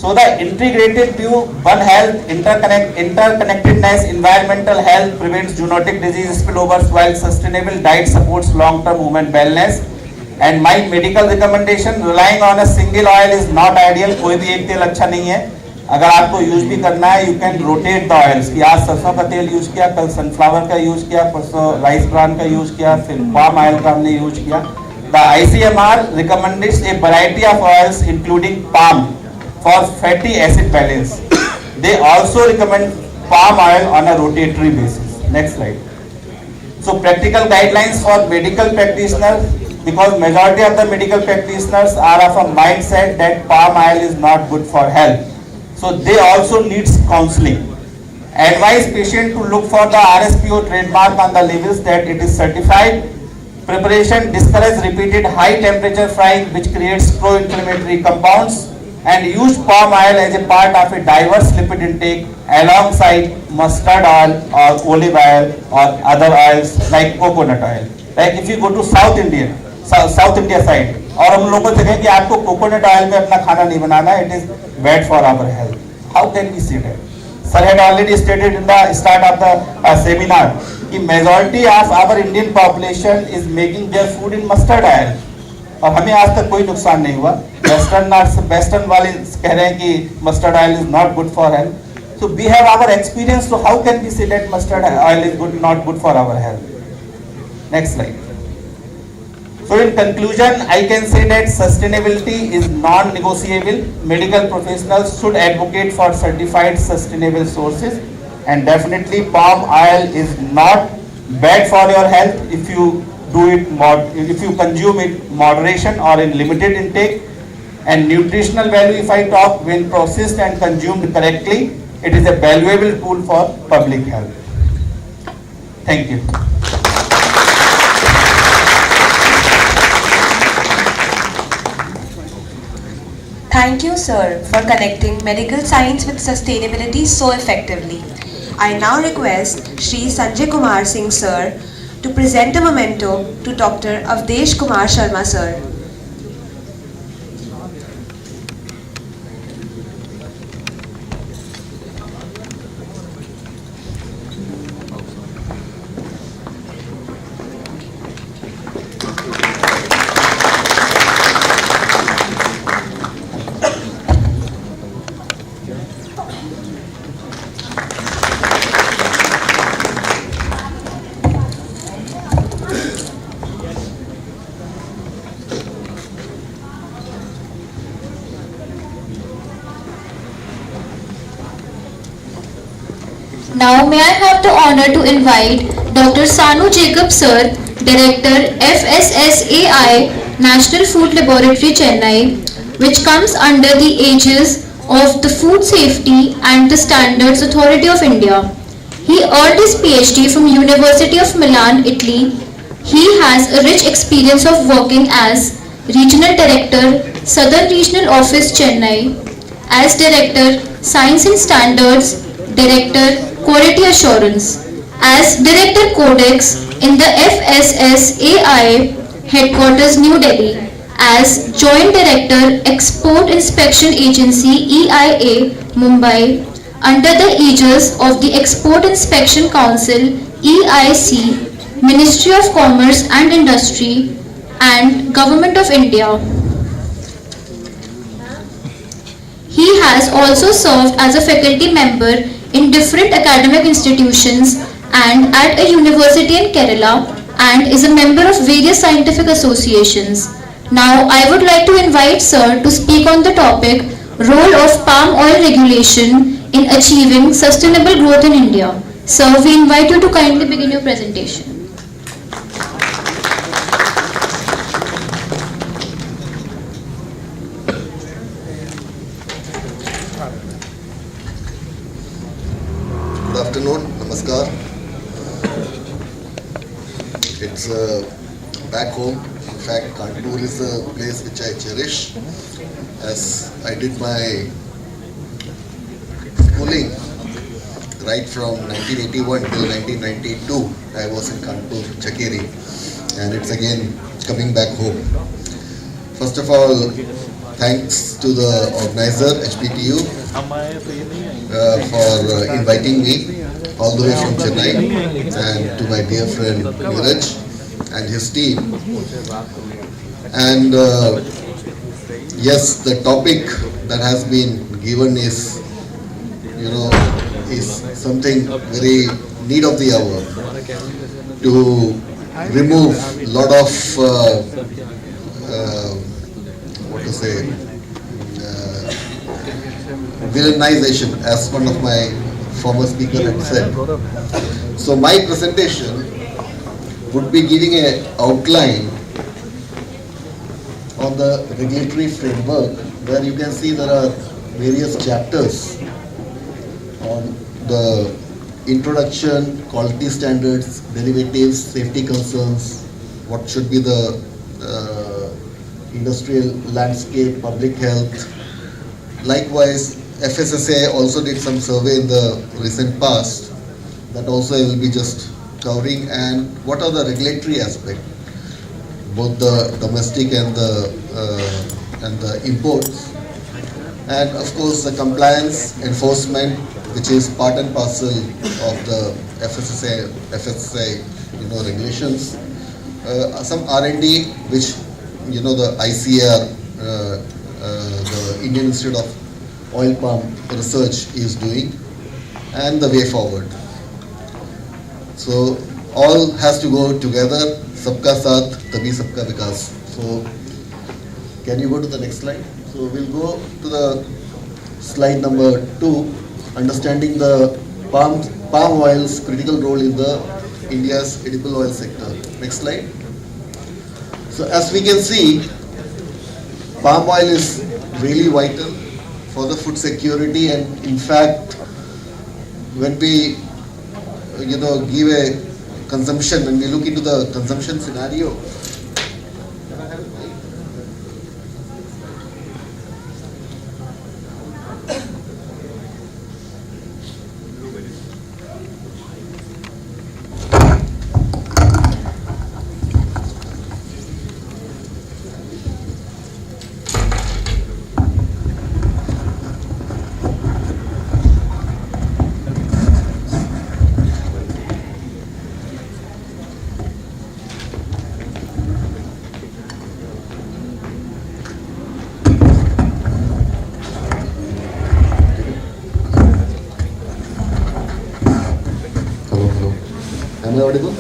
So the integrated view, one health, interconnectedness, environmental health prevents zoonotic disease spillovers, while sustainable diet supports long-term human wellness. And my medical recommendation, relying on a single oil is not ideal. कोई भी एक तेल अच्छा नहीं है. अगर आपको use भी करना है, you can rotate the oils, कि आज सरसों का तेल यूज किया, कल सनफ्लावर का यूज किया, परसों राइस ब्रान का यूज किया, फिर पाम ऑयल का हमने यूज किया. The ICMR recommends a variety of oils including palm for fatty acid balance. They also recommend palm oil on a rotatory basis. Next slide. So practical guidelines for medical practitioners, because majority of the medical practitioners are of a mindset that palm oil is not good for health. So they also needs counseling. Advise patient to look for the RSPO trademark on the labels that it is certified. Preparation discourage repeated high temperature frying, which creates pro-inflammatory compounds, and use palm oil as a part of a diverse lipid intake alongside mustard oil or olive oil or other oils like coconut oil. Like if you go to South India side, और हम लोगों से कहें कि आपको coconut oil में अपना खाना नहीं बनाना है, it is bad for our health. How can we see that? Sir had already stated in the start of the seminar कि majority of our Indian population is making their food in mustard oil, और हमें आज तक कोई नुकसान नहीं हुआ. Western वाले कह रहे हैं कि mustard oil is not good for health. So we have our experience, so how can we say that mustard oil is good not good for our health? Next slide. So in conclusion, I can say that sustainability is non-negotiable. Medical professionals should advocate for certified sustainable sources, and definitely palm oil is not bad for your health if you if you consume it moderation or in limited intake. And nutritional value, if I talk, when processed and consumed correctly, it is a valuable tool for public health. Thank you. Thank you, sir, for connecting medical science with sustainability so effectively. I now request Shri Sanjay Kumar Singh, sir, to present a memento to Dr. Avdesh Kumar Sharma, sir. Now may I have the honor to invite Dr. Sanu Jacob sir, Director FSSAI National Food Laboratory Chennai, which comes under the aegis of the Food Safety and the Standards Authority of India. He earned his PhD from University of Milan, Italy. He has a rich experience of working as Regional Director, Southern Regional Office, Chennai, as Director, Science and Standards, Director, Quality Assurance, as Director Codex in the FSSAI Headquarters, New Delhi, as Joint Director, Export Inspection Agency EIA, Mumbai, under the aegis of the Export Inspection Council EIC, Ministry of Commerce and Industry, and Government of India. He has also served as a faculty member in different academic institutions and at a university in Kerala, and is a member of various scientific associations. Now I would like to invite sir to speak on the topic Role of Palm Oil Regulation in Achieving Sustainable Growth in India. Sir, we invite you to kindly begin your presentation. Good afternoon, namaskar. It's back home. In fact, Kanpur is a place which I cherish, as I did my schooling right from 1981 till 1992. I was in Kanpur, Chakeri, and it's again coming back home. First of all, thanks to the organizer, HPTU, for inviting me all the way from Chennai, and to my dear friend Neeraj and his team. And yes, the topic that has been given is, is something very need of the hour, to remove a lot of villainization, as one of my former speaker had said. So my presentation would be giving an outline on the regulatory framework, where you can see there are various chapters on the introduction, quality standards, derivatives, safety concerns, what should be the industrial landscape, public health. Likewise, FSSAI also did some survey in the recent past, that also I will be just covering, and what are the regulatory aspects, both the domestic and the imports, and of course the compliance enforcement, which is part and parcel of the FSSAI regulations. Some R&D, which the ICAR, the Indian Institute of Oil Palm Research is doing, and the way forward. So all has to go together. Sabka saath, tabhi sabka vikas. So, can you go to the next slide? So, we'll go to the slide number 2, understanding the palm oil's critical role in the India's edible oil sector. Next slide. So, as we can see, palm oil is really vital for the food security, and in fact, when we give a consumption, when we look into the consumption scenario, am I audible?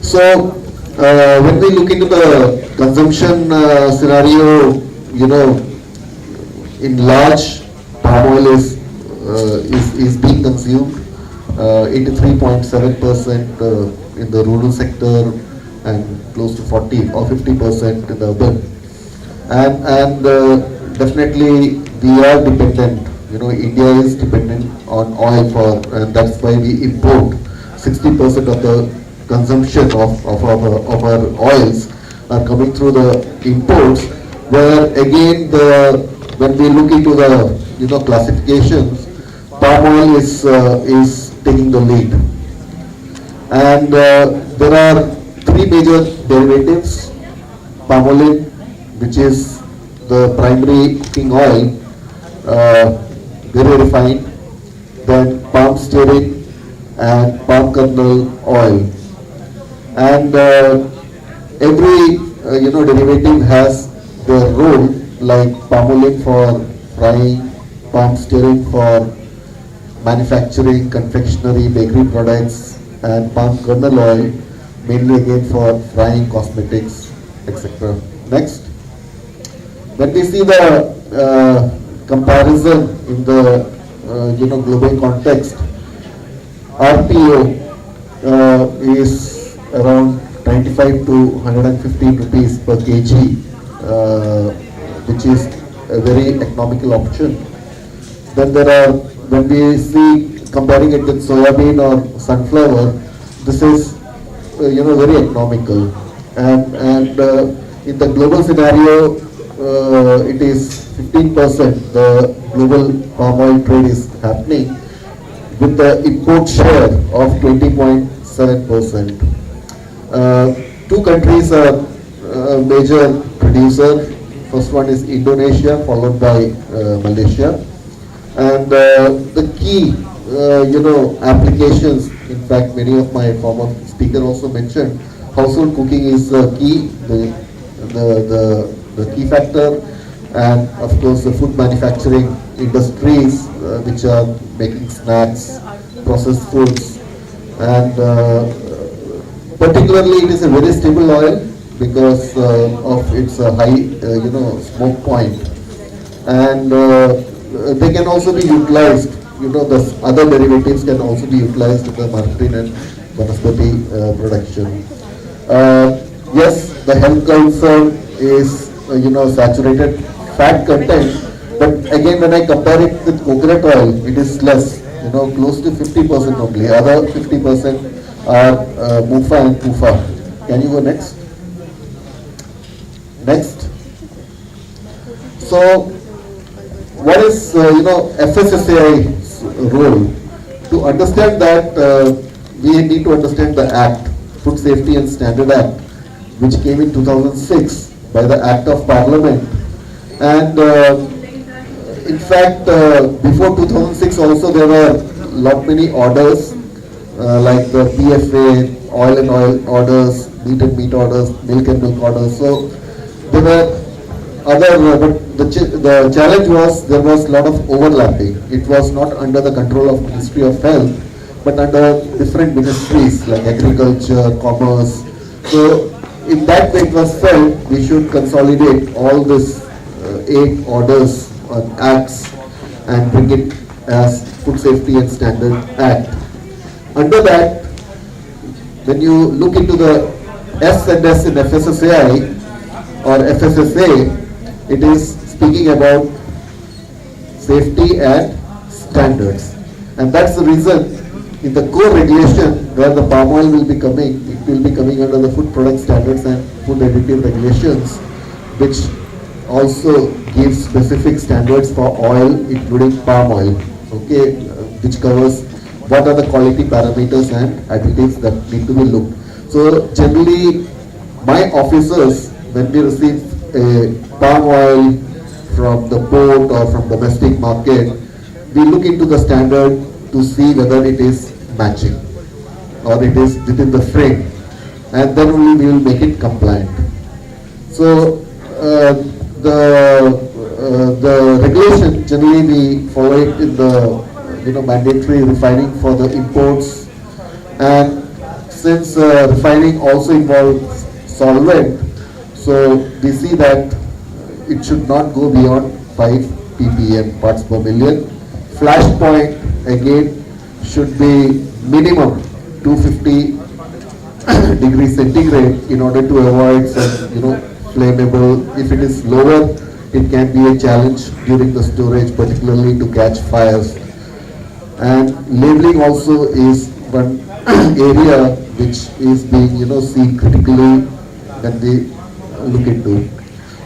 So, when we look into the consumption scenario, in large, palm oil is being consumed, 83.7% in the rural sector, and close to 40 or 50% in the urban. And definitely we are dependent, India is dependent on oil and that's why we import 60% of the consumption of our oils are coming through the imports, where again when we look into the classifications, palm oil is taking the lead. And there are 3 major derivatives: palmolene, which is the primary cooking oil, very refined, then palm stearin and palm kernel oil. And every derivative has their role, like palmolene for frying, palm stearin for manufacturing, confectionery, bakery products, and palm kernel oil mainly again for frying, cosmetics, etc. Next, when we see the comparison in the global context, RPO is around 95 to 115 rupees per kg, which is a very economical option. Then there are, when we see comparing it with soybean or sunflower, this is very economical, and in the global scenario, it is 15%. The global palm oil trade is happening with the import share of 20.7%. 2 countries are major producer. First one is Indonesia, followed by Malaysia, and the key applications. In fact, many of my former speaker also mentioned household cooking is key, the key factor, and of course the food manufacturing industries which are making snacks, processed foods, and particularly it is a very stable oil because of its high smoke point, and they can also be utilized. The other derivatives can also be utilized in the margarine and vanaspati production. Yes, the health concern is saturated fat content, but again when I compare it with coconut oil, it is less, close to 50% only. Other 50% are MUFA and PUFA. Can you go next? Next. So, what is FSSAI's role? To understand that, we need to understand the Act, Food Safety and Standard Act, which came in 2006 by the Act of Parliament. And in fact, before 2006 also there were many orders like the PFA, oil and oil orders, meat and meat orders, milk and milk orders. So there were but the challenge was there was a lot of overlapping. It was not under the control of Ministry of Health, but under different ministries like Agriculture, Commerce. So in that way it was felt we should consolidate all these 8 orders on acts and bring it as Food Safety and Standard Act. Under that, when you look into the S&S in FSSAI or FSSA, it is speaking about safety and standards. And that's the reason in the core regulation where the palm oil will be coming, it will be coming under the food product standards and food additive regulations, which also gives specific standards for oil, including palm oil, okay, which covers what are the quality parameters and additives that need to be looked. So generally, my officers, when we receive a palm oil from the port or from domestic market, we look into the standard to see whether it is matching or it is within the frame, and then we will make it compliant. So the regulation generally we follow it in the mandatory refining for the imports, and since refining also involves solvent, so we see that it should not go beyond 5 ppm parts per million. Flash point again should be minimum 250 degrees centigrade in order to avoid some flammable. If it is lower, it can be a challenge during the storage, particularly to catch fires. And labeling also is one area which is being seen critically when we look into.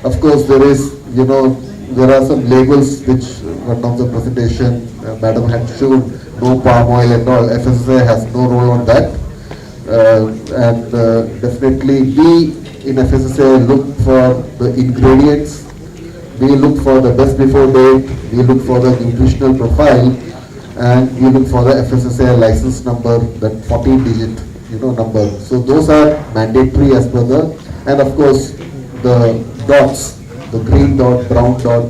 Of course, there is there are some labels which one of the presentation madam had shown, no palm oil and all. FSSAI has no role on that, and definitely we in FSSAI look for the ingredients, we look for the best before date, we look for the nutritional profile, and we look for the FSSAI license number, that 14-digit number. So those are mandatory as per the, and of course the dots, the green dot, brown dot,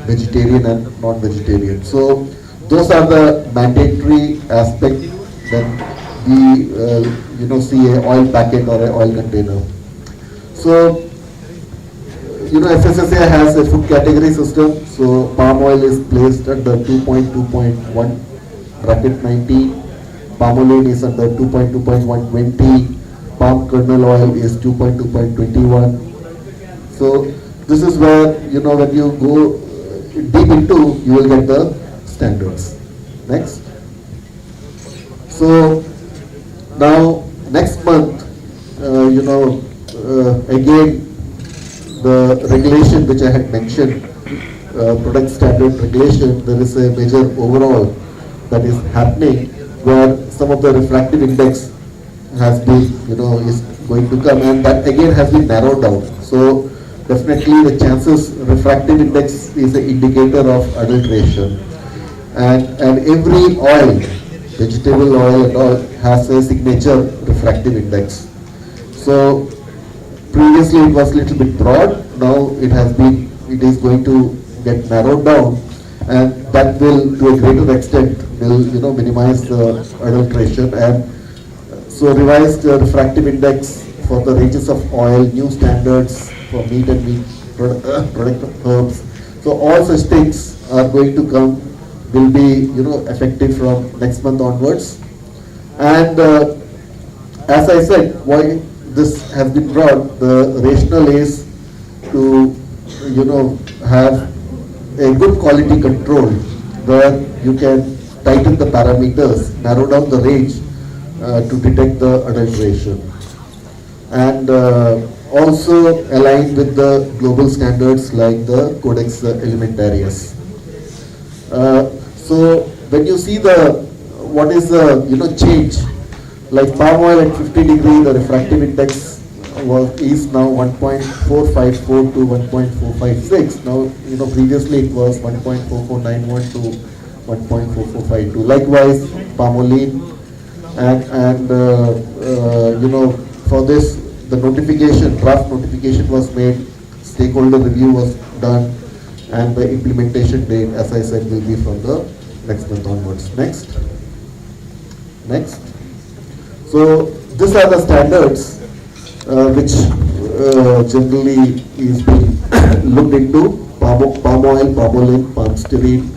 vegetarian and non-vegetarian. So those are the mandatory aspect when we see a oil packet or a oil container. So FSSAI has a food category system. So palm oil is placed under 2.2.1 bracket 19, palmolene is under 2.2.120, palm kernel oil is 2.2.21. So this is where when you go deep into, you will get the standards. Next. So now next month, again the regulation which I had mentioned, product standard regulation, there is a major overhaul that is happening where some of the refractive index has been, is going to come, and that again has been narrowed down. So definitely the chances, refractive index is an indicator of adulteration, and every oil, vegetable oil and all, has a signature refractive index. So previously it was a little bit broad, now it is going to get narrowed down, and that will to a greater extent will minimize the adulteration. And so revised refractive index for the ranges of oil, new standards for meat and meat product herbs. So all such things are going to come, will be effective from next month onwards. And as I said, why this has been brought, the rationale is to have a good quality control where you can tighten the parameters, narrow down the range to detect the adulteration, and also align with the global standards like the Codex Alimentarius. So when you see what is the change, like palm oil at 50 degree, the refractive index is now 1.454 to 1.456. Now previously it was 1.4491 to 1.4452. Likewise palmolene, and for this the notification, draft notification was made stakeholder review was done, and the implementation date, as I said, will be from the next month onwards. Next. So these are the standards which generally is being looked into: palm oil, palmolene, palm stearine,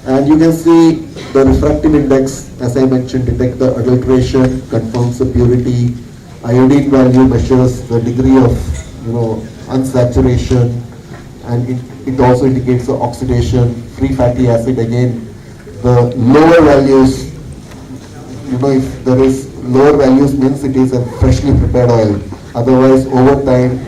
and you can see the refractive index, as I mentioned, detect the adulteration, confirms the purity. Iodine value measures the degree of unsaturation, and it also indicates the oxidation. Free fatty acid, again, the lower values, if there is lower values, means it is a freshly prepared oil. Otherwise, over time,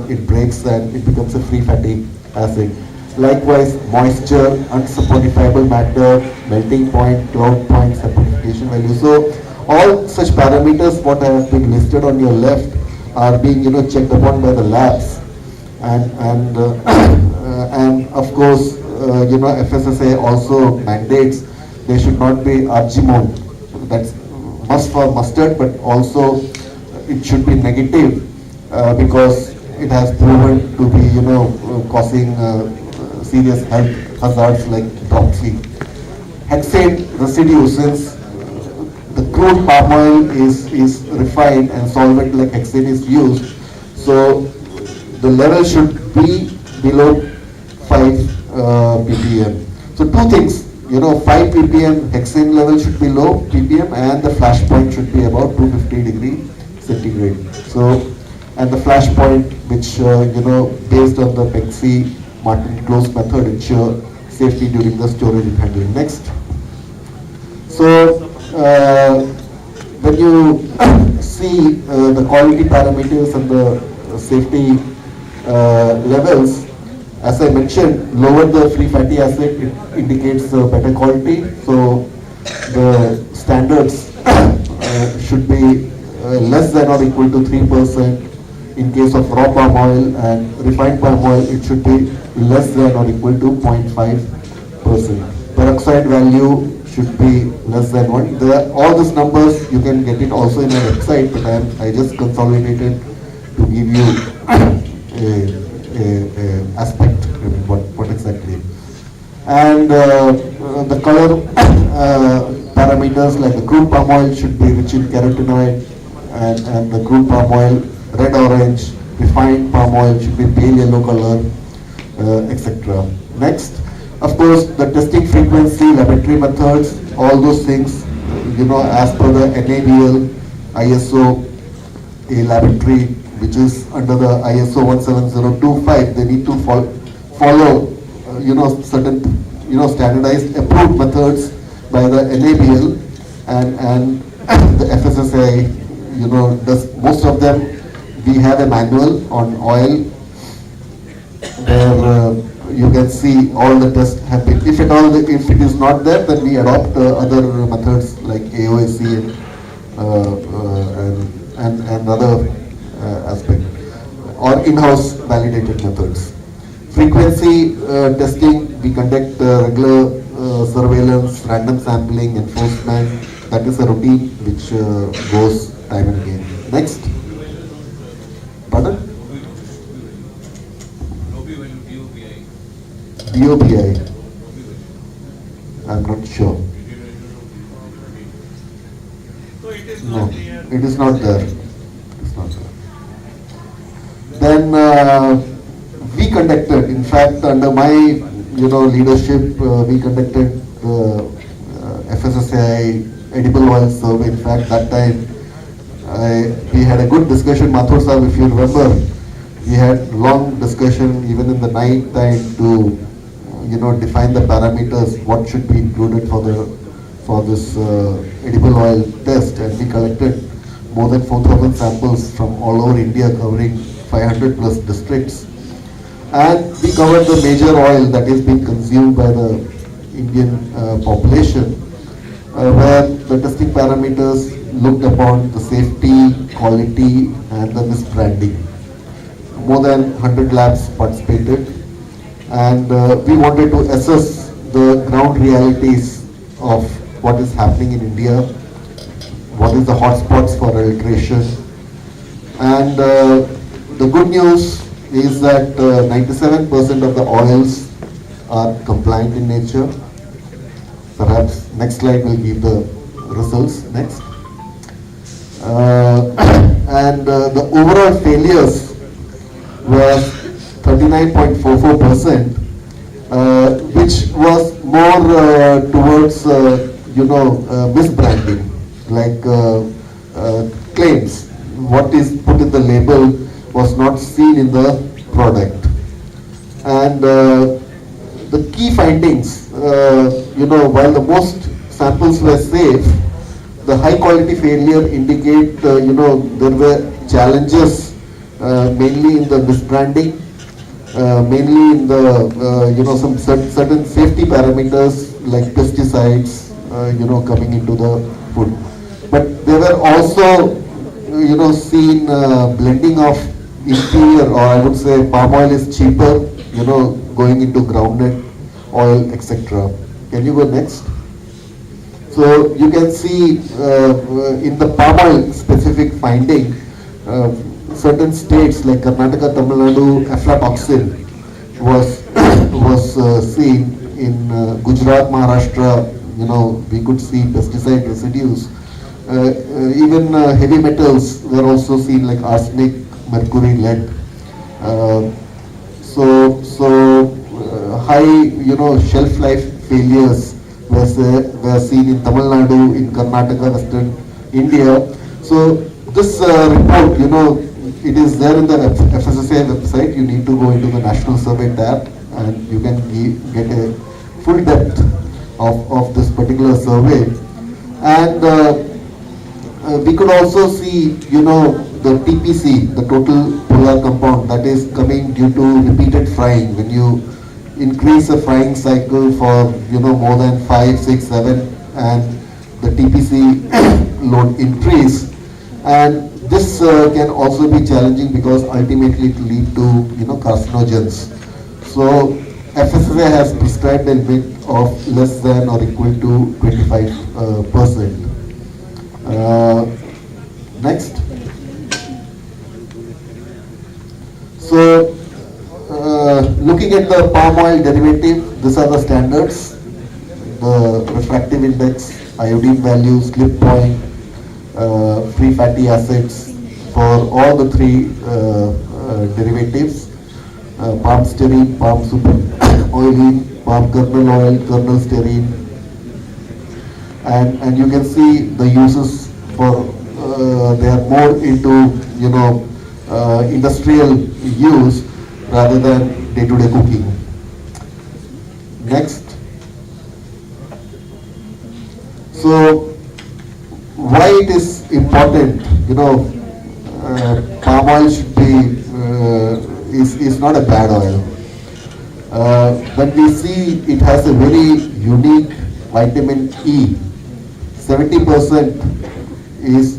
it breaks and it becomes a free fatty acid. Likewise, moisture, unsaponifiable matter, melting point, cloud point, saponification value. So all such parameters what have been listed on your left are being checked upon by the labs, and of course FSSA also mandates there should not be argimone. That's must for mustard, but also it should be negative because it has proven to be causing serious health hazards like dropsy. Hexane residue, since the crude palm oil is refined and solvent like hexane is used, so the level should be below 5 ppm. So two things, 5 ppm hexane level should be low ppm, and the flash point should be about 250 degree centigrade. So, and the flash point, which based on the Pexi Martin close method, ensure safety during the storage and handling. Next. So when you see the quality parameters and the safety levels, as I mentioned, lower the free fatty acid, it indicates better quality. So the standards should be less than or equal to 3%. In case of raw palm oil and refined palm oil, it should be less than or equal to 0.5%. Peroxide value should be less than 1. All these numbers you can get it also in our website, but I just consolidated to give you a aspect of what exactly. And the color parameters, like the crude palm oil should be rich in carotenoid, and the crude palm oil red orange, refined palm oil should be pale yellow color, etc. Next, of course, the testing frequency, laboratory methods, all those things, as per the NABL, ISO, a laboratory which is under the ISO 17025, they need to follow, certain, standardized approved methods by the NABL, and the FSSAI, does most of them. We have a manual on oil where you can see all the tests have been. If at all, if it is not there, then we adopt other methods like AOAC and other aspect, or in-house validated methods. Frequency testing, we conduct regular surveillance, random sampling, enforcement. That is a routine which goes time and again. Next. Pardon? BOPI. I'm not sure. No, it is not there. It's not there. Then we conducted, in fact, under my leadership, we conducted FSSAI edible oil survey. In fact, that time we had a good discussion, Mathur Sahib, if you remember. We had long discussion even in the night time to define the parameters, what should be included for this edible oil test, and we collected more than 4,000 samples from all over India, covering 500 plus districts, and we covered the major oil that is being consumed by the Indian population, where the testing parameters looked upon the safety, quality, and the misbranding. More than 100 labs participated, and we wanted to assess the ground realities of what is happening in India, what is the hotspots for adulteration. And the good news is that 97% of the oils are compliant in nature. Perhaps next slide will give the results. Next. And the overall failures was 39.44%, which was more towards misbranding, like claims. What is put in the label was not seen in the product. And the key findings, while the most samples were safe, the high quality failure indicate, there were challenges mainly in the misbranding, mainly in the, some certain safety parameters like pesticides, coming into the food. But there were also, seen blending of inferior, or I would say palm oil is cheaper, going into groundnut oil, etc. Can you go next? So you can see in the palm oil specific finding, certain states like Karnataka, Tamil Nadu, aflatoxin was seen. In Gujarat, Maharashtra, we could see pesticide residues. Even heavy metals were also seen, like arsenic, mercury, lead. High, shelf life failures were seen in Tamil Nadu, in Karnataka, Western India. So this report, it is there in the FSSAI website. You need to go into the National Survey tab and you can get a full depth of this particular survey. And we could also see, the TPC, the total polar compound, that is coming due to repeated frying. When you increase the frying cycle for, more than 5, 6, 7, and the TPC load increase. And this can also be challenging because ultimately it lead to, carcinogens. So FSSAI has prescribed a limit of less than or equal to 25%. Next. So, looking at the palm oil derivative, these are the standards: the refractive index, iodine value, slip point, free fatty acids for all the three derivatives: palm stearine, palm super oilene, palm kernel oil, kernel stearine, and you can see the uses for they are more into industrial use rather than day-to-day cooking. Next. So why it is important, palm oil should be is not a bad oil. When we see it has a very unique vitamin E, 70% is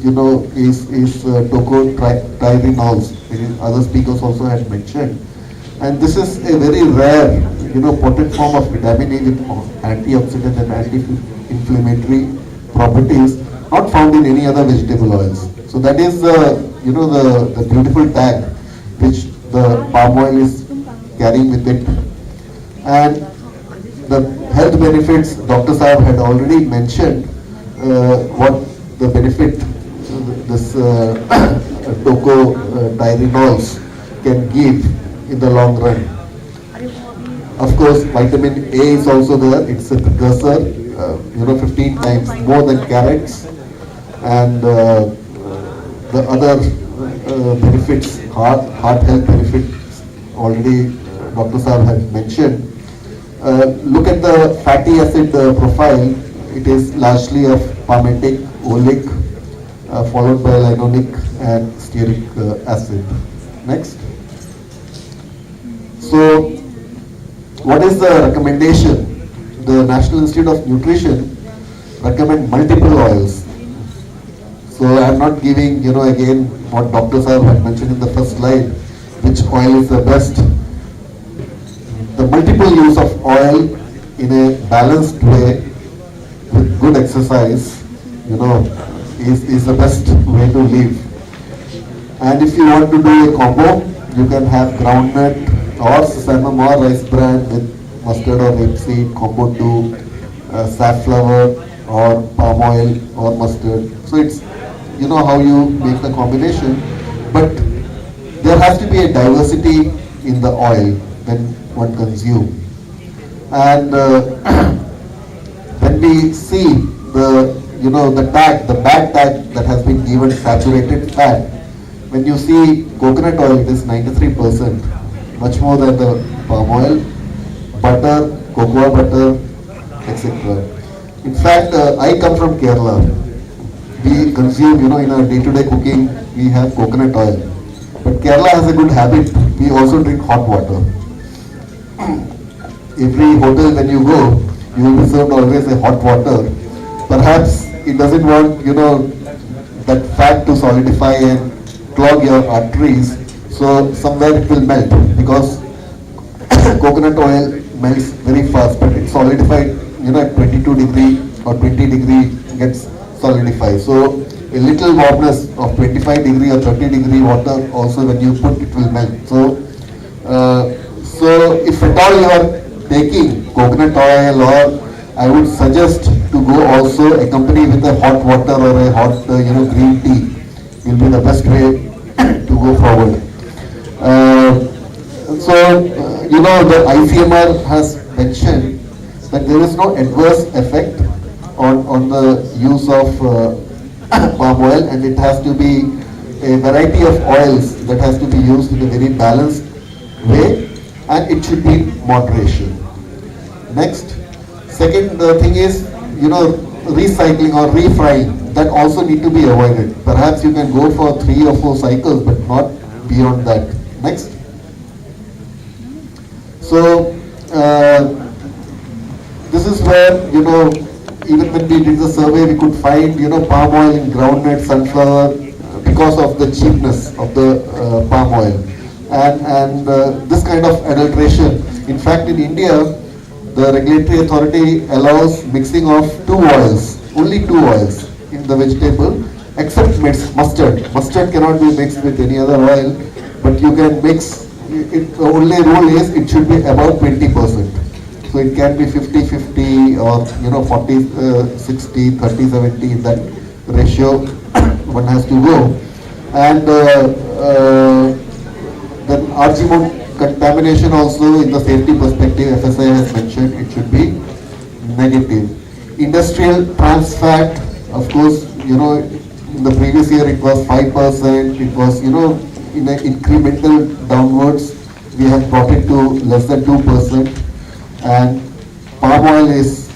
tocotrienols. Other speakers also had mentioned, and this is a very rare, potent form of vitamin E with antioxidant and anti-inflammatory properties, not found in any other vegetable oils. So that is the beautiful tag which the palm oil is carrying with it. And the health benefits, Dr. Saab had already mentioned what the benefit this tocotrienols can give in the long run. Of course, vitamin A is also there. It's a precursor, 15 times more than carrots. And the other benefits, heart health benefits, already Dr. Saab had mentioned. Look at the fatty acid profile. It is largely of palmitic, oleic, followed by linolenic and stearic acid. Next. So, what is the recommendation? The National Institute of Nutrition recommend multiple oils. So I am not giving, again what Dr. Saab had mentioned in the first slide, which oil is the best. The multiple use of oil in a balanced way with good exercise, is the best way to live. And if you want to do a combo, you can have groundnut or sesame or rice bran with mustard or rapeseed, combo to safflower or palm oil or mustard. So it's, you know how you make the combination, but there has to be a diversity in the oil when one consumes. And when we see the, you know, the tag, the bad tag that has been given saturated fat, when you see coconut oil, it is 93%, much more than the palm oil, butter, cocoa butter, etc. In fact, I come from Kerala. We consume, you know, in our day-to-day cooking, we have coconut oil. But Kerala has a good habit. We also drink hot water. Every hotel when you go, you will be served always a hot water. Perhaps it doesn't want, you know, that fat to solidify and clog your arteries. So somewhere it will melt because coconut oil melts very fast, but it's solidified, you know, at 22 degree or 20 degree gets solidified. So a little warmness of 25 degree or 30 degree water also when you put it will melt. So if at all you are taking coconut oil, or I would suggest to go also accompany with a hot water or a hot you know, green tea will be the best way to go forward. You know, the ICMR has mentioned that there is no adverse effect on the use of palm oil, and it has to be a variety of oils that has to be used in a very balanced way, and it should be moderation. Next, second thing is, you know, recycling or refrying, that also need to be avoided. Perhaps you can go for 3 or 4 cycles, but not beyond that. Next. So this is where, you know, even when we did the survey, we could find, you know, palm oil in groundnut, sunflower, because of the cheapness of the palm oil. And this kind of adulteration. In fact, in India, the regulatory authority allows mixing of 2 oils, only 2 oils in the vegetable, except mustard. Mustard cannot be mixed with any other oil, but you can mix, the only rule is it should be about 20%. So it can be 50-50 or, you know, 40-60, 30-70, that ratio one has to go. And then RG contamination also, in the safety perspective, FSI has mentioned it should be negative. Industrial trans fat, of course, you know, in the previous year it was 5%, it was, you know, in an incremental downwards, we have brought it to less than 2%. And palm oil is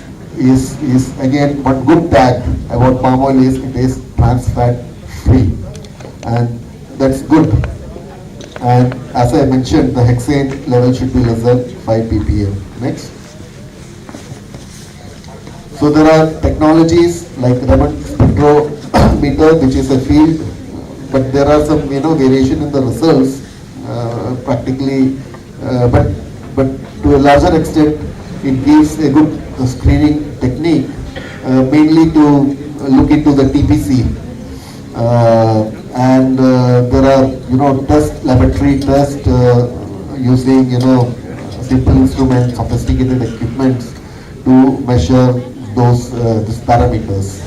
again, one good tag about palm oil is it is trans fat free, and that's good. And as I mentioned, the hexane level should be less than 5 ppm. Next. So there are technologies like Raman spectrometer, which is a field, but there are some, you know, variation in the results practically, but to a larger extent, it gives a good screening technique, mainly to look into the TPC. And there are, you know, laboratory test using, you know, simple instruments, sophisticated equipment to measure these parameters.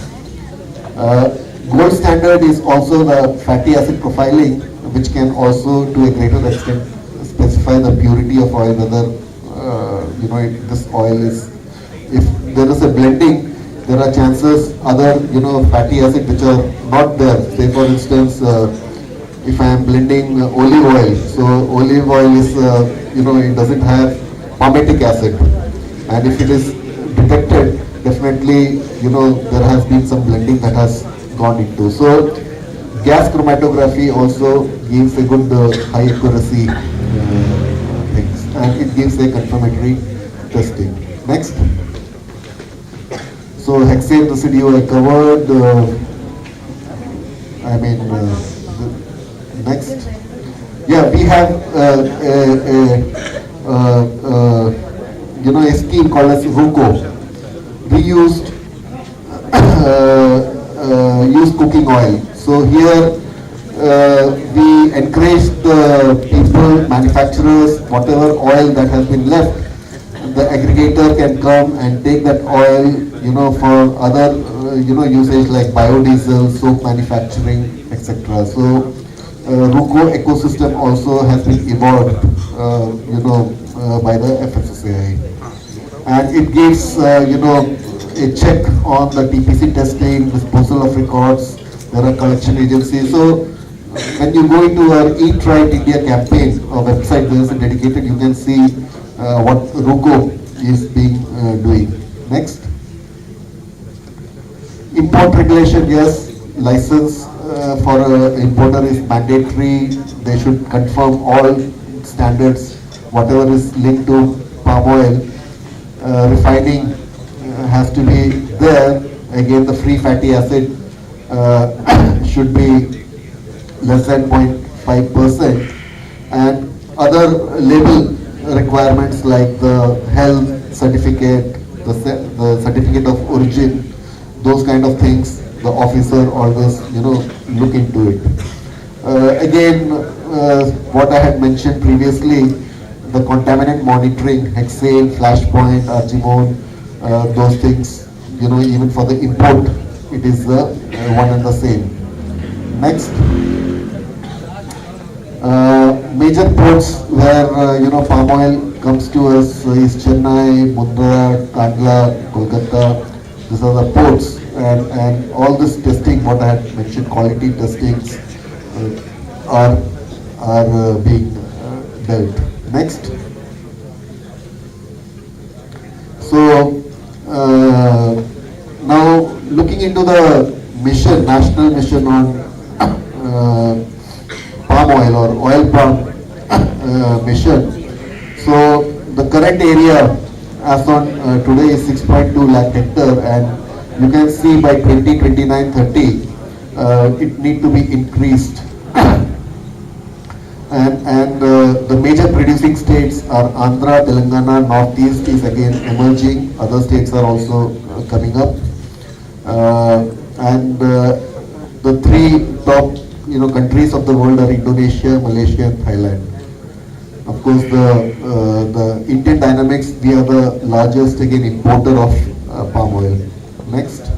Gold standard is also the fatty acid profiling, which can also to a greater extent specify the purity of oil, whether you know, this oil is, if there is a blending, there are chances other, you know, fatty acid which are not there. Say for instance, if I am blending olive oil, so olive oil is, you know, it doesn't have palmitic acid, and if it is detected, definitely, you know, there has been some blending that has gone into. So gas chromatography also gives a good high accuracy things, and it gives a confirmatory testing. Next. So hexane residue I covered. Next. Yeah, we have you know, a scheme called as RUCO. We used cooking oil. So here we encourage the people, manufacturers, whatever oil that has been left, the aggregator can come and take that oil, for other, usage like biodiesel, soap manufacturing, etc. So, RUCO ecosystem also has been evolved, by the FSSAI, and it gives, a check on the TPC testing, disposal of records. There are collection agencies. So when you go into our Eat Right India campaign website, there is a dedicated, you can see what RUCO is being doing. Next. Import regulation, yes, license for an importer is mandatory. They should confirm all standards, whatever is linked to palm oil. Refining has to be there. Again, the free fatty acid should be less than 0.5%, and other label requirements like the health certificate, the certificate of origin, those kind of things, the officer always look into it. Again, what I had mentioned previously, the contaminant monitoring, hexane, flashpoint, argimone, those things, even for the import, it is the one and the same. Next. Major ports where palm oil comes to us is Chennai, Mundra, Kandla, Kolkata. These are the ports, and all this testing, what I had mentioned, quality testings are being dealt. Next. So now looking into the mission, national mission on palm oil or oil palm mission. So the current area as on today is 6.2 lakh hectare, and you can see by 2029-30 it need to be increased. And the major producing states are Andhra, Telangana, Northeast is again emerging. Other states are also coming up, and the three top countries of the world are Indonesia, Malaysia, and Thailand. Of course, the Indian dynamics, we are the largest again importer of palm oil. Next.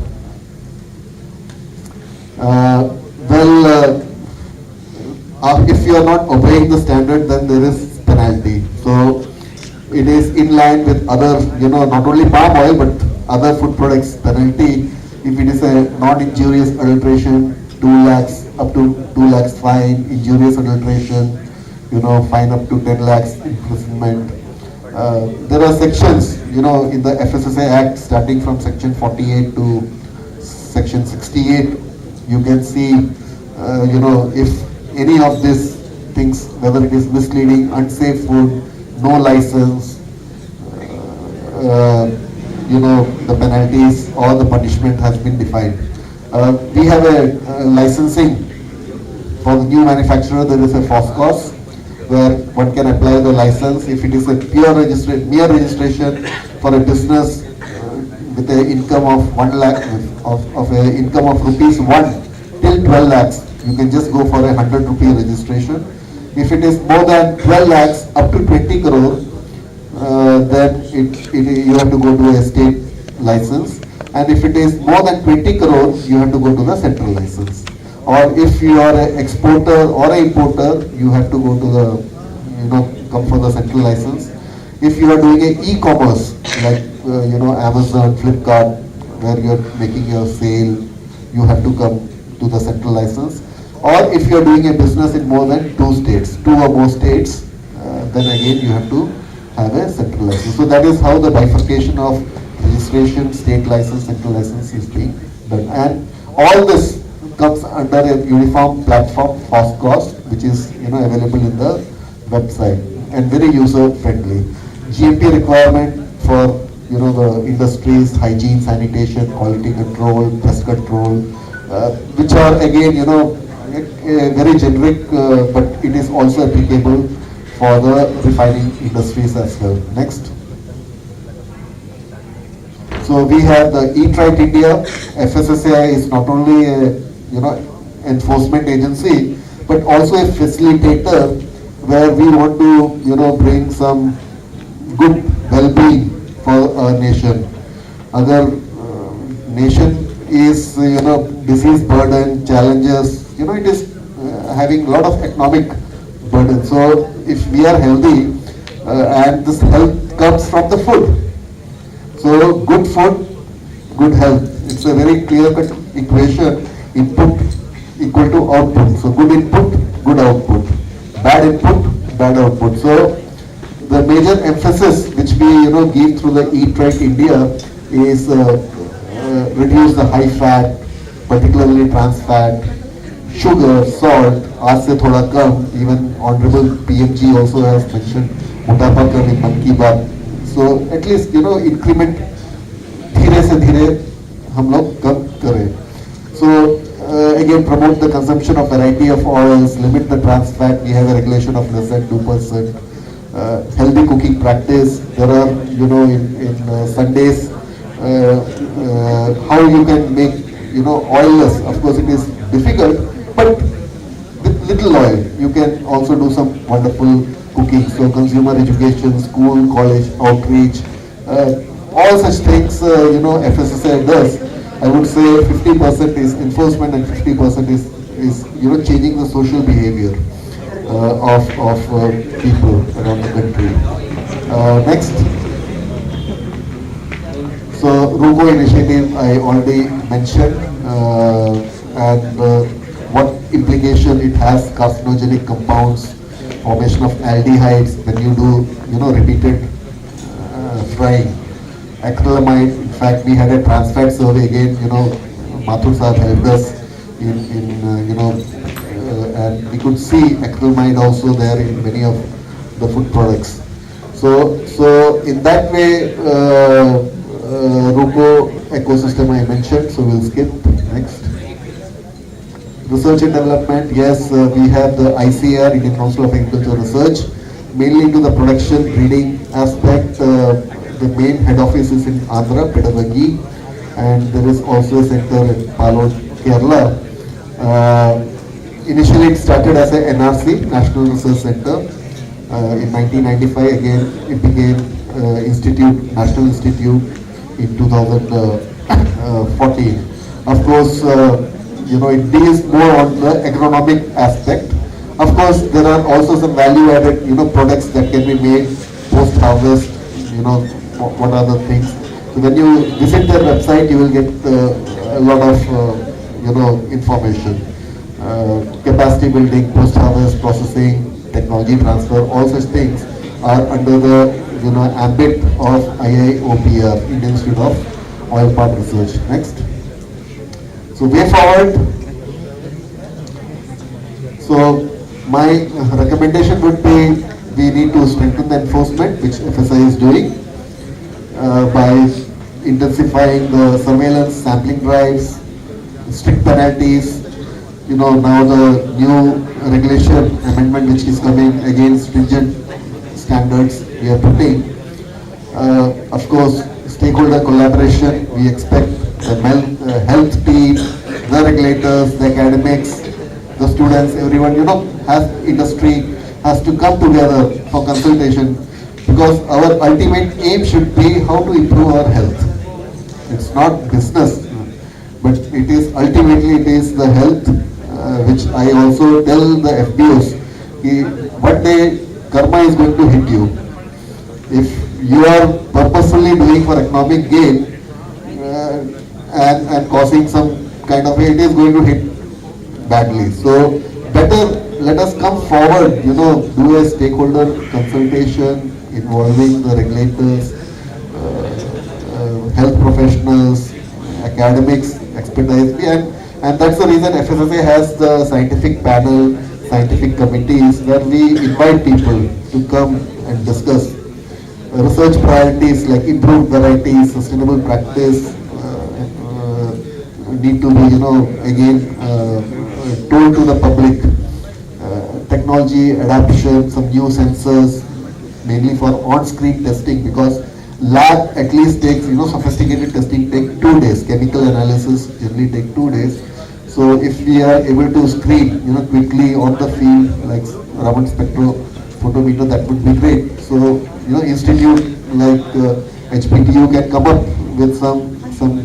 If you are not obeying the standard, then there is penalty. So it is in line with other, not only palm oil but other food products penalty. If it is a non-injurious adulteration, 2 lakhs up to 2 lakhs fine. Injurious adulteration, fine up to 10 lakhs imprisonment. There are sections, in the FSSAI Act, starting from section 48 to section 68. You can see, if any of these things, whether it is misleading, unsafe food, no license, the penalties or the punishment has been defined. We have a licensing for the new manufacturer. There is a FOSCOS where one can apply the license. If it is a mere registration for a business with an income of 1 lakh, of a income of rupees 1 till 12 lakhs, you can just go for a 100 rupee registration. If it is more than 12 lakhs up to 20 crore, then you have to go to a state license, and if it is more than 20 crore, you have to go to the central license. Or if you are an exporter or an importer, you have to go to the, come for the central license. If you are doing a e-commerce like Amazon, Flipkart, where you are making your sale, you have to come to the central license. Or if you are doing a business in more than 2 states, 2 or more states, then again you have to have a central license. So that is how the bifurcation of registration, state license, central license is being done. And all this comes under a uniform platform, FOSCOS, which is available in the website and very user friendly. GMP requirement for the industries, hygiene, sanitation, quality control, pest control, which are again very generic, but it is also applicable for the refining industries as well. Next. So we have the Eat Right India. FSSAI is not only a enforcement agency, but also a facilitator where we want to, bring some good well-being for our nation. Our nation is, disease burden, challenges, it is having a lot of economic burden. So if we are healthy, and this health comes from the food. So good food, good health. It's a very clear-cut equation. Input equal to output. So good input, good output. Bad input, bad output. So the major emphasis which we give through the Eat Right India is reduce the high fat, particularly trans fat, sugar, salt, आज से थोड़ा कम. Even Honorable PMG also has mentioned मोटापा कम in मन की बात. So at least increment धीरे से धीरे हम लोग कम करें. So again promote the consumption of variety of oils, limit the trans fat. We have a regulation of less than 2%. Healthy cooking practice. There are in Sundays how you can make oilless. Of course it is difficult, but with little oil you can also do some wonderful cooking. So consumer education, school, college outreach, all such things FSSAI does. I would say 50% is enforcement and 50% is changing the social behavior of people around the country. Next. So RUGO initiative I already mentioned, and what implication it has: carcinogenic compounds, formation of aldehydes when you do repeated frying. Acrylamide, in fact we had a trans fat survey again, Mathur Saab helped us in and we could see acrylamide also there in many of the food products. So in that way, RUGO ecosystem I mentioned, so we'll skip. Next. Research and development, yes, we have the ICR, Indian Council of Agricultural Research, mainly into the production breeding aspect. The main head office is in Andhra, Pedagagi, and there is also a center in Palod, Kerala. Initially it started as a NRC, National Research Center. In 1995 again it became National Institute in 2014. Of course, it deals more on the agronomic aspect. Of course, there are also some value-added, products that can be made post-harvest. What are the things? So when you visit their website, you will get a lot of, information. Capacity building, post-harvest processing, technology transfer, all such things are under the, ambit of IIOPR, Indian Institute of Oil Palm Research. Next. So way forward. So my recommendation would be we need to strengthen the enforcement, which FSI is doing, by intensifying the surveillance, sampling drives, strict penalties. Now the new regulation amendment which is coming, again stringent standards we are putting. Of course, stakeholder collaboration, we expect the health team, the regulators, the academics, the students, everyone, has industry has to come together for consultation, because our ultimate aim should be how to improve our health. It's not business, but it is the health, which I also tell the FBOs, one day karma is going to hit you. If you are purposefully doing for economic gain and causing some kind of it is going to hit badly. So better let us come forward, do a stakeholder consultation involving the regulators, health professionals, academics, expertise, and that's the reason FSSA has the scientific panel, scientific committees where we invite people to come and discuss research priorities like improved varieties, sustainable practice, need to be, again told to the public. Technology adoption, some new sensors, mainly for on-screen testing, because lab at least takes, sophisticated testing take 2 days. Chemical analysis generally take 2 days. So if we are able to screen, quickly on the field, like Raman spectrophotometer, that would be great. So, institute like HPTU can come up with some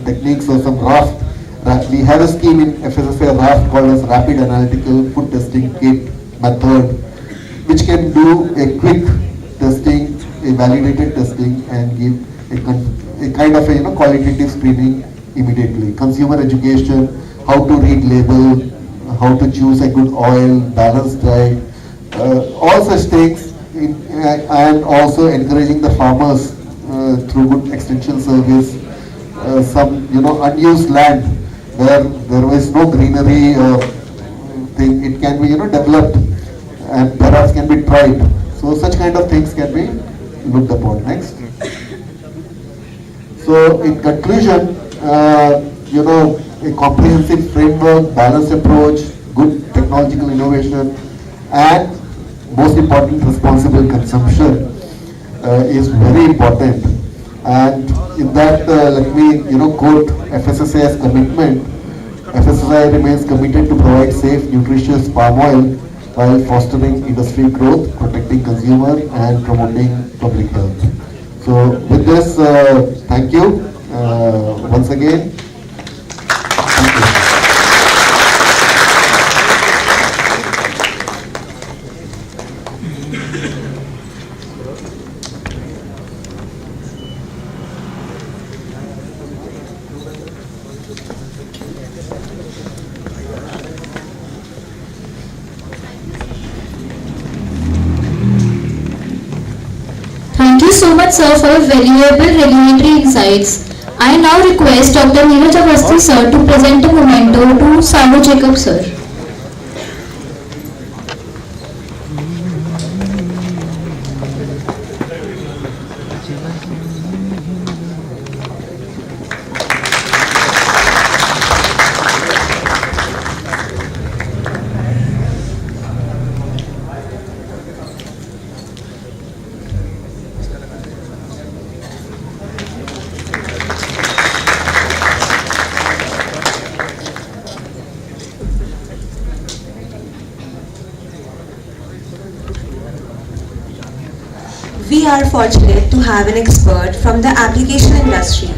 techniques or some RAFT. We have a scheme in FSSA RAFT called as Rapid Analytical Food Testing Kit Method, which can do a quick testing, a validated testing, and give a kind of a qualitative screening immediately. Consumer education, how to read label, how to choose a good oil, balanced diet, all such things, and also encouraging the farmers through good extension service, some unused land where there is no greenery thing, it can be developed and perhaps can be tried. So such kind of things can be looked upon. Next. So in conclusion, a comprehensive framework, balanced approach, good technological innovation, and most important, responsible consumption is very important. And in that, let me quote FSSAI's commitment. FSSAI remains committed to provide safe, nutritious palm oil while fostering industry growth, protecting consumer, and promoting public health. So with this, thank you once again. Thank you so much, sir, for your valuable regulatory insights. I now request Dr. Neeraj Awasthi, sir, to present a memento to Sanu Jacob, sir. We are fortunate to have an expert from the application industry.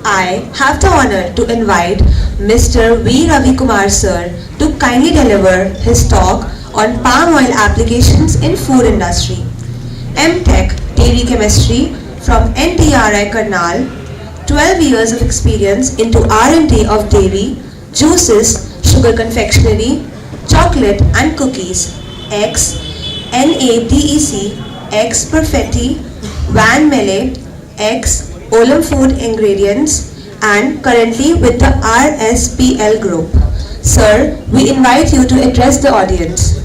I have the honor to invite Mr. V. Ravi Kumar sir to kindly deliver his talk on palm oil applications in food industry. M.Tech Dairy Chemistry from NTRI Karnal, 12 years of experience into R&D of dairy, juices, sugar confectionery, chocolate and cookies, X, NADEC, X Perfetti, Van Mele, X Olam Food Ingredients, and currently with the RSPL group. Sir, we invite you to address the audience.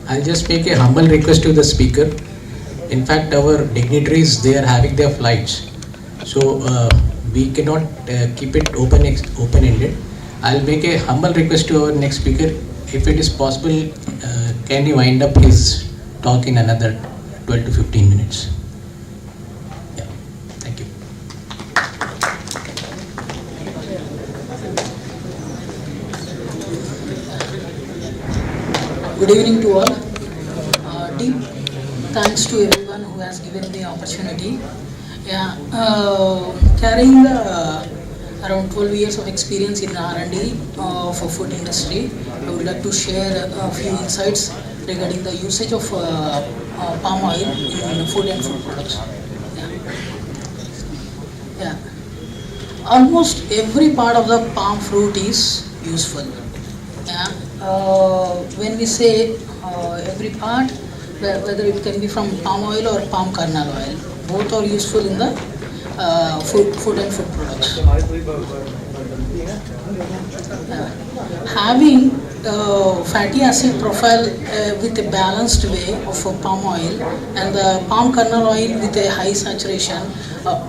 I'll just make a humble request to the speaker. In fact, our dignitaries, they are having their flights, so we cannot keep it open-ended. I'll make a humble request to our next speaker. If it is possible, can he wind up his talk in another 12 to 15 minutes? Yeah, thank you. Good evening to all. Deep thanks to everyone who has given the opportunity. Yeah, carrying around 12 years of experience in R&D for food industry, I would like to share a few insights regarding the usage of palm oil in food and food products. Yeah. Almost every part of the palm fruit is useful. Yeah. When we say every part, whether it can be from palm oil or palm kernel oil, both are useful in the food and food products. Having fatty acid profile with a balanced way of palm oil and the palm kernel oil with a high saturation,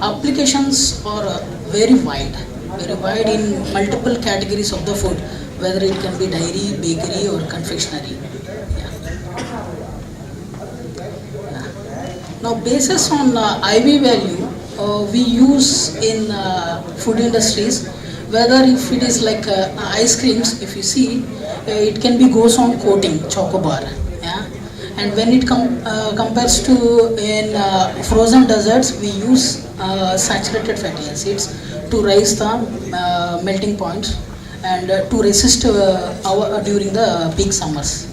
applications are very wide in multiple categories of the food, whether it can be dairy, bakery or confectionery. Now, basis on IV value, we use in food industries, whether if it is like ice creams, if you see, it can be goes on coating, chocobar. Yeah? And when it compares to in frozen desserts, we use saturated fatty acids to raise the melting points and to resist during the peak summers.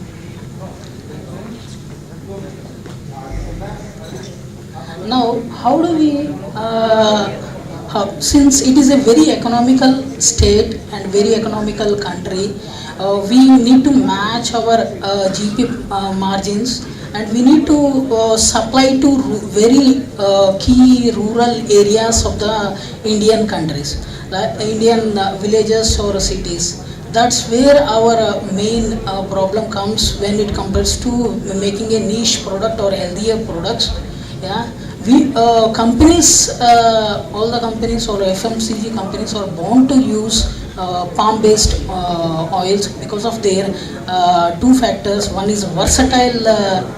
Now, how do we, since it is a very economical state and very economical country, we need to match our GP margins, and we need to supply to very key rural areas of the Indian countries, like Indian villages or cities. That's where our main problem comes when it compares to making a niche product or healthier products. Yeah, we companies, all the companies or FMCG companies are bound to use palm-based oils because of their two factors. One is versatile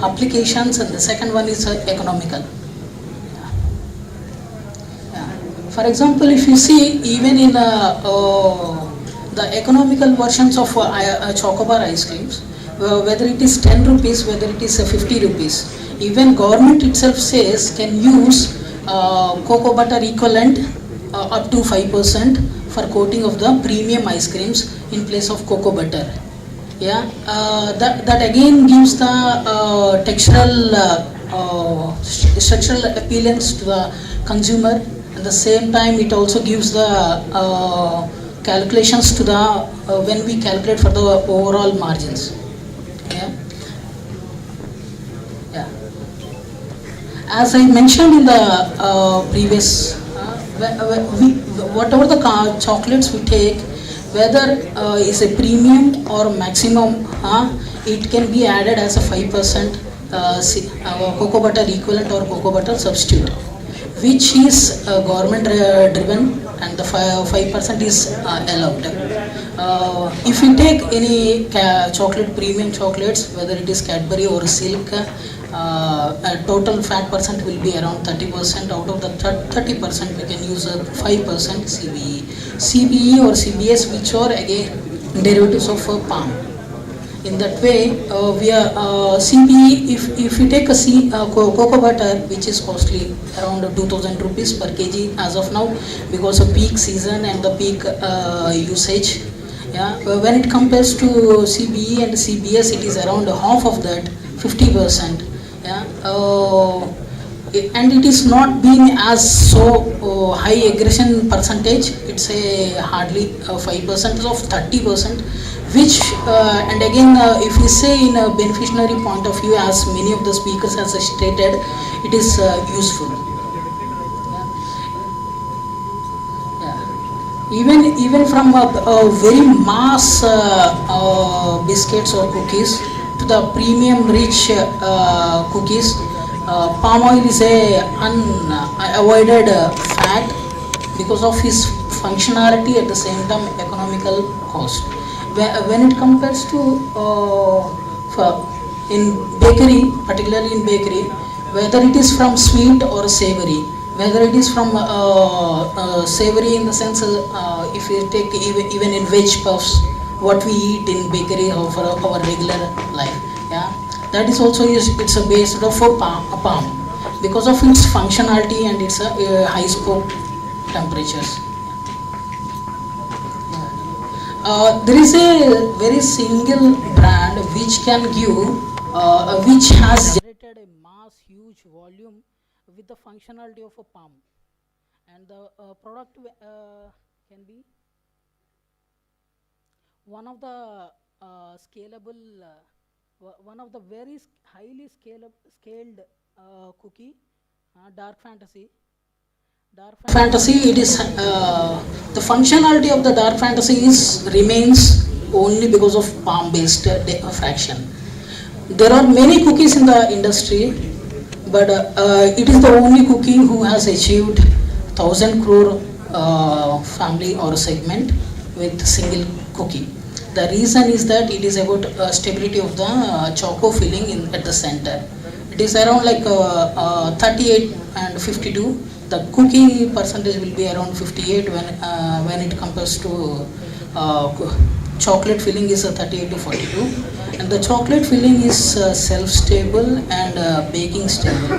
applications, and the second one is economical. Yeah. For example, if you see, even in the economical versions of chocobar ice creams, whether it is 10 rupees, whether it is 50 rupees, even government itself says can use cocoa butter equivalent up to 5% for coating of the premium ice creams in place of cocoa butter. Yeah, that again gives the structural appearance to the consumer. At the same time, it also gives the calculations to the when we calculate for the overall margins. Yeah. Yeah. As I mentioned in the previous, whatever the chocolates we take, whether is a premium or maximum, it can be added as a 5% cocoa butter equivalent or cocoa butter substitute, which is government driven, and the 5% is allowed. If you take any chocolate, premium chocolates, whether it is Cadbury or Silk, total fat percent will be around 30%. Out of the 30%, we can use 5% CBE. CBE or CBS, which are again derivatives of palm. In that way, we are CBE. If you take a cocoa butter, which is costly, around 2,000 rupees per kg as of now, because of peak season and the peak usage. Yeah, when it compares to CBE and CBS, it is around half of that, 50%. Yeah, and it is not being as so high aggression percentage. It's a hardly 5% of 30%, which and again, if we say in a beneficiary point of view, as many of the speakers has stated, it is useful. Even from a very mass biscuits or cookies to the premium rich cookies, palm oil is a unavoided fat because of its functionality, at the same time economical cost. When it compares to in bakery, particularly in bakery, whether it is from sweet or savory, whether it is from savory in the sense, if you take even in veg puffs, what we eat in bakery or for our regular life, yeah, that is also it's a based of palm because of its functionality and its high spoke temperatures. There is a very single brand which can give, which has generated a mass huge volume with the functionality of a palm, and the product can be one of the scalable, one of the very highly scaled cookie, dark fantasy. It is the functionality of the dark fantasy remains only because of palm based fraction. There are many cookies in the industry, but it is the only cookie who has achieved 1,000 crore family or segment with single cookie. The reason is that it is about stability of the choco filling at the center. It is around like 38 and 52 the cookie percentage will be around 58 when it compares to chocolate filling is 38 to 42, and the chocolate filling is self-stable and baking stable.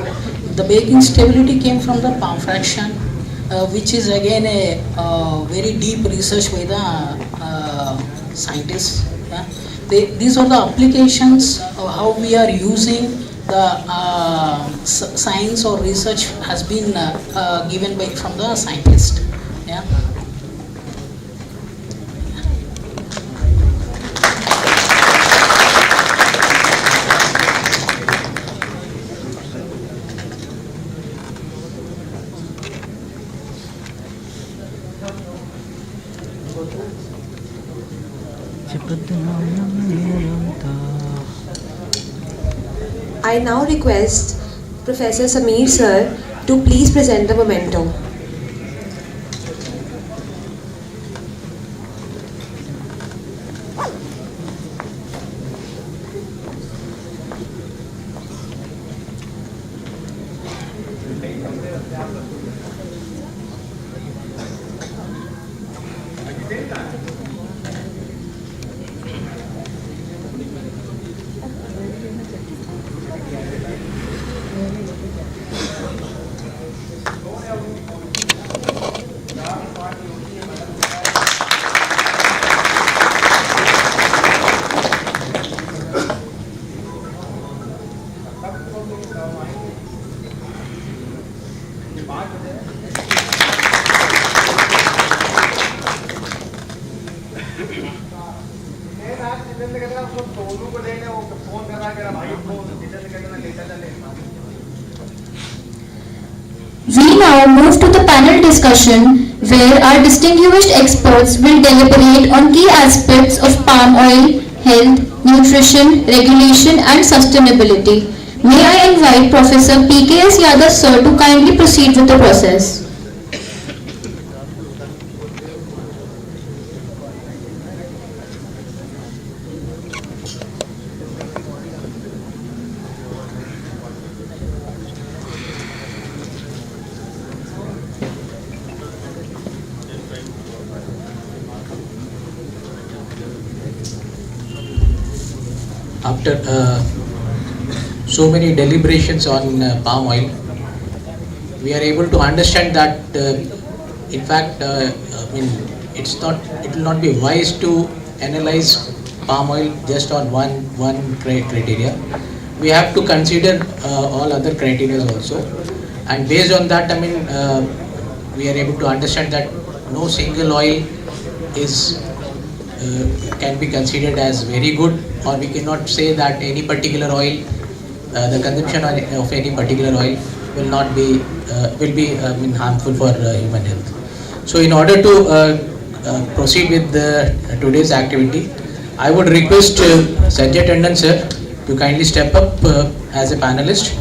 The baking stability came from the palm fraction, which is again a very deep research by the scientists. Yeah? These are the applications of how we are using the science or research has been given by from the scientist. Yeah. I now request Professor Sameer sir to please present the memento. We now move to the panel discussion where our distinguished experts will deliberate on key aspects of palm oil, health, nutrition, regulation and sustainability. May I invite Professor PKS Yadav sir to kindly proceed with the process. After so many deliberations on palm oil, we are able to understand that in fact it will not be wise to analyze palm oil just on one criteria. We have to consider all other criteria also, and based on that we are able to understand that no single oil is can be considered as very good, or we cannot say that any particular oil, the consumption of any particular oil will not be harmful for human health. So in order to proceed with today's activity, I would request Sanjay Tandon sir to kindly step up as a panelist,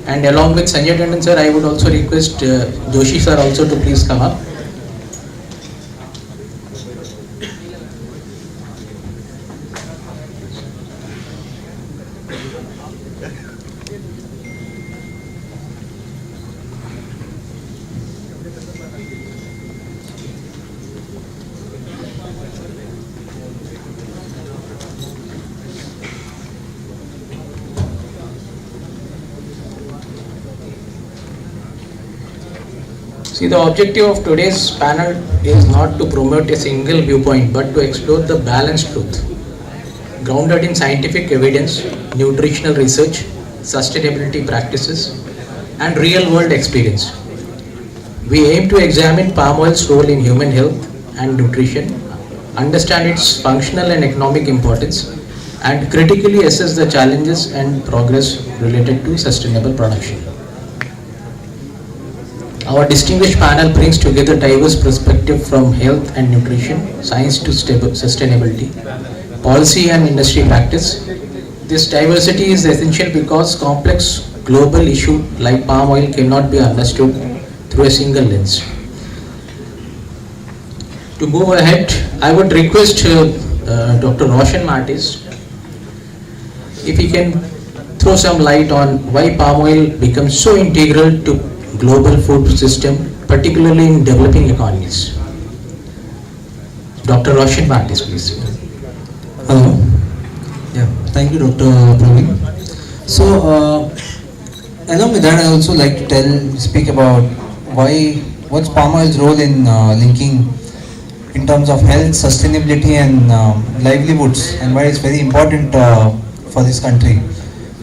and along with Sanjay Tandon sir, I would also request Joshi sir also to please come up. See, the objective of today's panel is not to promote a single viewpoint, but to explore the balanced truth, grounded in scientific evidence, nutritional research, sustainability practices, and real-world experience. We aim to examine palm oil's role in human health and nutrition, understand its functional and economic importance, and critically assess the challenges and progress related to sustainable production. Our distinguished panel brings together diverse perspectives from health and nutrition, science to sustainability, policy and industry practice. This diversity is essential because complex global issues like palm oil cannot be understood through a single lens. To move ahead, I would request Dr. Roshan Martis if he can throw some light on why palm oil becomes so integral to global food system, particularly in developing economies. Dr. Roshan Martis, please. Hello. Yeah, thank you, Dr. Praveen. So, along with that, I also like to speak about what's palm oil's role in linking in terms of health, sustainability, and livelihoods, and why it's very important for this country.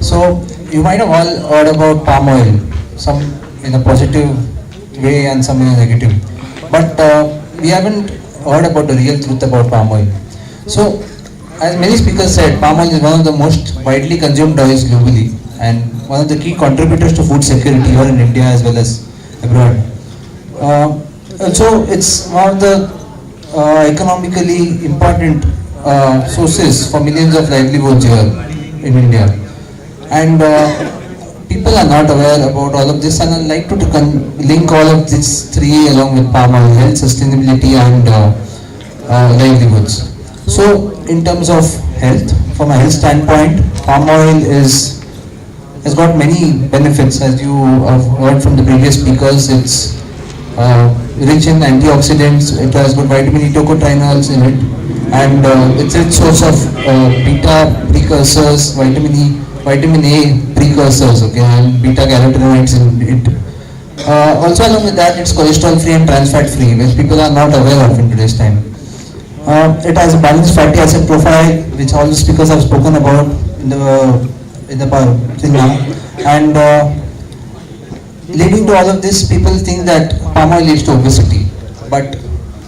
So, you might have all heard about palm oil, some in a positive way and some in a negative. But we haven't heard about the real truth about palm oil. So, as many speakers said, palm oil is one of the most widely consumed oils globally and one of the key contributors to food security here in India as well as abroad. Also, it's one of the economically important sources for millions of livelihoods here in India. And people are not aware about all of this, and I'd like to link all of these three along with palm oil: health, sustainability, and livelihoods. So, in terms of health, from a health standpoint, palm oil has got many benefits, as you have heard from the previous speakers. It's rich in antioxidants. It has good vitamin E tocotrienols in it, and it's a source of beta precursors, vitamin A precursors, okay, and beta carotenoids in it. Also, along with that, it's cholesterol free and trans fat free, which people are not aware of in today's time. It has a balanced fatty acid profile, which all the speakers have spoken about in the till now, and leading to all of this, people think that palm oil leads to obesity, but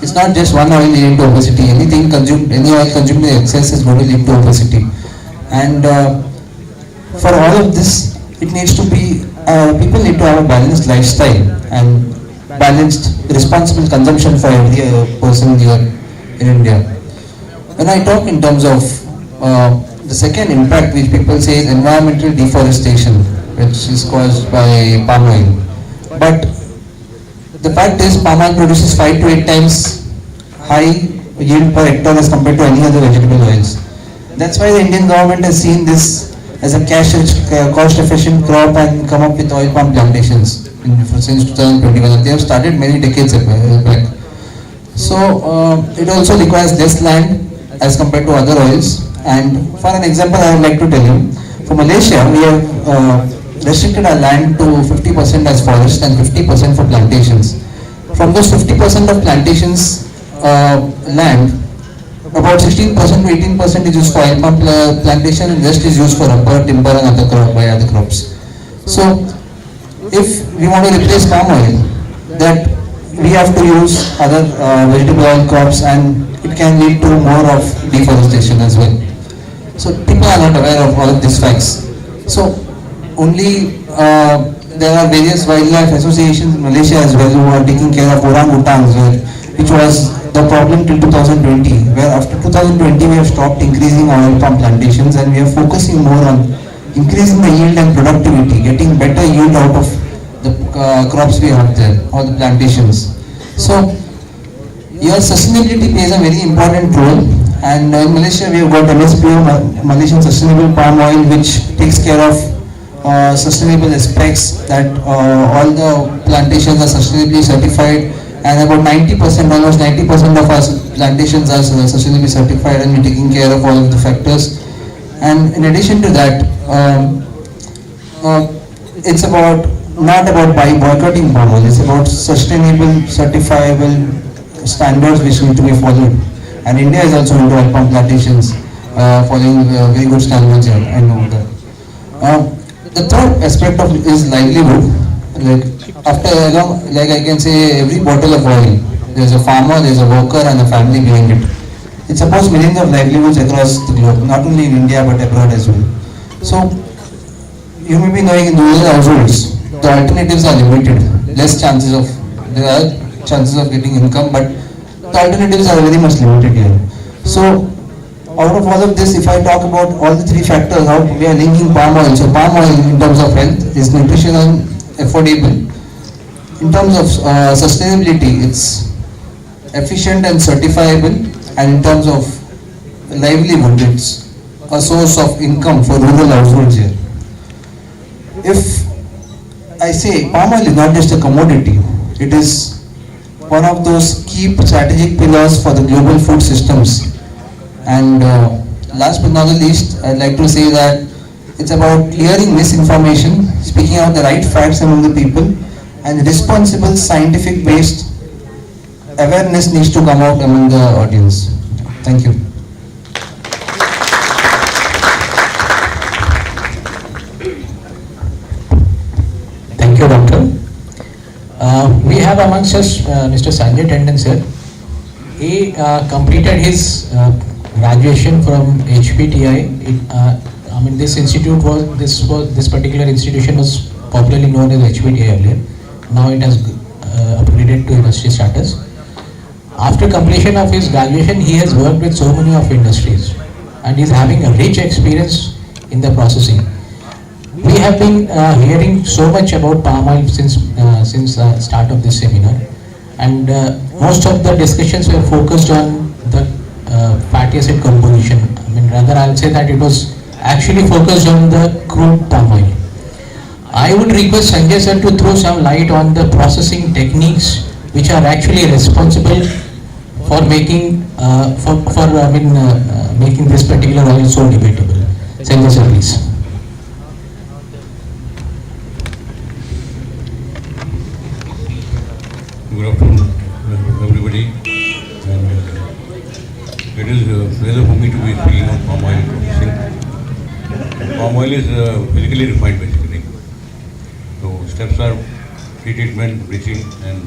it's not just one oil leading to obesity. Any oil consumed in excess is going to lead to obesity, and for all of this, it needs to be people need to have a balanced lifestyle and balanced, responsible consumption for every person here in India. When I talk in terms of the second impact, which people say is environmental deforestation, which is caused by palm oil. But the fact is, palm oil produces 5 to 8 times high yield per hectare as compared to any other vegetable oils. That's why the Indian government has seen this as a cash-rich, cost-efficient crop and come up with oil palm plantations since 2021. They have started many decades back. So it also requires less land as compared to other oils. And for an example, I would like to tell you, for Malaysia, we have restricted our land to 50% as forest and 50% for plantations. From those 50% of plantations land, about 16% to 18% is used for oil palm plantation, and rest is used for rubber, timber, and other crops. So, if we want to replace palm oil, that we have to use other vegetable oil crops, and it can lead to more of deforestation as well. So people are not aware of all of these facts. So only there are various wildlife associations in Malaysia as well who are taking care of orangutans, which was the problem till 2020, where after 2020 we have stopped increasing oil palm plantations and we are focusing more on increasing the yield and productivity, getting better yield out of the crops we have there, or the plantations. So, your sustainability plays a very important role, and in Malaysia we have got MSPO, Malaysian Sustainable Palm Oil, which takes care of sustainable aspects, that all the plantations are sustainably certified, and about 90%, almost 90% of our plantations are sustainably certified, and we're taking care of all of the factors. And in addition to that, it's not about boycotting palm oil, it's about sustainable, certifiable standards which need to be followed. And India is also into oil palm plantations, following very good standards here. I know that. The third aspect of it is livelihood. Like I can say, every bottle of oil, there's a farmer, there's a worker, and a family behind it. It supports millions of livelihoods across the globe, not only in India but abroad as well. So, you may be knowing in rural households, the alternatives are limited. There are chances of getting income, but the alternatives are very much limited here. So, out of all of this, if I talk about all the three factors, how we are linking palm oil. So, palm oil in terms of health is nutritional, affordable. In terms of sustainability, it's efficient and certifiable. And in terms of livelihood, it's a source of income for rural households here. If I say palm oil is not just a commodity. It is one of those key strategic pillars for the global food systems. And last but not the least, I'd like to say that it's about clearing misinformation, speaking out the right facts among the people, and responsible scientific based awareness needs to come out among the audience. Thank you. Thank you, Doctor. We have amongst us Mr. Sanjay Tandon, sir. He completed his graduation from HPTI. This institute this particular institution was popularly known as HPTI earlier. Now it has upgraded to university status. After completion of his graduation, he has worked with so many of industries and is having a rich experience in the processing. We have been hearing so much about palm oil since start of this seminar, and most of the discussions were focused on the fatty acid composition. Rather I'll say that it was actually focused on the crude palm oil. I would request Sanjay sir to throw some light on the processing techniques which are actually responsible for making making this particular oil so debatable. Sanjay sir, please. Good afternoon, everybody. And it is a pleasure for me to be speaking on palm oil processing. Palm oil is physically refined basically. So steps are pre-treatment, bleaching, and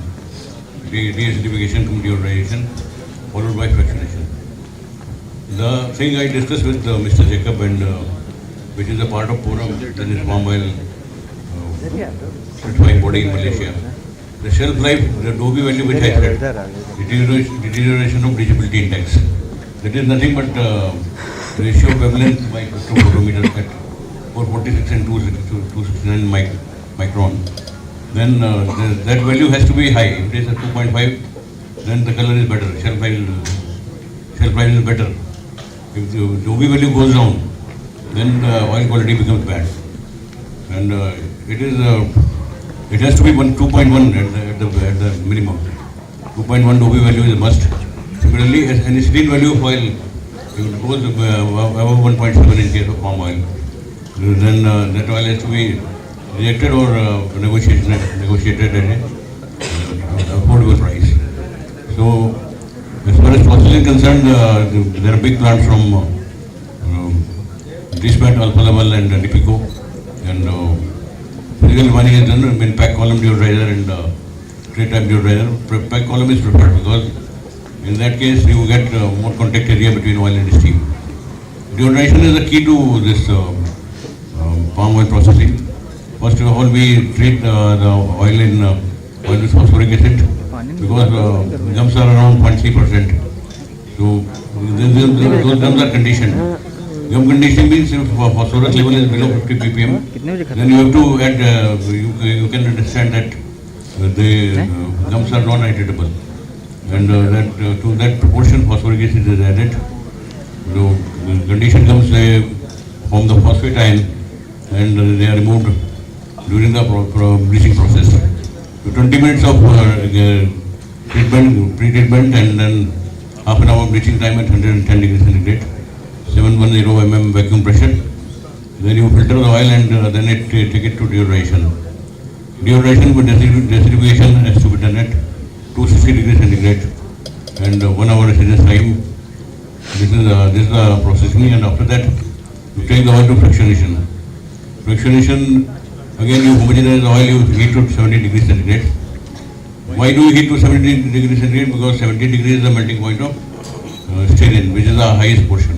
de-acidification to deodorization, followed by fractionation. The thing I discussed with Mr. Jacob, and which is a part of program, that is palm oil certifying body in Malaysia. The shelf life, the Dobie value which I said, deterioration of leachability index. That is nothing but ratio of wavelength by spectrophotometer at 446 and 269 micron. Then that value has to be high. If it is at 2.5, then the color is better, shelf life is better. If the Dobie value goes down, then the oil quality becomes bad. And it has to be 2.1 at the minimum. 2.1 Dobie value is a must. Similarly, an acetylene value of oil, if it goes above 1.7 in case of palm oil, then that oil has to be rejected or negotiated at an affordable price. So, as far as processing is concerned, there are big plants from Dispat, Alpha Level, and Nipico, and physical refining is done in pack column deodorizer and tray type deodorizer. Pack column is preferred because in that case you get more contact area between oil and steam. Deodorization is the key to this palm oil processing. First of all, we treat the oil in oil with phosphoric acid because gums are around 0.3%. So those gums are conditioned. Gum conditioning means if phosphorus level is below 50 ppm, then you have to add, you can understand that the gums are non-nitratable. And to that proportion phosphoric acid is added. So the conditioned gums, they form the phosphate ion and they are removed during the bleaching process. So 20 minutes of pre-treatment, and then half an hour bleaching time at 110 degrees centigrade. 710 mm vacuum pressure. Then you filter the oil and then take it to deodorization. Deodorization with deacidification has to be done at 260 degrees centigrade and 1 hour residence time. This is the processing, and after that you take the oil to fractionation. Fractionation, again you homogenize the oil, you heat to 70 degrees centigrade. Why do you heat to 70 degrees centigrade? Because 70 degrees is the melting point of stearin, which is the highest portion.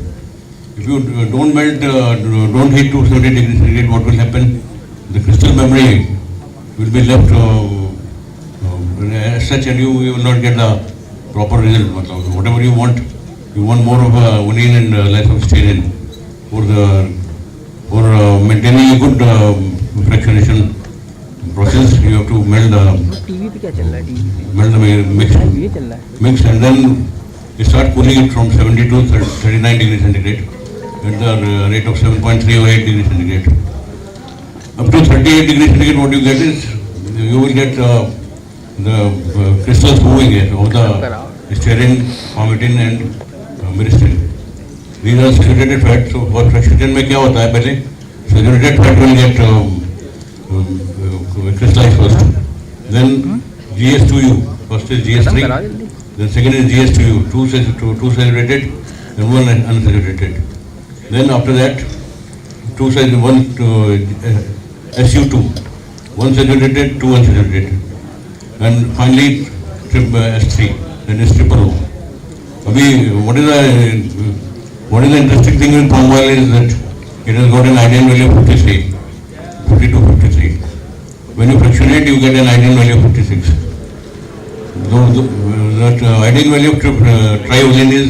If you don't melt, don't heat to 70 degrees centigrade, what will happen? The crystal memory will be left as such, and you will not get the proper result. Whatever you want more of onion and less of stearin for maintaining a good fractionation process. You have to melt the mix, and then you start cooling it from 70 to 39 degrees centigrade at the rate of 7.308 degrees centigrade. Up to 38 degrees centigrade, what you get is you will get the crystals moving here of the stearin, palmitin and myristin. These are saturated fat. So for fractionation में क्या होता है पहले saturated fat will get crystallized first. Then GS2U. First is GS3. Then second is GS2U. Two saturated and one unsaturated. Then after that, one SU2. One saturated, two unsaturated. And finally S3. Then is triple O. What is the interesting thing in palm oil is that it has got an ideal value of 53, 52, 53. When you fractionate, you get an ideal value of 56. That ideal value of triolin is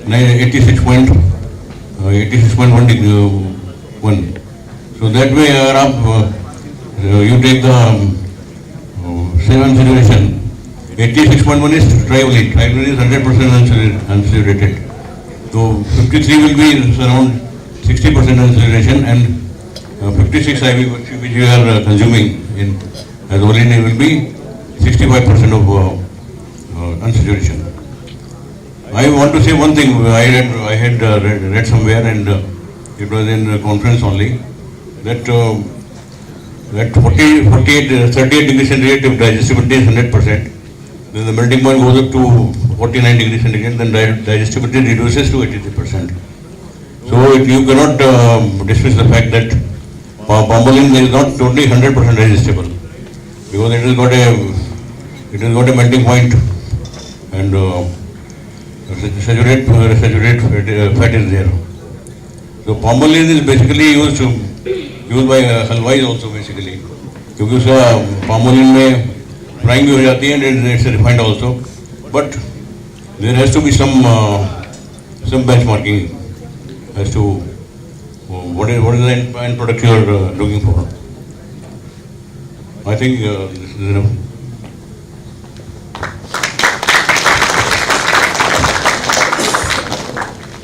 86.1 degree. So that way, you take the same unsaturation. 86.1 is triolin. Triolin is 100% unsaturated. So 53 will be around 60% unsaturation, and 56 IV which you are consuming as olein will be 65% of unsaturation. I want to say one thing. I had read somewhere, and it was in a conference only, that 38 degrees centigrade if digestibility is 100%, then the melting point goes up to 49 degrees centigrade, then digestibility reduces to 83%. So you cannot dismiss the fact that palm oil is not totally 100% digestible, because it has got a melting point, and saturated fat is there. So palm oil is basically used by halwais also basically, क्योंकि उसका palm oil में frying भी हो जाती है, and it's refined also, but there has to be some benchmarking as to what is the end product you are looking for. I think this is enough.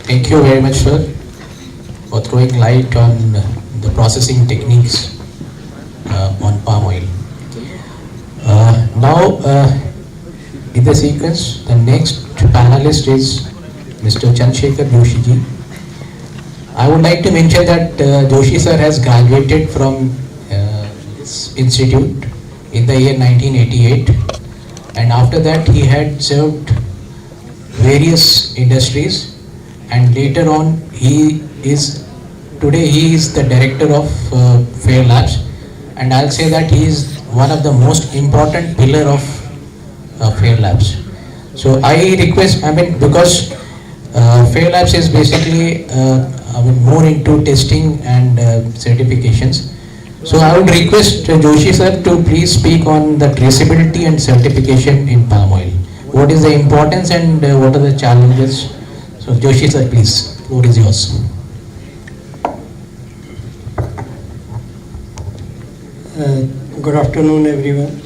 Thank you very much, sir, for throwing light on the processing techniques on palm oil. Now, in the sequence, the next panelist is Mr. Chandrasekhar Joshi ji. I would like to mention that Joshi sir has graduated from this institute in the year 1988, and after that he had served various industries, and later on today he is the director of Fair Labs, and I'll say that he is one of the most important pillar of Fair Labs. So I request, because Fair Labs is basically more into testing and certifications. So I would request Joshi sir to please speak on the traceability and certification in palm oil. What is the importance and what are the challenges? So Joshi sir, please, the floor is yours. Good afternoon, everyone.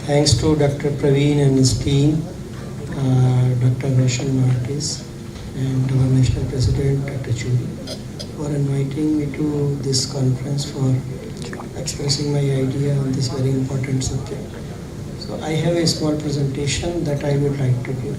Thanks to Dr. Praveen and his team, Dr. Roshan Martis, and our National President, Dr. Churi, for inviting me to this conference for expressing my idea on this very important subject. So I have a small presentation that I would like to give.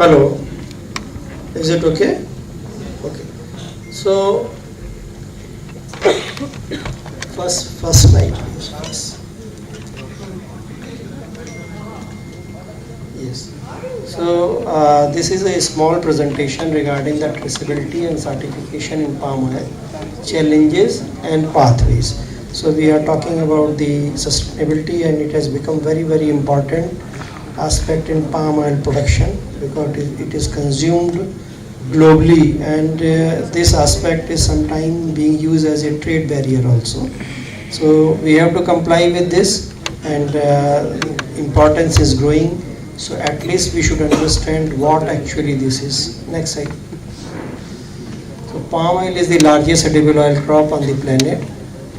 Hello, is it okay? Okay. So, first slide, please. Yes. So, this is a small presentation regarding the traceability and certification in palm oil, challenges and pathways. So, we are talking about the sustainability, and it has become very, very important aspect in palm oil production, because it is consumed globally, and this aspect is sometimes being used as a trade barrier also. So we have to comply with this, and importance is growing. So at least we should understand what actually this is. Next slide. So palm oil is the largest edible oil crop on the planet.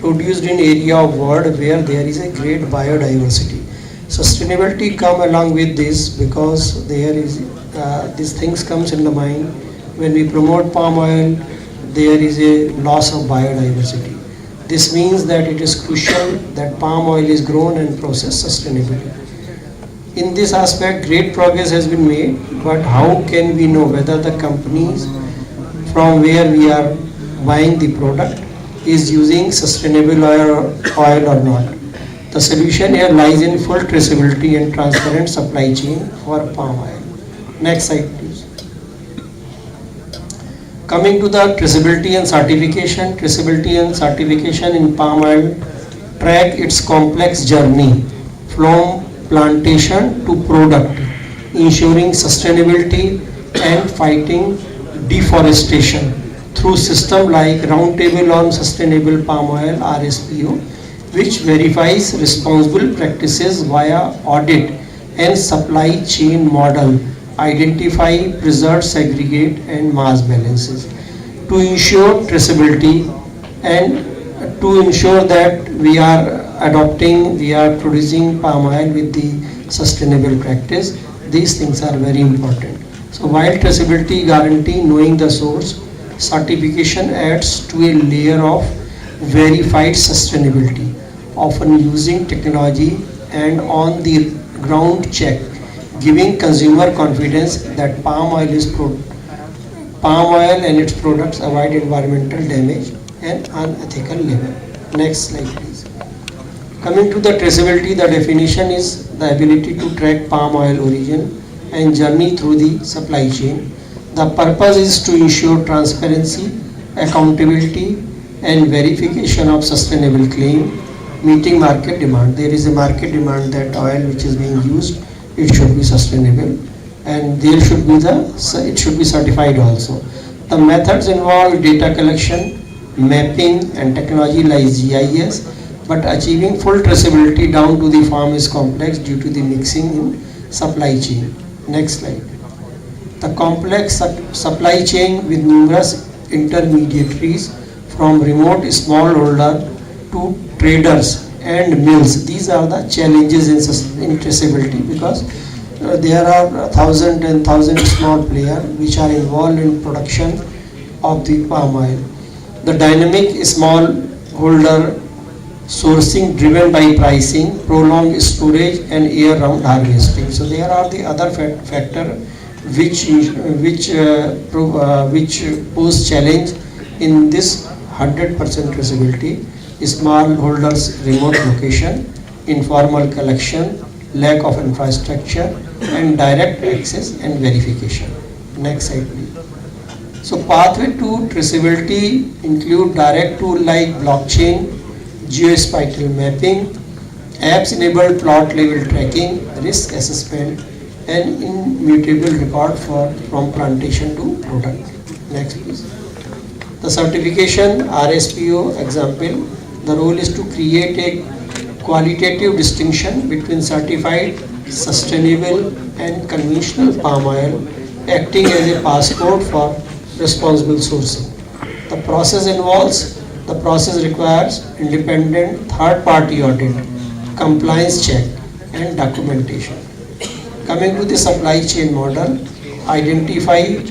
produced in area of world where there is a great biodiversity. Sustainability come along with this because there is these things comes in the mind when we promote palm oil. There is a loss of biodiversity. This means that it is crucial that palm oil is grown and processed sustainably. In this aspect, great progress has been made, but how can we know whether the companies from where we are buying the product is using sustainable oil or not? The solution here lies in full traceability and transparent supply chain for palm oil. Next slide, please. Coming to the traceability and certification in palm oil track its complex journey from plantation to product, ensuring sustainability and fighting deforestation through system like Roundtable on Sustainable Palm Oil (RSPO), which verifies responsible practices via audit and supply chain model, identify, preserve, segregate and mass balances. To ensure traceability and to ensure that we are producing palm oil with the sustainable practice, these things are very important. So while traceability guarantee knowing the source, certification adds to a layer of verified sustainability, often using technology and on the ground check, giving consumer confidence that palm oil and its products avoid environmental damage and unethical labor. Next slide, please. Coming to the traceability, the definition is the ability to track palm oil origin and journey through the supply chain. The purpose is to ensure transparency, accountability and verification of sustainable claim, meeting market demand. There is a market demand that oil which is being used, it should be sustainable, and it should be certified also. The methods involve data collection, mapping and technology like GIS, but achieving full traceability down to the farm is complex due to the mixing in supply chain. Next slide. The complex supply chain with numerous intermediaries from remote smallholder to traders and mills. These are the challenges in traceability because there are thousands and thousands small players which are involved in production of the palm oil. The dynamic smallholder sourcing driven by pricing, prolonged storage and year-round harvesting. So there are the other factor which pose challenge in this 100% traceability. Smallholders' remote location, informal collection, lack of infrastructure and direct access and verification. Next slide, please. So pathway to traceability include direct tool like blockchain, geospatial mapping, apps-enabled plot level tracking, risk assessment and immutable record from plantation to product. Next please. The certification RSPO example, the role is to create a qualitative distinction between certified, sustainable and conventional palm oil, acting as a passport for responsible sourcing. The process requires independent third-party audit, compliance check and documentation. Coming to the supply chain model, identify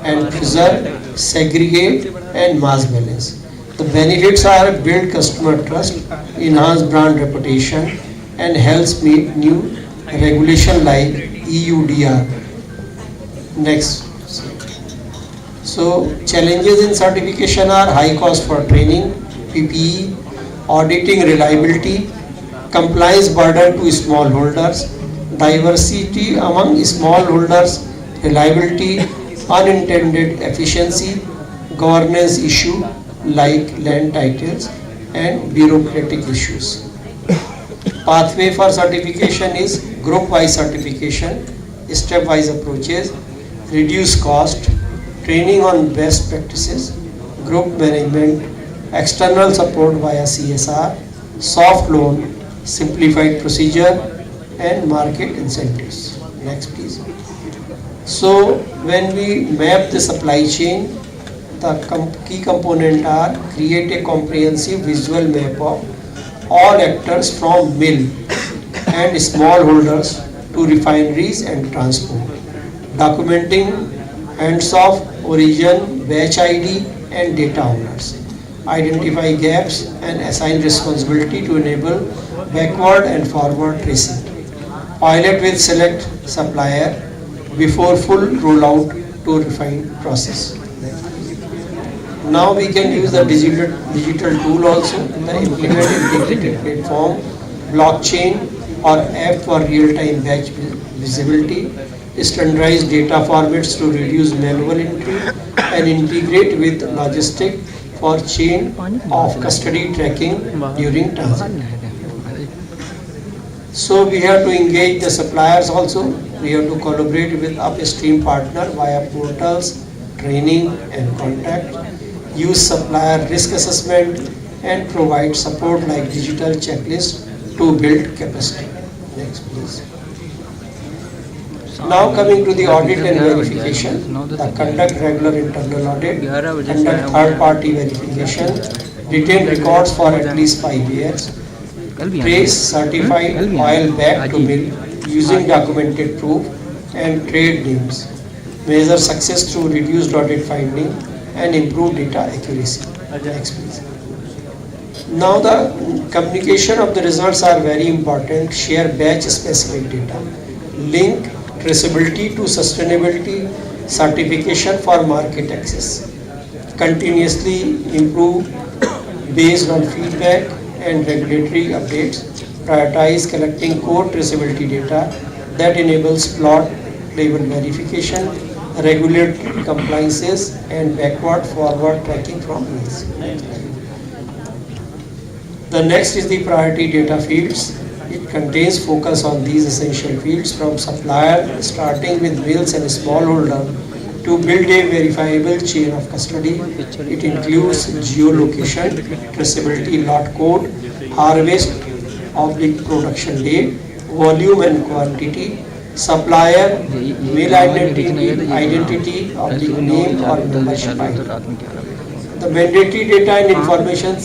and preserve, segregate and mass balance. The benefits are build customer trust, enhance brand reputation and helps meet new regulation like EUDR. Next. So challenges in certification are high cost for training, PPE, auditing reliability, compliance burden to smallholders, diversity among smallholders, reliability, unintended efficiency, governance issue like land titles and bureaucratic issues. Pathway for certification is group-wise certification, step-wise approaches, reduce cost, training on best practices, group management, external support via CSR, soft loan, simplified procedure and market incentives. Next please. So when we map the supply chain, The key component are create a comprehensive visual map of all actors from mill and smallholders to refineries and transport, documenting hands-off, origin, batch ID and data owners, identify gaps and assign responsibility to enable backward and forward tracing, pilot with select supplier before full rollout to refined process. Now we can use the digital tool also, the implement integrated platform, blockchain or app for real-time batch visibility, standardize data formats to reduce manual entry and integrate with logistic for chain of custody tracking during transit. So we have to engage the suppliers also. We have to collaborate with upstream partner via portals, training and contact, use supplier risk assessment and provide support like digital checklist to build capacity. Next please. Now coming to the audit and verification, the conduct regular internal audit, conduct third party verification, retain records for at least 5 years, trace certified oil back to mill using documented proof and trade names, measure success through reduced audit finding and improve data accuracy. Next please. Now the communication of the results are very important. Share batch specific data, link traceability to sustainability certification for market access, continuously improve based on feedback and regulatory updates, prioritize collecting core traceability data that enables plot label verification, regulatory compliances and backward forward tracking from mills. The next is the priority data fields. It contains focus on these essential fields from supplier starting with mills and smallholder to build a verifiable chain of custody. It includes geolocation, traceability lot code, harvest / production date, volume and quantity, supplier, mill identity of the name or membership ID. The mandatory data and information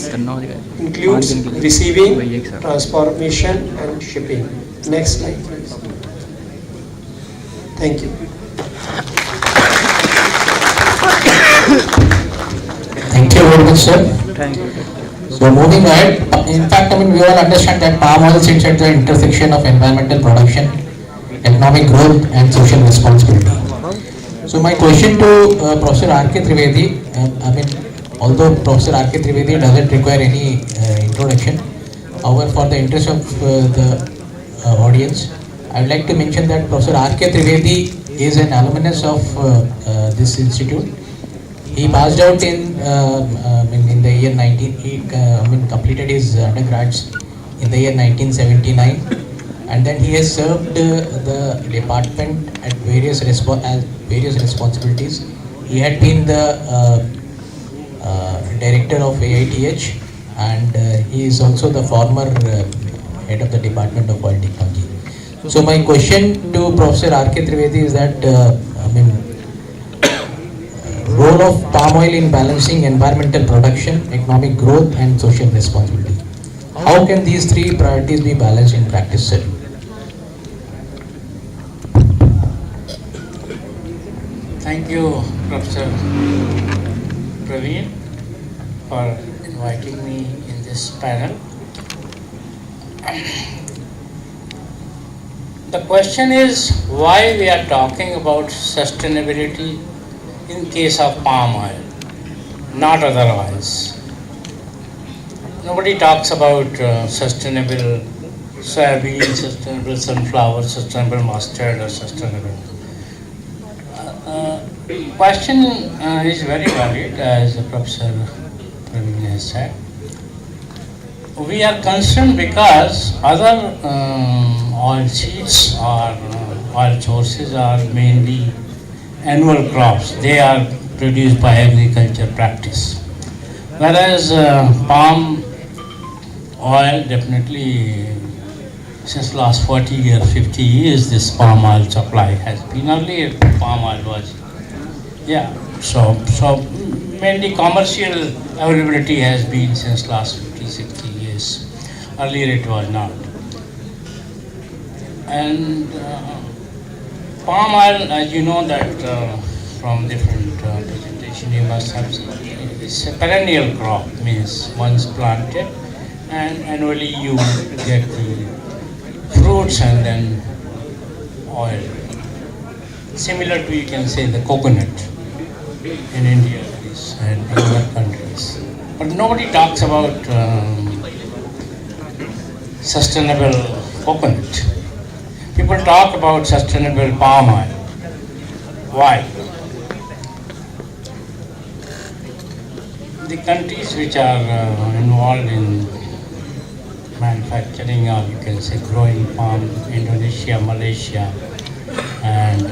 includes receiving, transformation and shipping. Next slide please. Thank you. Thank you very much, sir. So moving ahead, in fact, we all understand that palm oil sits at the intersection of environmental production, economic growth and social responsibility. So my question to Professor R.K. Trivedi, although Professor R.K. Trivedi doesn't require any introduction, however, for the interest of the audience, I would like to mention that Professor R.K. Trivedi is an alumnus of this institute. He passed out in the year 19. Completed his undergrads in the year 1979, and then he has served the department at various responsibilities. He had been the director of AITH, and he is also the former head of the Department of Oil Technology. So my question to Professor R.K. Trivedi is that role of palm oil in balancing environmental production, economic growth and social responsibility. How can these three priorities be balanced in practice, sir? Thank you, Professor Praveen, for inviting me in this panel. The question is why we are talking about sustainability in case of palm oil, not otherwise. Nobody talks about sustainable soybean, sustainable sunflower, sustainable mustard or sustainable. Question is very valid, as Professor Praveen has said. We are concerned because other oil seeds or oil sources are mainly annual crops. They are produced by agriculture practice. Whereas palm oil, definitely since last 40 years, 50 years, this palm oil supply has been. Earlier palm oil was, so mainly commercial availability has been since last 50-60 years. Earlier it was not. And palm oil, as you know that from different presentation you must have seen, it's a perennial crop, means once planted and annually you get the fruits and then oil. Similar to, you can say, the coconut in India at least, and in other countries. But nobody talks about sustainable coconut. People talk about sustainable palm oil. Why? The countries which are involved in manufacturing, or you can say growing palm, Indonesia, Malaysia, and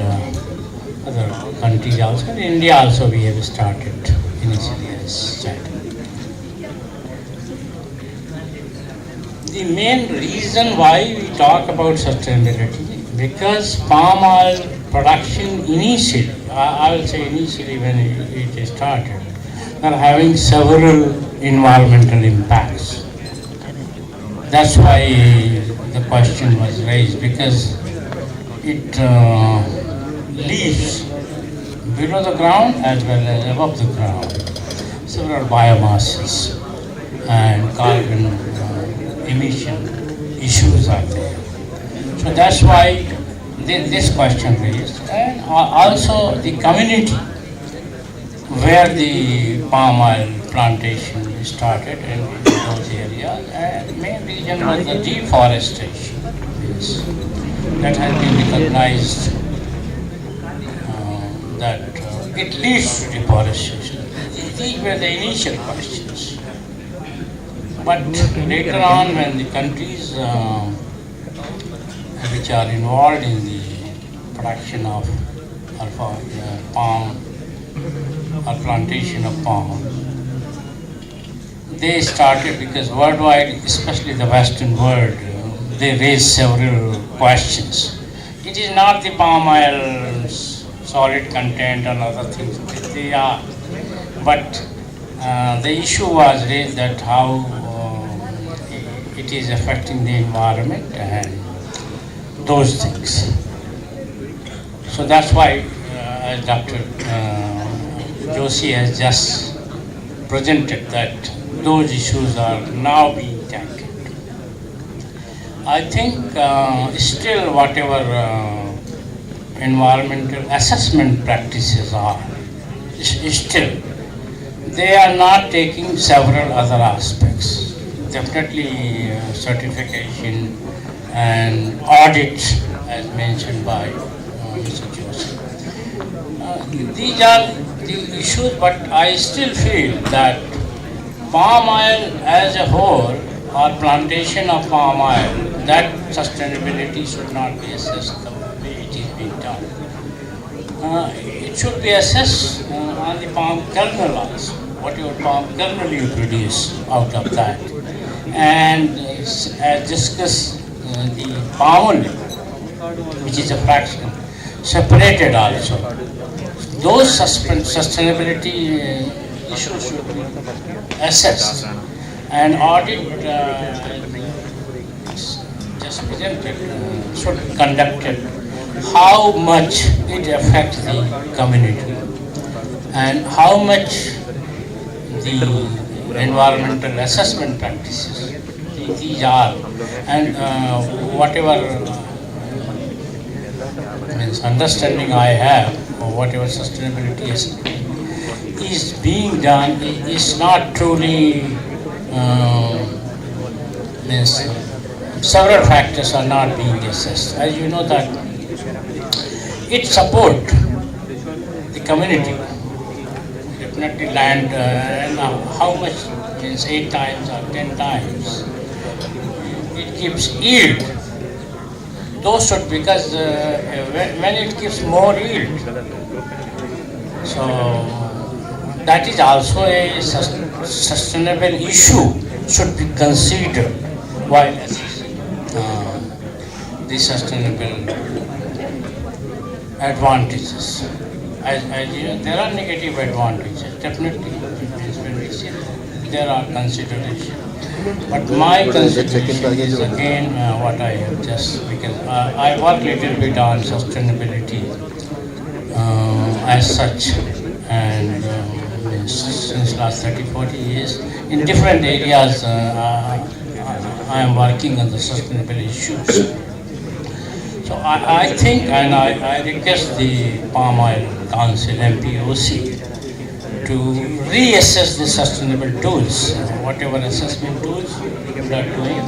other countries also. In India also we have started initially as China. The main reason why we talk about sustainability, because palm oil production initially, I will say initially when it started, are having several environmental impacts. That's why the question was raised, because it leaves below the ground as well as above the ground several biomasses and carbon emission issues are there. So that's why this question raised, and also the community where the palm oil plantation started in those areas, and main reason was the deforestation. Yes. That has been recognized that it leads to deforestation. These were the initial questions. But later on, when the countries which are involved in the production of palm or plantation of palm, they started, because worldwide, especially the Western world, they raised several questions. It is not the palm oil's solid content and other things, they are, but the issue was raised that how it is affecting the environment and those things. So that's why, as Dr. Joshi has just presented, that those issues are now being tackled. I think still whatever environmental assessment practices are, still they are not taking several other aspects. Definitely certification and audit, as mentioned by Mr. Joseph. These are the issues, but I still feel that palm oil as a whole, or plantation of palm oil, that sustainability should not be assessed the way it is being done. It should be assessed on the palm kernel also, whatever palm kernel you produce out of that. And as discussed, the palm oil, which is a fraction, separated also. Those sustainability issues should be assessed and audit just presented should be conducted, how much it affects the community and how much the environmental assessment practices these are, and whatever means understanding I have, or whatever sustainability is being done, is not truly means several factors are not being assessed. As you know that it support the community, definitely land and how much, means 8 times or 10 times it gives yield. Those should, because when it gives more yield, so that is also a sustainable issue, should be considered while assessing the sustainable advantages. as you know, there are negative advantages. Definitely, when we see there are considerations. But my consideration is again what I have just, because I work little bit on sustainability as such, and since last 30-40 years in different areas I am working on the sustainable issues. So I think, and I request the Palm Oil Council, MPOC, to reassess the sustainable tools, whatever assessment tools people are doing.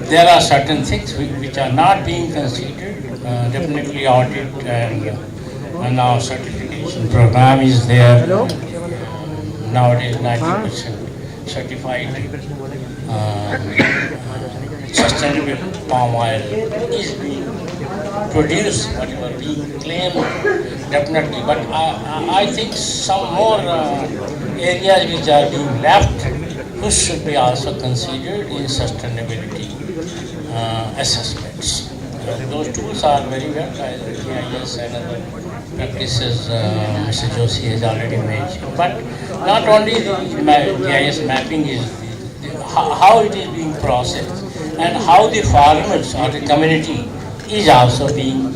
There are certain things which are not being considered, definitely audit, and now certification program is there. Nowadays 90% certified sustainable palm oil is being produced, whatever we claim, definitely. But I think some more areas which are being left, which should be also considered in sustainability assessments. Those tools are very well, GIS and other practices Mr. Joshi has already mentioned. But not only the GIS mapping is how it is being processed, and how the farmers or the community is also being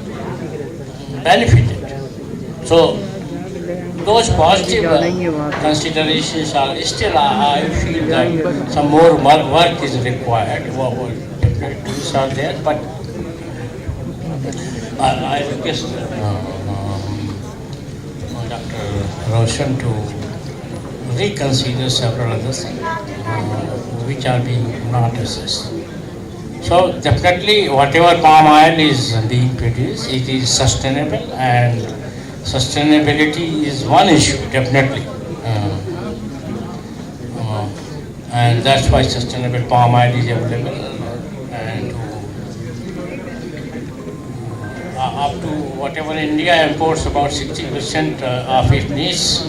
benefited. So those positive considerations are still, I feel that some more work is required. Different tools are there, but I request Dr. Roshan to reconsider several other things which are being not assessed. So definitely whatever palm oil is being produced, it is sustainable, and sustainability is one issue, definitely. And that's why sustainable palm oil is available, and up to whatever India imports, about 60% of its needs,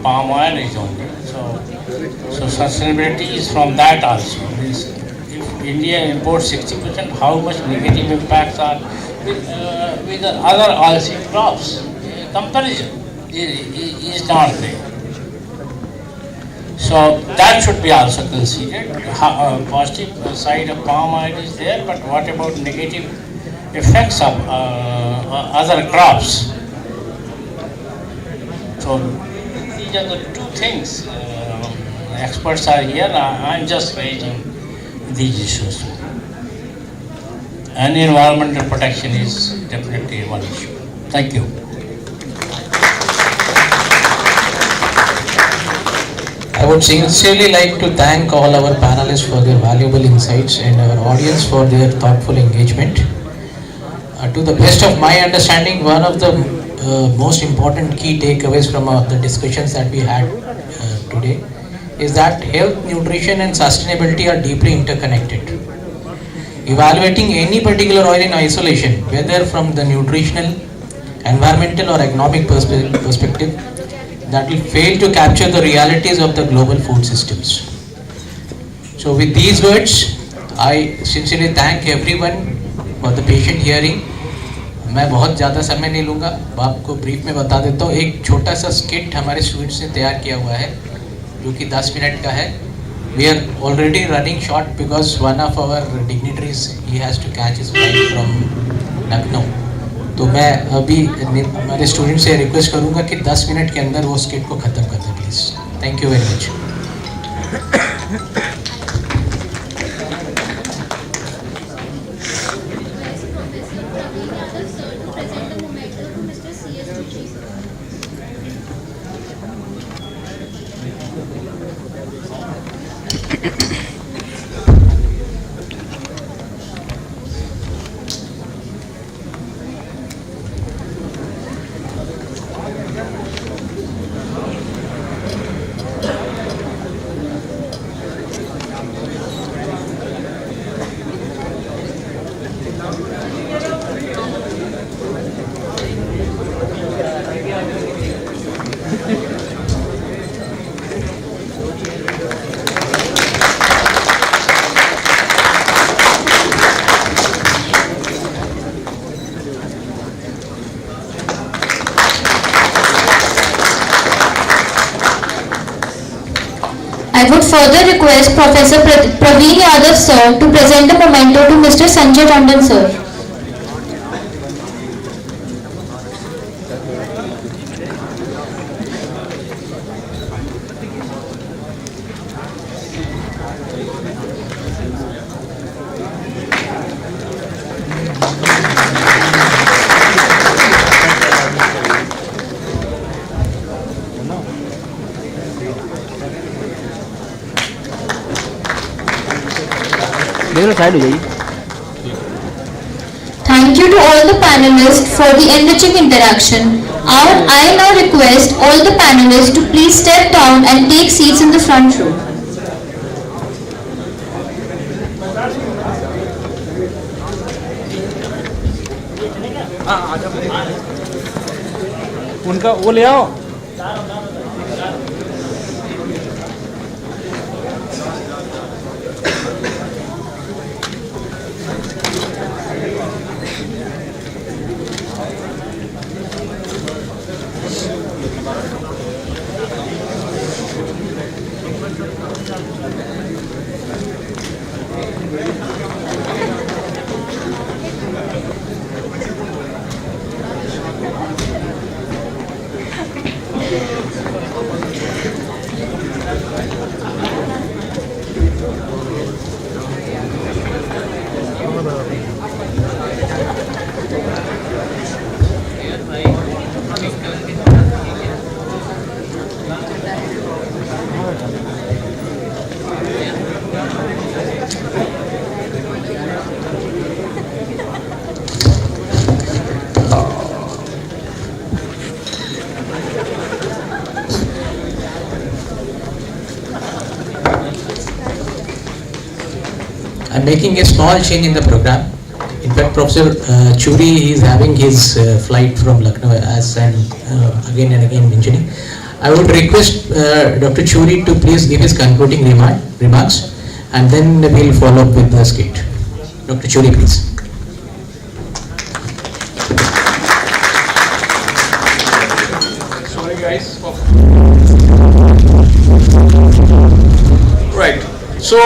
palm oil is only. So sustainability is from that also. If India imports 60%, how much negative impacts are with the other oilseed crops? Comparison is not there. So that should be also considered. Positive side of palm oil is there, but what about negative effects of other crops? So these are the two things. Experts are here. I'm just raising these issues. And environmental protection is definitely one issue. Thank you. I would sincerely like to thank all our panelists for their valuable insights and our audience for their thoughtful engagement. To the best of my understanding, one of the most important key takeaways from the discussions that we had today is that health, nutrition and sustainability are deeply interconnected. Evaluating any particular oil in isolation, whether from the nutritional, environmental or economic perspective, that will fail to capture the realities of the global food systems. So with these words, I sincerely thank everyone for the patient hearing. मैं बहुत ज़्यादा समय नहीं लूँगा, आपको brief में बता देता हूँ. एक छोटा सा स्किट हमारे स्टूडेंट्स ने तैयार किया हुआ है जो कि 10 मिनट का है. We are already running short because one of our dignitaries, he has to catch his flight from Lucknow. तो मैं अभी हमारे स्टूडेंट से रिक्वेस्ट करूँगा कि 10 मिनट के अंदर वो स्किट को ख़त्म कर दें please. Thank you very much. I would further request Professor Praveen Yadav sir to present the memento to Mr. Sanjay Tandon sir. Thank you to all the panelists for the enriching interaction. I now request all the panelists to please step down and take seats in the front row. उनका वो ले आओ. I'm making a small change in the program. In fact, Professor Churi is having his flight from Lucknow, as I'm again and again mentioning. I would request Dr. Churi to please give his concluding remarks, and then we'll follow up with the skit. Dr. Churi, please. Sorry guys. Right. So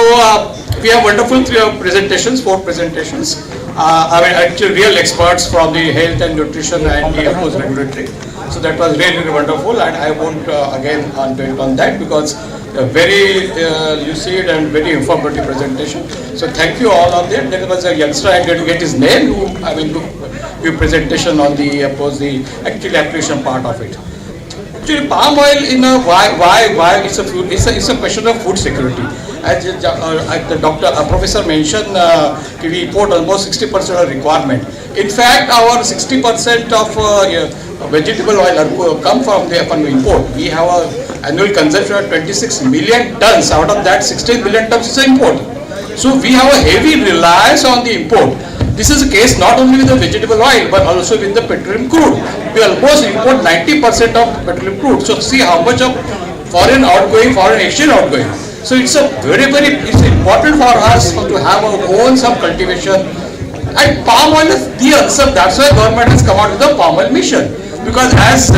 we have wonderful presentations, 4 presentations. I mean, actually real experts from the health and nutrition and the of course regulatory. So that was really, really wonderful, and I won't again dwell on that because a very lucid and very informative presentation. So thank you all of them. There was a youngster, I didn't get his name, who I will do presentation on the the actual application part of it. Actually, palm oil in a why it's a food, it's a question of food security. As the professor mentioned, we import almost 60% of requirement. In fact, our 60% of vegetable oil come from the import. We have an annual consumption of 26 million tons. Out of that, 16 million tons is import. So we have a heavy reliance on the import. This is the case not only with the vegetable oil but also with the petroleum crude. We almost import 90% of petroleum crude. So see how much of foreign exchange outgoing. So it's a it's important for us to have our own some cultivation. And palm oil is the answer. That's why government has come out with the palm oil mission. Because as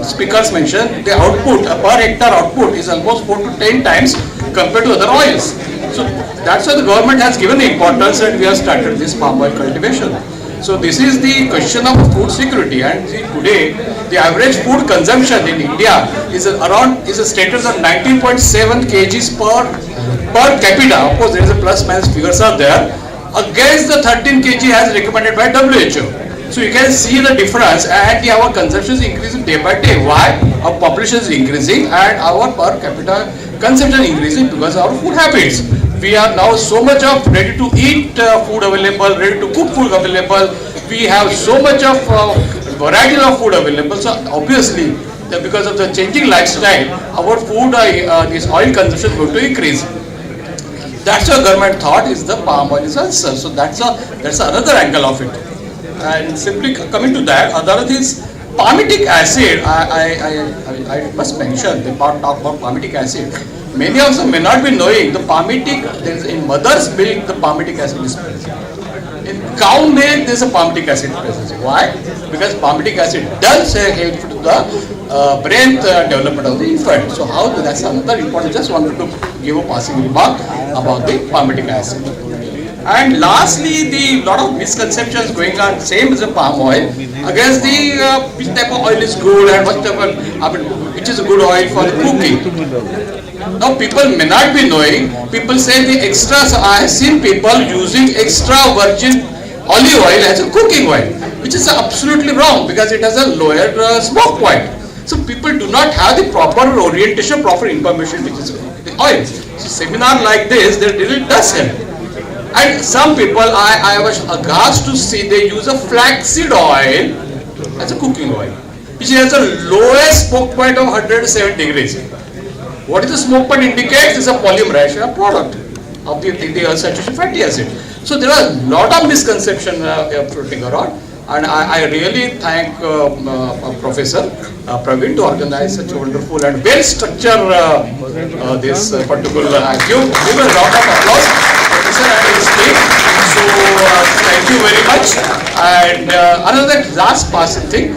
speakers mentioned, the output, per hectare output is almost 4 to 10 times compared to other oils. So that's why the government has given the importance and we have started this palm oil cultivation. So this is the question of food security, and see, today the average food consumption in India is a status of 19.7 kgs per capita. Of course, there is a plus minus figures are there. Against the 13 kg as recommended by WHO. So you can see the difference, and our consumption is increasing day by day. Why? Our population is increasing and our per capita consumption is increasing because of our food habits. We are now so much of ready to eat food available, ready to cook food available. We have so much of variety of food available. So obviously, because of the changing lifestyle, our food, this oil consumption is going to increase. That's what government thought is the palm oil is answer. So that's another angle of it. And simply coming to that, other things, palmitic acid. I must mention the part talk about palmitic acid. Many of them may not be knowing the palmitic. There is in mother's milk the palmitic acid is present. cow milk there is a palmitic acid presence. Why? Because palmitic acid does help to the brain development of the infant. So how that's another important. Just wanted to give a passing remark about the palmitic acid. And lastly, the lot of misconceptions going on, same as the palm oil, against the which type of oil is good and what type of, which is a good oil for cooking. Now people may not be knowing, people say the extras, I have seen people using extra virgin olive oil as a cooking oil, which is absolutely wrong because it has a lower smoke point. So people do not have the proper orientation, proper information which is the oil. So seminar like this, they really does help. And some people, I was aghast to see they use a flaxseed oil as a cooking oil, which has a lowest smoke point of 107 degrees. What is the smoke point indicates is a polymerization product of the unsaturated fatty acid. So there are a lot of misconceptions floating around, and I really thank Professor Praveen to organize such a wonderful and well structured this particular. Give a round of applause, Professor and his team. So thank you very much. And another last passing thing.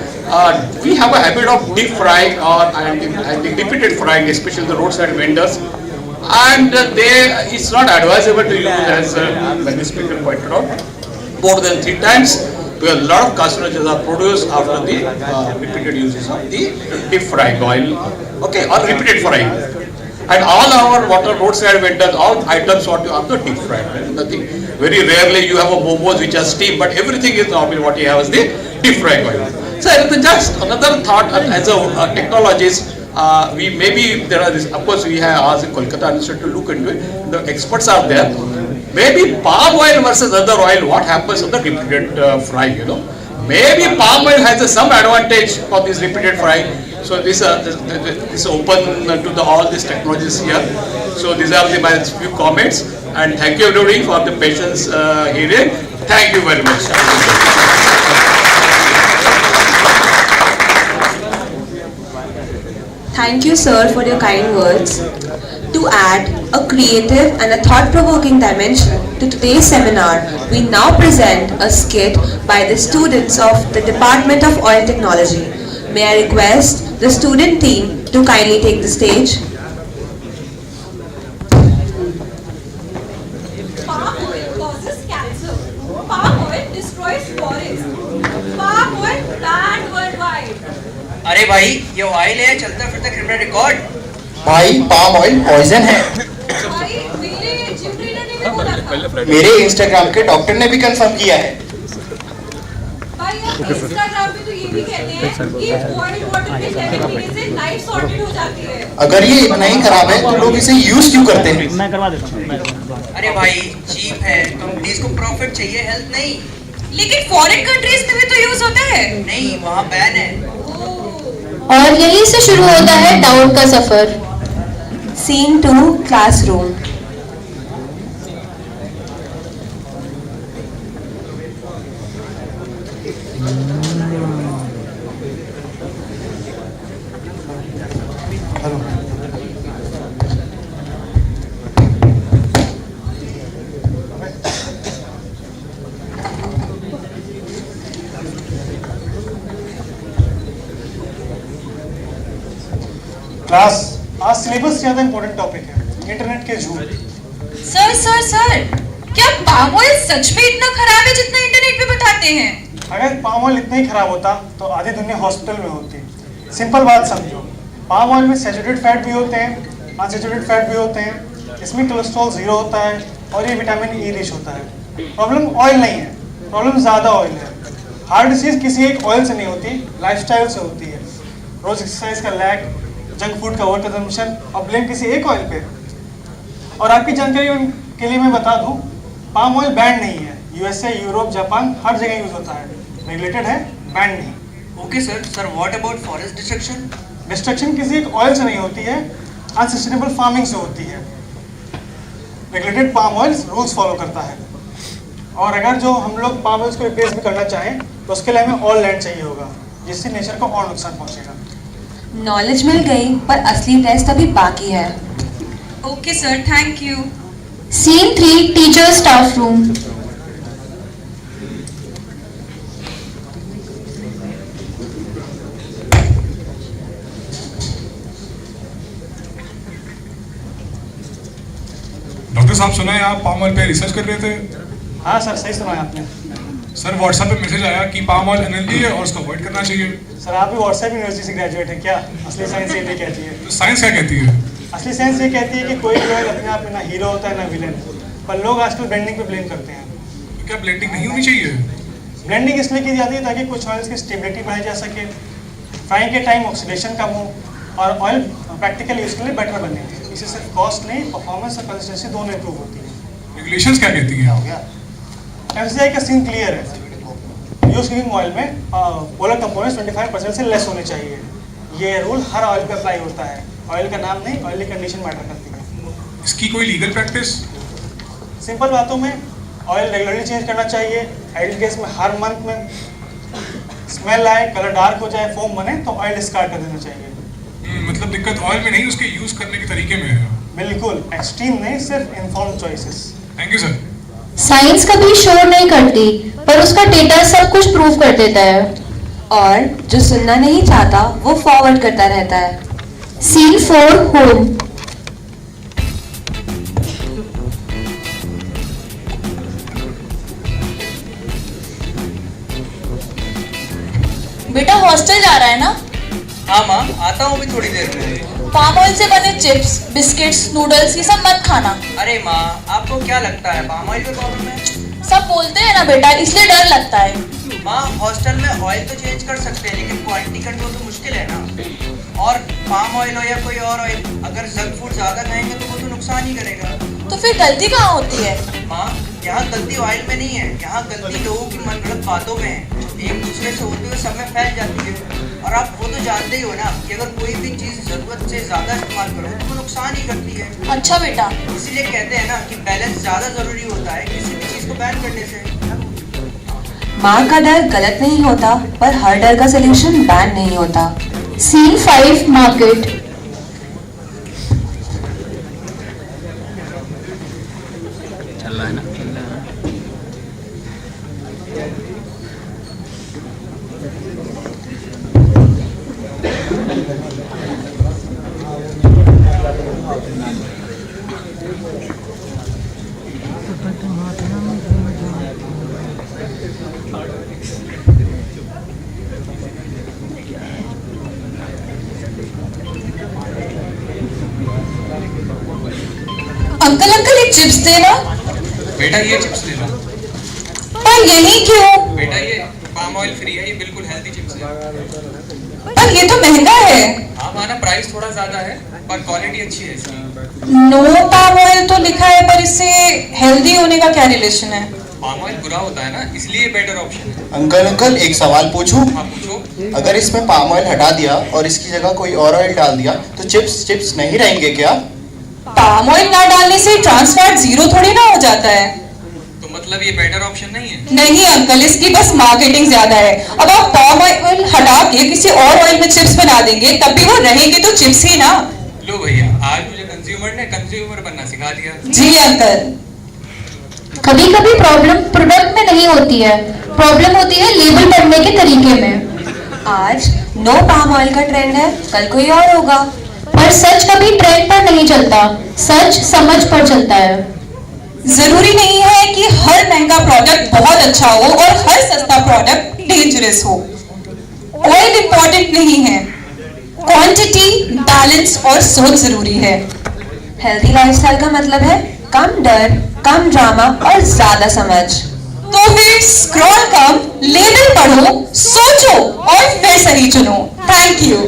We have a habit of deep frying and repeated frying, especially the roadside vendors. And it's not advisable to use, as the speaker pointed out, more than 3 times, because a lot of carcinogens are produced after the repeated uses of the deep frying oil, okay, or repeated frying. And all our roadside vendors, all items are the deep fried. Nothing. Very rarely you have a momos which are steamed, but everything is normally what you have is the deep frying oil. So just another thought as a technologist, we maybe there are this, of course we have asked Kolkata Institute to look into it. The experts are there. Maybe palm oil versus other oil, what happens on the repeated frying, Maybe palm oil has some advantage for this repeated frying. So this open to all these technologies here. So these are my few comments, and thank you everybody for the patience hearing. Thank you very much. Thank you, sir, for your kind words. To add a creative and a thought-provoking dimension to today's seminar, we now present a skit by the students of the Department of Oil Technology. May I request the student team to kindly take the stage. Palm oil causes cancer. Palm oil destroys forests. Palm oil banned worldwide. अरे भाई ये oil है चलता फिरता criminal record. भाई palm oil poison है। भाई मेरे जिम ट्रेनर ने भी बोला था। मेरे इंस्टाग्राम के डॉक्टर ने भी कंफर्म किया है। भाई आप इंस्टाग्राम पे तो ये भी कहते हैं कि बॉइल्ड वाटर में 7 पीने से लाइफ सॉर्टेड हो जाती है। अगर ये इतना ही खराब है तो लोग इसे यूज क्यों करते हैं? मैं करवा देता हूँ। अरे भाई चीप है, कंपनीज को प्रॉफिट चाहिए, हेल्थ नहीं। लेकिन फॉरेन कंट्रीज में भी तो यूज होता है। नहीं, वहाँ बैन है। और यहीं से शुरू होता है डाउट का सफर। Scene 2, classroom. क्लास, आज सिलेबस ज्यादा इंपॉर्टेंट टॉपिक है, इंटरनेट के झूठ। सर, क्या पाम ऑयल सच में इतना खराब है जितना इंटरनेट पे बताते हैं? अगर पाम ऑयल इतना ही खराब होता तो आधी दुनिया हॉस्पिटल में होती। सिंपल बात समझो, पाम ऑयल में सैचुरेटेड फैट भी होते हैं, अनसैचुरेटेड फैट भी होते हैं, इसमें कोलेस्ट्रॉल 0 होता है और ये विटामिन ई रिच होता है। प्रॉब्लम ऑयल नहीं है, प्रॉब्लम ज़्यादा ऑयल है। हार्ट डिसीज किसी एक ऑयल से नहीं होती, लाइफस्टाइल से होती है। रोज एक्सरसाइज का लैक, जंक फूड का ओवर कंजम्पशन और ब्लेम किसी एक ऑयल पे। और आपकी जानकारी के लिए मैं बता दूं, पाम ऑयल बैंड नहीं है। यूएसए, यूरोप, जापान हर जगह यूज होता है, रेगुलेटेड है, बैंड नहीं। Okay sir, what about forest destruction? Destruction किसी एक ऑयल से नहीं होती है, अनसस्टेनेबल फार्मिंग से होती है। Regulated palm oil rules follow करता है। और अगर जो हम लोग पाम ऑयल को रिप्लेस भी करना चाहें तो उसके लिए हमें ऑल लैंड चाहिए होगा, जिससे नेचर को और नुकसान पहुंचेगा। नॉलेज मिल गई, पर असली टेस्ट अभी बाकी है। Okay sir, thank you. Scene 3, teacher staff room. साहब सुना है आप पाम ऑयल पे रिसर्च कर रहे थे? हाँ सर, सही सुना है आपने। सर व्हाट्सएप पे मैसेज आया कि पाम ऑयल अनहेल्दी है और उसको अवॉइड करना चाहिए। सर आप भी व्हाट्सएप यूनिवर्सिटी से ग्रेजुएट है क्या? असली साइंस ये कहती है। तो साइंस क्या कहती है? असली साइंस ये कहती है कि कोई भी ऑयल अपने आप में ना हीरो होता है ना विलेन, पर लोग आजकल ब्लेंडिंग पे ब्लेम करते हैं। तो क्या ब्लेंडिंग नहीं होनी चाहिए? ब्लेंडिंग इसलिए की जाती है ताकि कुछ ऑयल्स की स्टेबिलिटी बढ़ाई जा सके, फ्राइंग के टाइम ऑक्सीडेशन कम हो और ऑयल प्रैक्टिकल यूज के लिए बेटर बने। इससे सिर्फ कॉस्ट नहीं, परफॉर्मेंस और कंसिस्टेंसी दोनों इंप्रूव होती है। रेगुलेशंस क्या कहती हैं? हो गया, एफसीआई का सीन क्लियर है। यूज कुकिंग ऑयल में पोलर कंपोनेंट्स 25% से लेस होने चाहिए। ये रूल हर ऑयल पे अप्लाई होता है। ऑयल का नाम नहीं, ऑयल की कंडीशन मैटर करती है। इसकी कोई लीगल प्रैक्टिस? सिंपल बातों में ऑयल रेगुलरली चेंज करना चाहिए। आइडियल केस में हर मंथ में स्मेल आए, कलर डार्क हो जाए, फोम बने तो ऑयल डिस्कार्ड कर देना चाहिए। मतलब दिक्कत ऑयल में नहीं, उसके यूज करने के तरीके में है। बिल्कुल, एक्सट्रीम नहीं, सिर्फ informed choices. Thank you sir. Science कभी शोर नहीं करती, पर उसका डेटा सब कुछ प्रूव कर देता है। और जो सुनना नहीं चाहता वो फॉरवर्ड करता रहता है। Scene 4 home. बेटा हॉस्टल जा रहा है ना? हाँ माँ, आता हूँ भी थोड़ी देर में। पाम ऑयल से बने चिप्स, बिस्किट्स, नूडल्स ये सब मत खाना। अरे माँ, आपको क्या लगता है पाम ऑयल में प्रॉब्लम है? सब बोलते हैं ना बेटा, इसलिए डर लगता है। माँ, हॉस्टल में ऑयल तो चेंज कर सकते हैं लेकिन क्वांटिटी कंट्रोल तो मुश्किल है ना। और पाम ऑयल हो या कोई और ऑयल, अगर जंक फूड ज्यादा खाएंगे तो वो तो नुकसान ही करेगा। तो फिर गलती कहाँ होती है? माँ, यहाँ गलती ऑयल में नहीं है, यहाँ गलती लोगों की मनगढ़ंत बातों में है, एक दूसरे से होते हुए सब में फैल जाती है। और आप वो तो जानते ही हो ना कि अगर कोई भी चीज जरूरत से ज्यादा इस्तेमाल करो तो वो नुकसान ही करती है। अच्छा बेटा, इसीलिए कहते हैं ना कि बैलेंस ज्यादा जरूरी होता है किसी भी चीज को बैन करने से। माँ का डर गलत नहीं होता, पर हर डर का सोल्यूशन बैन नहीं होता। Scene 5 market. चल रहा है ना? अंकल एक चिप्स देना। बेटा ये चिप्स ले लो। पर यही क्यों? बेटा ये पाम ऑयल फ्री है, ये बिल्कुल हेल्दी चिप्स है। पर ये तो महंगा है। हाँ माना प्राइस थोड़ा ज्यादा है पर क्वालिटी अच्छी है इसकी। नो पाम ऑयल तो लिखा है, पर इससे हेल्दी होने का क्या रिलेशन है? पाम ऑयल बुरा होता है ना, इसलिए बेटर ऑप्शन है। अंकल एक सवाल पूछूं? हाँ पूछो। अगर इसमें पाम ऑयल हटा दिया और इसकी जगह कोई और ऑयल डाल दिया तो चिप्स नहीं रहेंगे क्या? पाम ऑयल ना डालने से ट्रांस फैट 0 थोड़ी ना हो जाता है। तो मतलब ये बेटर ऑप्शन नहीं है? नहीं अंकल, इसकी बस मार्केटिंग ज्यादा है। अब आप पाम ऑयल हटा के किसी और ऑयल में चिप्स बना देंगे, तब भी वो रहेंगे तो चिप्स ही ना। लो भैया, आज मुझे कंज्यूमर बनना सिखा दिया। जी अंकल। कभी कभी प्रॉब्लम प्रोडक्ट में नहीं होती है, प्रॉब्लम होती है लेबल पढ़ने के तरीके में। आज नो पाम ऑयल का ट्रेंड है, कल कोई और होगा। पर सच कभी ट्रेंड पर नहीं चलता, सच समझ पर चलता है। जरूरी नहीं है कि हर महंगा प्रोडक्ट बहुत अच्छा हो और हर सस्ता प्रोडक्ट डेंजरस हो। ऑयल इंपॉर्टेंट नहीं है, क्वांटिटी, बैलेंस और सोच जरूरी है। हेल्दी लाइफस्टाइल का मतलब है कम डर, कम ड्रामा और ज्यादा समझ। तो फिर स्क्रॉल कम, लेबल पढ़ो, सोचो और फिर सही चुनो। Thank you.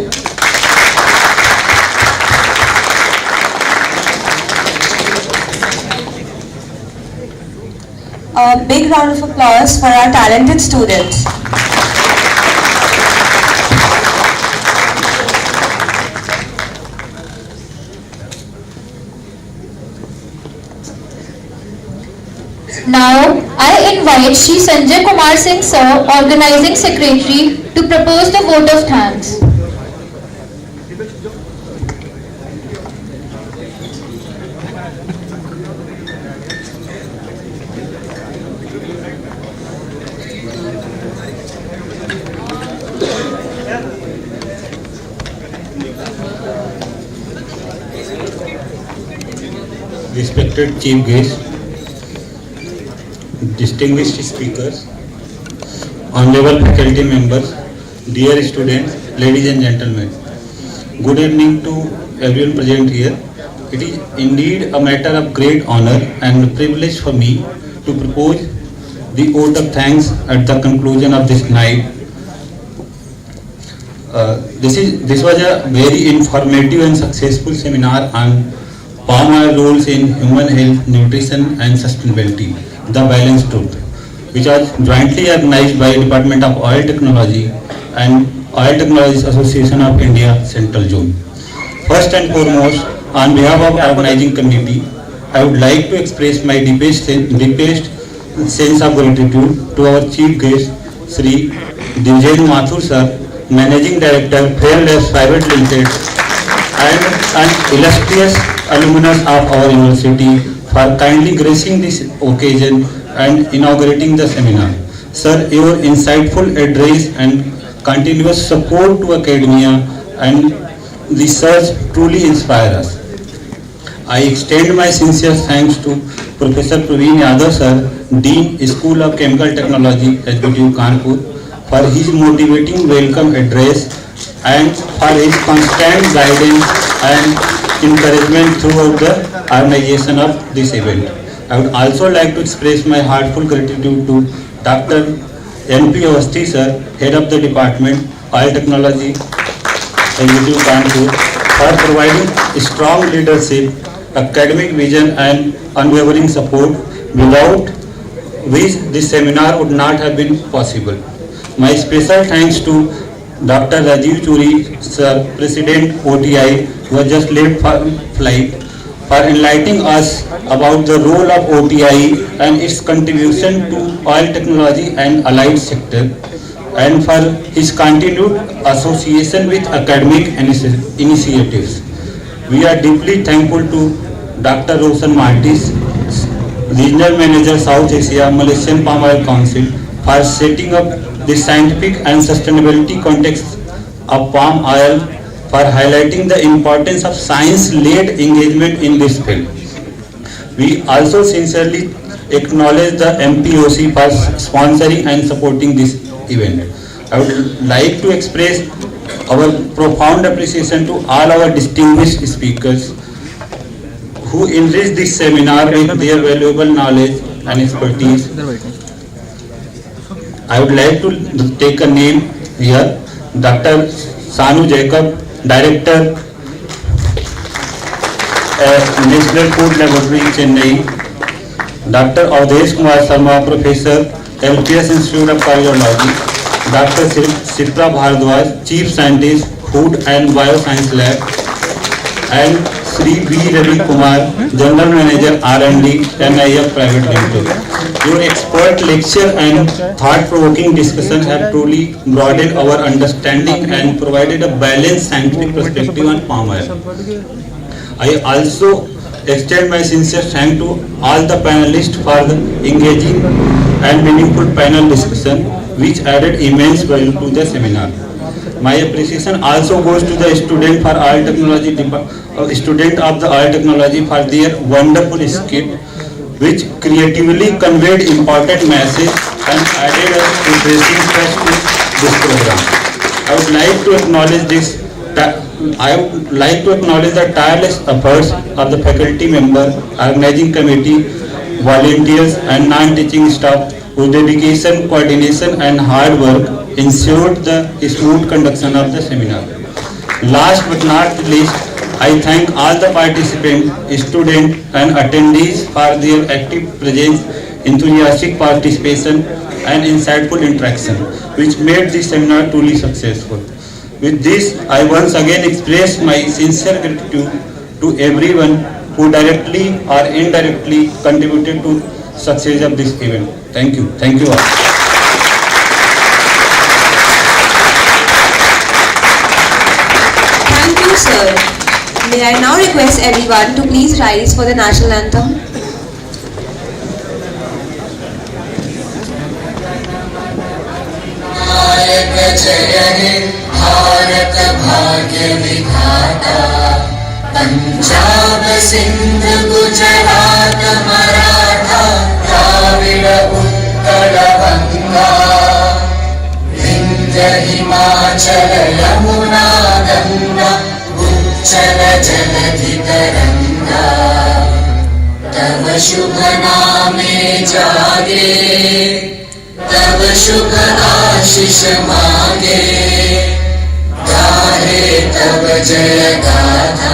A big round of applause for our talented students. Now I invite Shri Sanjay Kumar Singh sir, organizing secretary, to propose the vote of thanks. respected chief guests, distinguished speakers, honorable faculty members, dear students, ladies and gentlemen. Good evening to everyone present here. It is indeed a matter of great honor and privilege for me to propose the vote of thanks at the conclusion of this night. This was a very informative and successful seminar on palm oil roles in human health, nutrition and sustainability, the balanced truth, which was jointly organized by Department of Oil Technology and Oil Technologies Association of India Central Zone. First and foremost, on behalf of organizing committee, I would like to express my deepest sense of gratitude to our chief guest, Sri Divjen Mathur sir, Managing Director, Fair Labs Private Limited, and an illustrious alumnus of our university for kindly gracing this occasion and inaugurating the seminar. Sir, your insightful address and continuous support to academia and research truly inspire us. I extend my sincere thanks to Professor Praveen Yadav sir, Dean, School of Chemical Technology, SBTU Kanpur, for his motivating welcome address and for his constant guidance and encouragement throughout the organization of this event. I would also like to express my heartfelt gratitude to Dr. N.P. Awasthi sir, Head of the Department, Oil Technology, SBTU Kanpur, for providing strong leadership, academic vision and unwavering support, without which this seminar would not have been possible. My special thanks to Dr. Rajiv Churi sir, President OTI, who has just left for flight, for enlightening us about the role of OTI and its contribution to oil technology and allied sector, and for his continued association with academic initiatives. We are deeply thankful to Dr. Roshan Martis, Regional Manager South Asia, Malaysian Palm Oil Council, for setting up the scientific and sustainability context of palm oil, for highlighting the importance of science-led engagement in this field. We also sincerely acknowledge the MPOC for sponsoring and supporting this event. I would like to express our profound appreciation to all our distinguished speakers who enriched this seminar with their valuable knowledge and expertise. I would like to take a name here, Dr. Sanu Jacob, Director, National Food Laboratory, Chennai, Dr. Avdesh Kumar Sharma, Professor, LPS Institute of Cardiology, Dr. Sipra Bhardwaj, Chief Scientist, Food and Bioscience Lab, and Sri V. Ravi Kumar, General Manager R&D, NIF Private Limited. Your expert lecture and thought-provoking discussion have truly broadened our understanding and provided a balanced scientific perspective on palm oil. I also extend my sincere thanks to all the panelists for the engaging and meaningful panel discussion, which added immense value to the seminar. My appreciation also goes to the student for oil technology, student of the oil technology for their wonderful skit, which creatively conveyed important message and added a refreshing touch to this program. I would like to acknowledge the tireless efforts of the faculty member, organizing committee, volunteers and non-teaching staff whose dedication, coordination and hard work ensured the smooth conduction of the seminar. Last but not least, I thank all the participants, students and attendees for their active presence, enthusiastic participation and insightful interaction, which made this seminar truly successful. With this, I once again express my sincere gratitude to everyone who directly or indirectly contributed to success of this event. Thank you. Thank you all. Thank you, sir. May I now request everyone to please rise for the national anthem. Bharat जय हे भारत भाग्य विधाता पंजाब सिंध गुजरात मराठा द्राविड उत्कल बंगा विंध्य हिमाचल यमुना गंगा उच्चल जलधि तरंगा तव शुभ नामे जागे तव शुभ आशीष मांगे गाहे तव जय गाथा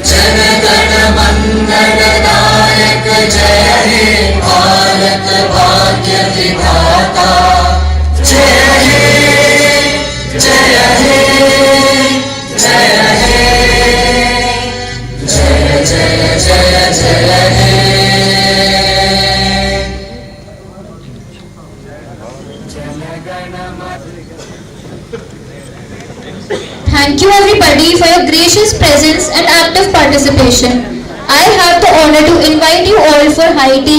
जन गण मंगल दायक जय हे भारत भाग्य विधाता जय हे जय हे जय हे जय जय जय जय हे Thank you everybody for your gracious presence and active participation. I have the honor to invite you all for high tea